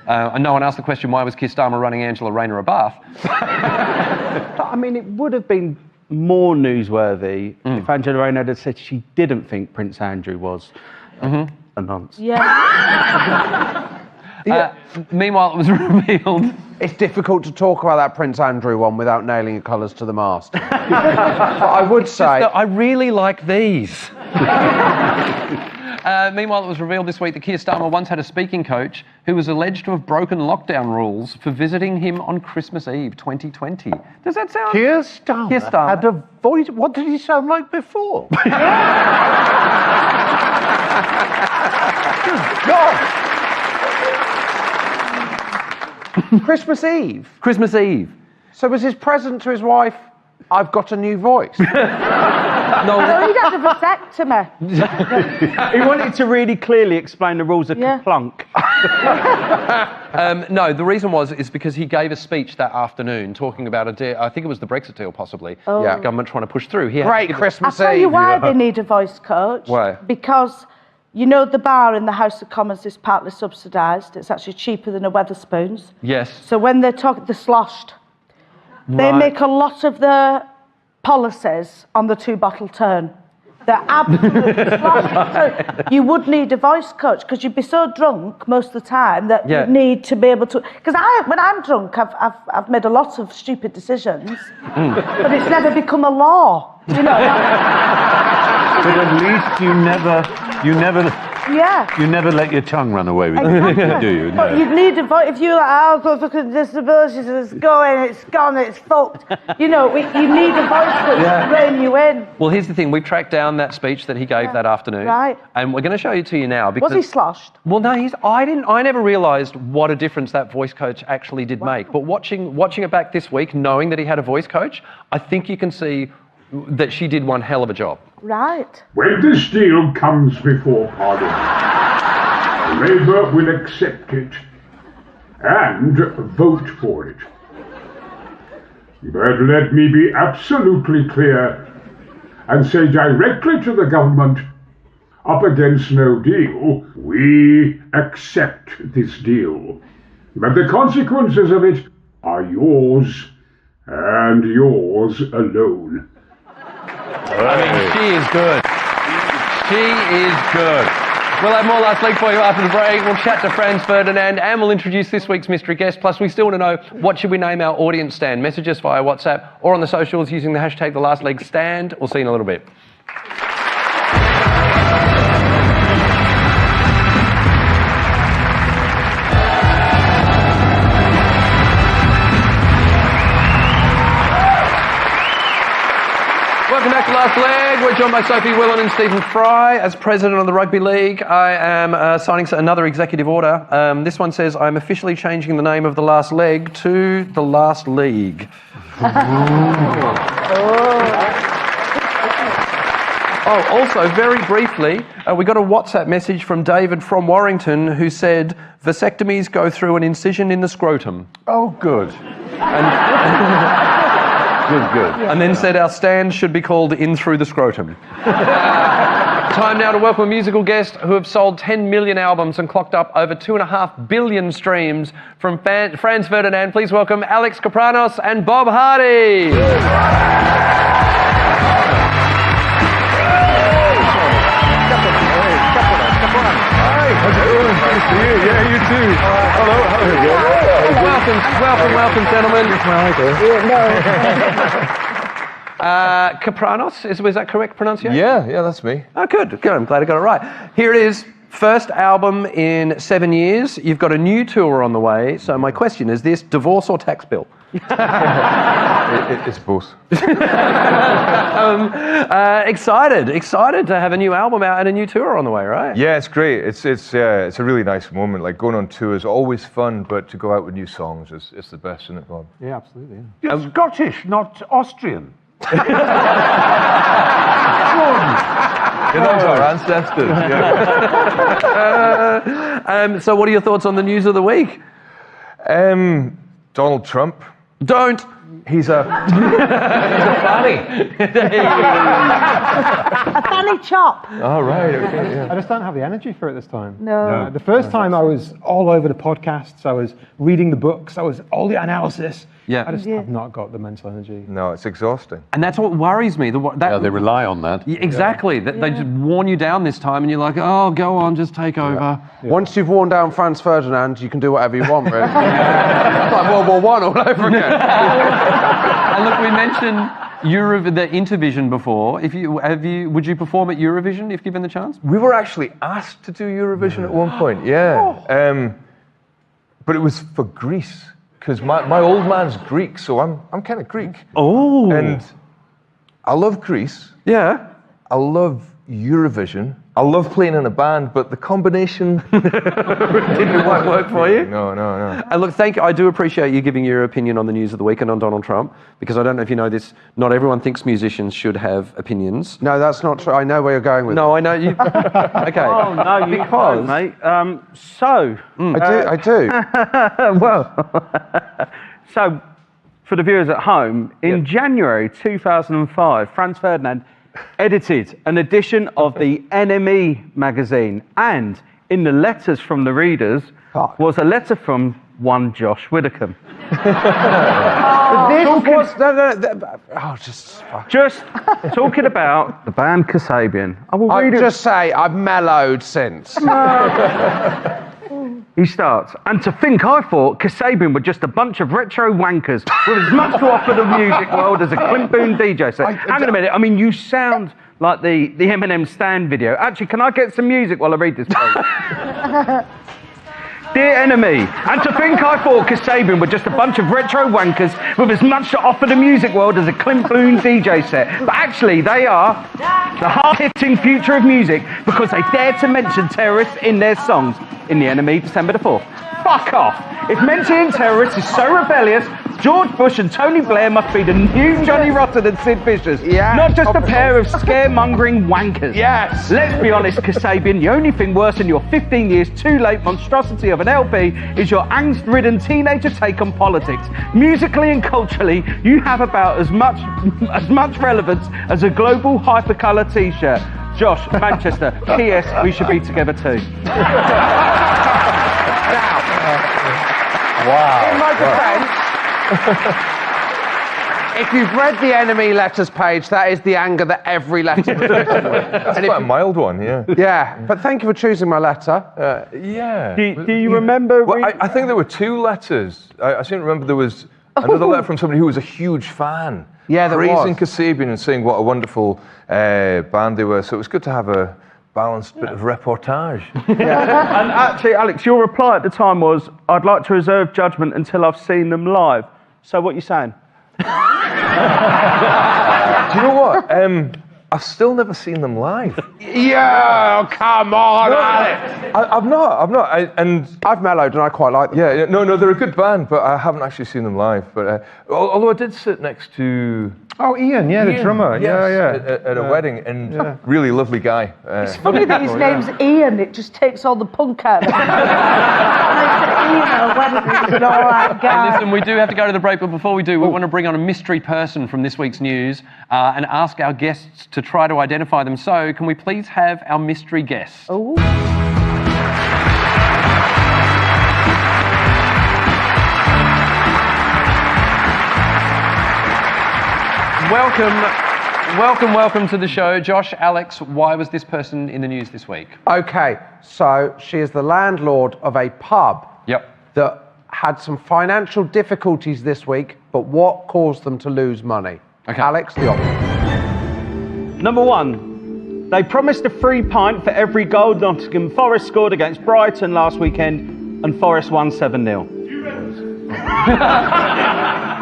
And no one asked the question, why was Keir Starmer running Angela Rayner a bath? But, I mean, it would have been more newsworthy if Angela Rayner had said she didn't think Prince Andrew was a nonce. Yeah. Meanwhile, it was revealed... It's difficult to talk about that Prince Andrew one without nailing your colours to the mast. But I would say... I really like these. Meanwhile, it was revealed this week that Keir Starmer once had a speaking coach who was alleged to have broken lockdown rules for visiting him on Christmas Eve 2020. Does that sound... Keir Starmer, Keir Starmer had a voice... What did he sound like before? God! Christmas Eve? Christmas Eve. So was his present to his wife, I've got a new voice? No, he'd had a vasectomy. He wanted to really clearly explain the rules of Kaplunk. No, the reason is because he gave a speech that afternoon talking about I think it was the Brexit deal, possibly. Oh. Yeah, government trying to push through. He had Great to give Christmas I'll tell you Eve. why they need a voice coach. Why? Because you know the bar in the House of Commons is partly subsidised. It's actually cheaper than a Wetherspoons. Yes. So when they're sloshed. They Right. make a lot of the policies on the 2-bottle turn. They're absolutely sloshed. So you would need a voice coach because you'd be so drunk most of the time that Yeah. you need to be able to. Because when I'm drunk, I've made a lot of stupid decisions, but it's never become a law. You know. But at least you never let your tongue run away with you, do you? But No. you'd need a voice if you're like, oh, God, look at disabilities, it's going, it's gone, it's fucked. You know, you need a voice to rein you in. Well, here's the thing. We've tracked down that speech that he gave that afternoon. Right. And we're going to show it to you now. Because, Was he sloshed? Well, no, I never realised what a difference that voice coach actually did make. But watching it back this week, knowing that he had a voice coach, I think you can see that she did one hell of a job. Right. When this deal comes before Parliament, Labour will accept it and vote for it. But let me be absolutely clear and say directly to the government, up against no deal, we accept this deal. But the consequences of it are yours and yours alone. I mean, she is good. She is good. We'll have more Last Leg for you after the break. We'll chat to Franz Ferdinand and we'll introduce this week's mystery guest. Plus, we still want to know what should we name our audience stand. Message us via WhatsApp or on the socials using the hashtag #TheLastLegStand. We'll see you in a little bit. Welcome back to Last Leg. We're joined by Sophie Willan and Stephen Fry. As president of the Rugby League, I am signing another executive order. This one says, I'm officially changing the name of the Last Leg to the Last League. Oh, also, very briefly, we got a WhatsApp message from David from Warrington who said, vasectomies go through an incision in the scrotum. Oh, good. Good. And then said our stand should be called In Through the Scrotum. Time now to welcome a musical guest who have sold 10 million albums and clocked up over 2.5 billion streams. From Franz Ferdinand, please welcome Alex Kapranos and Bob Hardy. Yeah, you too. Hello. Welcome, gentlemen. Kapranos, was that correct pronunciation? Yeah, that's me. Oh, good. I'm glad I got it right. Here it is. First album in 7 years. You've got a new tour on the way. So my question is this, divorce or tax bill? It's both. Excited to have a new album out and a new tour on the way, right? Yeah, it's great. It's a really nice moment. Like going on tour is always fun, but to go out with new songs is the best, isn't it, Bob? Yeah, absolutely. Yeah. You're Scottish, not Austrian. Those are our ancestors. Yeah. So what are your thoughts on the news of the week? Donald Trump. Don't. He's a fanny. A fanny chop. Oh, right. Okay. Yeah. I just don't have the energy for it this time. No. The first time I was all over the podcasts, I was reading the books, I was all the analysis. Yeah. I just have not got the mental energy. No, it's exhausting. And that's what worries me. They rely on that. Yeah, exactly. They just worn you down this time and you're like, oh, go on, just take over. Yeah. Once you've worn down Franz Ferdinand, you can do whatever you want, really. It's like World War I all over again. And look, we mentioned the Intervision before. Would you perform at Eurovision if given the chance? We were actually asked to do Eurovision at one point, yeah. But it was for Greece, because my old man's Greek, so I'm kind of Greek. Oh. And I love Greece. Yeah. I love Eurovision. I love playing in a band, but the combination didn't quite work for you. No. And look, thank you. I do appreciate you giving your opinion on the news of the week and on Donald Trump, because I don't know if you know this, not everyone thinks musicians should have opinions. No, that's not true. I know where you're going with No, it. I know you. Okay. Oh, no, you don't, mate. I do. Well, so for the viewers at home, in January 2005, Franz Ferdinand edited an edition of the NME magazine, and in the letters from the readers was a letter from one Josh Widdicombe. Just talking about the band Kasabian. I will read it. Just say I've mellowed since. He starts, and to think I thought Kasabian were just a bunch of retro wankers with as much to offer the music world as a Clint Boone DJ set. Hang on a minute, I mean, you sound like the Eminem Stand video. Actually, can I get some music while I read this, please? Dear enemy, and to think I thought Kasabian were just a bunch of retro wankers with as much to offer the music world as a Clint Boone DJ set. But actually, they are the hard-hitting future of music because they dare to mention terrorists in their songs. In the NME, December the 4th. Fuck off! If mentioning terrorists is so rebellious, George Bush and Tony Blair must be the new Johnny Rotten and Sid Vicious. Yeah, not just a pair of scaremongering wankers. Yes! Let's be honest, Kasabian, the only thing worse than your 15 years too late monstrosity of an LP is your angst-ridden teenager take on politics. Musically and culturally, you have about as much relevance as a global hypercolour t-shirt. Josh, Manchester, P.S. we should be together too. Wow. In my defence, if you've read the NME letters page, that is the anger that every letter is written with. That's quite a mild one, yeah. Yeah, but thank you for choosing my letter. Yeah. Do you remember? Well, I think there were two letters. I seem to remember there was another letter from somebody who was a huge fan. Yeah, there praising was. Kasabian and saying what a wonderful band they were. So it was good to have a balanced bit of reportage. Yeah. And actually, Alex, your reply at the time was, I'd like to reserve judgment until I've seen them live. So what are you saying? Do you know what? I've still never seen them live. Yeah, come on, Alex. I've not. I've mellowed and I quite like them. Yeah, no, they're a good band, but I haven't actually seen them live. But although I did sit next to Ian, the drummer. Yes, at a wedding, and really lovely guy. It's funny that his name's Ian. It just takes all the punk out of it. And listen, we do have to go to the break, but before we do, we want to bring on a mystery person from this week's news and ask our guests to try to identify them. So, can we please have our mystery guest? Ooh. Welcome to the show. Josh, Alex, why was this person in the news this week? Okay, so she is the landlord of a pub that had some financial difficulties this week, but what caused them to lose money? Okay. Alex, the option. Number one, they promised a free pint for every goal Nottingham Forest scored against Brighton last weekend, and Forest won 7-0.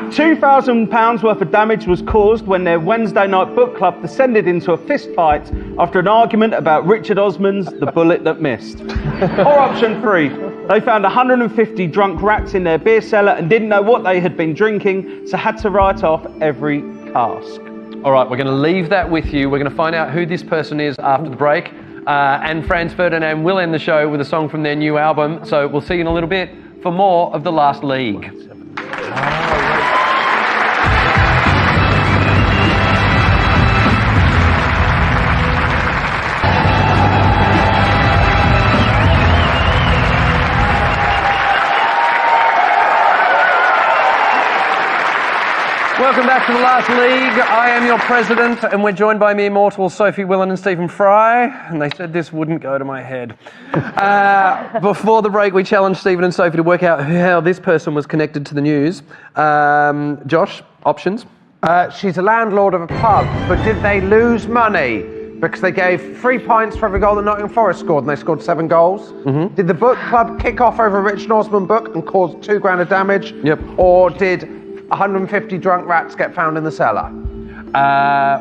£2,000 worth of damage was caused when their Wednesday night book club descended into a fist fight after an argument about Richard Osman's The Bullet That Missed. Or option three, they found 150 drunk rats in their beer cellar and didn't know what they had been drinking, so had to write off every cask. All right, we're going to leave that with you. We're going to find out who this person is after the break. And Franz Ferdinand will end the show with a song from their new album. So we'll see you in a little bit for more of The Last League. Welcome back to The Last League. I am your president, and we're joined by mere mortals Sophie Willan and Stephen Fry, and they said this wouldn't go to my head. Before the break, we challenged Stephen and Sophie to work out how this person was connected to the news. Josh, options? She's a landlord of a pub, but did they lose money? Because they gave 3 pints for every goal that Nottingham Forest scored, and they scored 7 goals. Mm-hmm. Did the book club kick off over a Richard Osman book and cause £2,000 of damage? Yep. Or did 150 drunk rats get found in the cellar?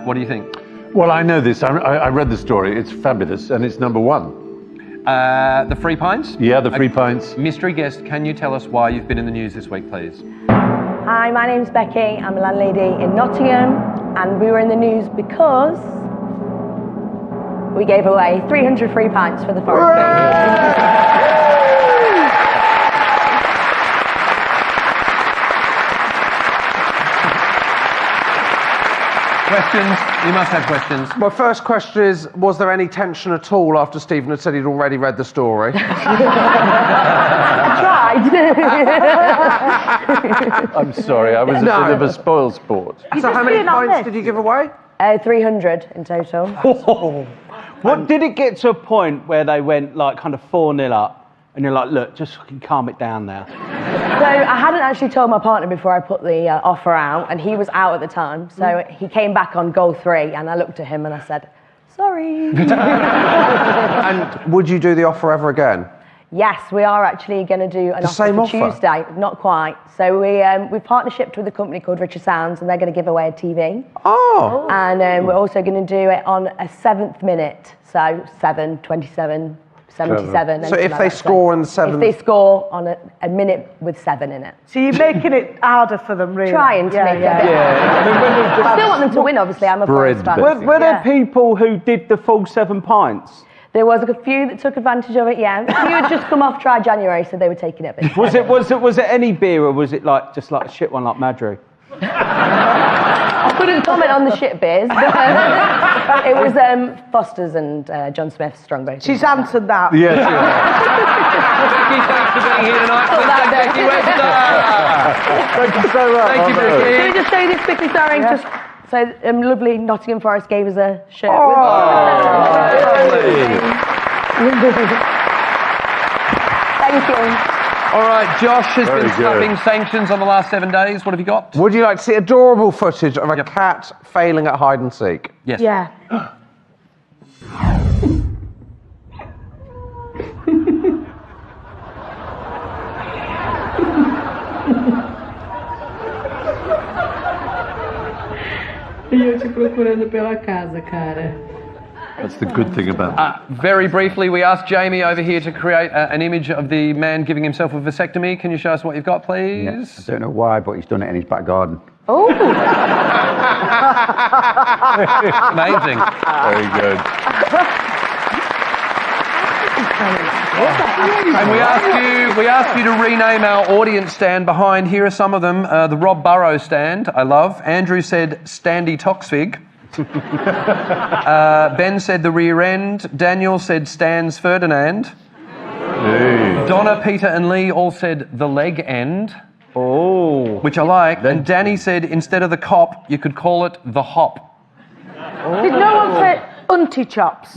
What do you think? Well, I know this. I read the story. It's fabulous, and it's number one. The Free Pints? Yeah, the Free Pints. Mystery guest, can you tell us why you've been in the news this week, please? Hi, my name's Becky. I'm a landlady in Nottingham, and we were in the news because we gave away 300 free pints for the Forest Gate. Questions? You must have questions. My first question is, was there any tension at all after Stephen had said he'd already read the story? I tried. I'm sorry, I was a bit of a spoil sport. So how many pints did you give away? 300 in total. What did it get to a point where they went like kind of 4-0 up and you're like, look, just fucking calm it down now? So I hadn't actually told my partner before I put the offer out, and he was out at the time. So he came back on goal 3, and I looked at him and I said, sorry. And would you do the offer ever again? Yes, we are actually going to do an offer same for offer? Tuesday. Not quite. So we've partnershiped with a company called Richer Sounds, and they're going to give away a TV. Oh. And we're also going to do it on a 7th minute. So 7, 27, 77. So if they score in the 7th... If they score on a minute with 7 in it. So you're making it harder for them, really? Trying to make it a bit harder. I still want them to win, obviously. I'm a Forest fan. Were there people who did the full 7 pints? There was a few that took advantage of it, yeah. A few had just come off dry January, so they were taking it a bit. Was it any beer, or was it like just like a shit one like Madry? I couldn't comment on the shit beers, but it was Foster's and John Smith's Strongbow. She's answered that. Yes, Becky, thanks for being here tonight. Let's thank Becky Webster. Thank you so much. Thank you, Becky. Can we just say this quickly, sorry? Yeah. Just so lovely Nottingham Forest gave us a shirt. Thank you. All right, Josh has Very been good. slapping sanctions on the last 7 days. What have you got? Would you like to see adorable footage of a cat failing at hide and seek? Yes. Yeah. Eu te procurando pela casa, cara. That's the good thing about Very briefly, we asked Jamie over here to create an image of the man giving himself a vasectomy. Can you show us what you've got, please? Yeah, I don't know why, but he's done it in his back garden. Oh. Amazing. Very good. And we asked you to rename our audience stand behind. Here are some of them. The Rob Burrow stand, I love. Andrew said Standy Toxvig. Ben said the rear end. Daniel said Stans Ferdinand. Hey. Donna, Peter and Lee all said the leg end. Oh. Which I like. And Danny said instead of the cop, you could call it the hop. Did no one say Unty Chops?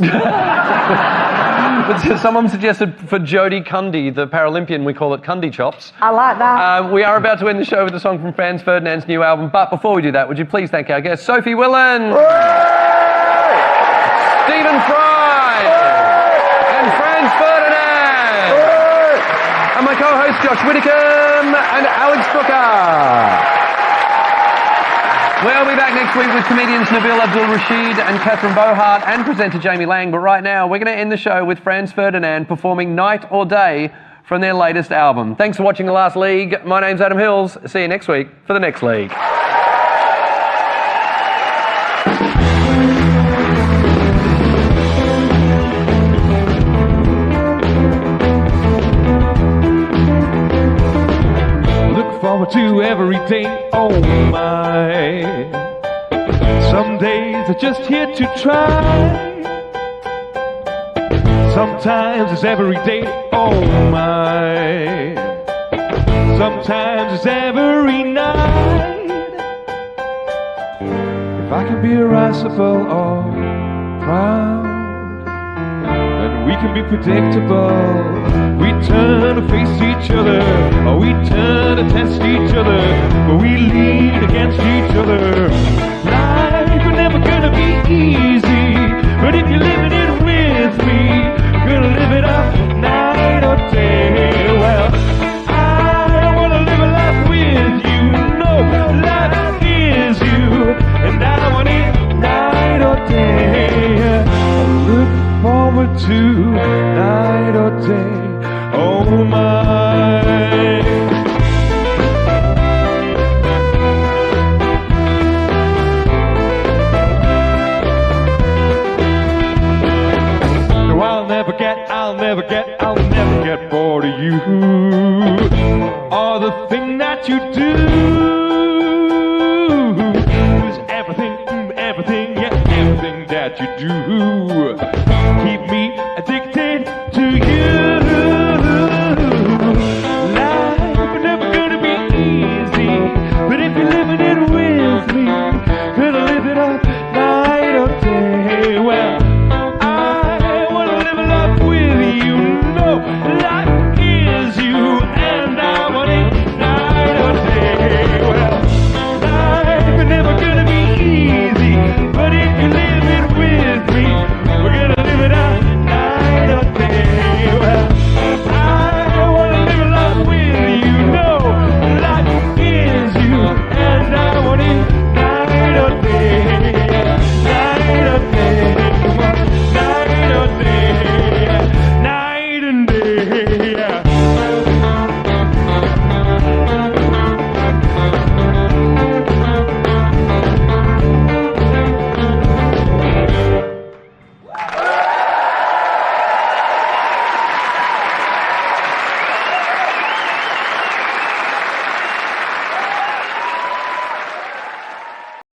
But someone suggested for Jodie Cundy, the Paralympian, we call it Cundy Chops. I like that. We are about to end the show with a song from Franz Ferdinand's new album, but before we do that, would you please thank our guests, Sophie Willan, Stephen Fry, and Franz Ferdinand, and my co-host Josh Widdicombe and Alex Booker. We'll be back next week with comedians Nabil Abdul Rashid and Catherine Bohart and presenter Jamie Lang. But right now, we're going to end the show with Franz Ferdinand performing Night or Day from their latest album. Thanks for watching The Last League. My name's Adam Hills. See you next week for The Next League. Look forward to every day, oh my. Some days are just here to try. Sometimes it's every day, oh my. Sometimes it's every night. If I can be irascible or proud, then we can be predictable. We turn to face each other, or we turn to test each other, but we lean against each other. Life is never gonna be easy, but if you're living it with me, we're gonna live it up night or day. Well, I wanna live a life with you. No, life is you, and I want it night or day. day. Oh my. No, I'll never get bored of you. Or the thing that you do. 'Cause everything, yeah, everything that you do keep me addicted to you.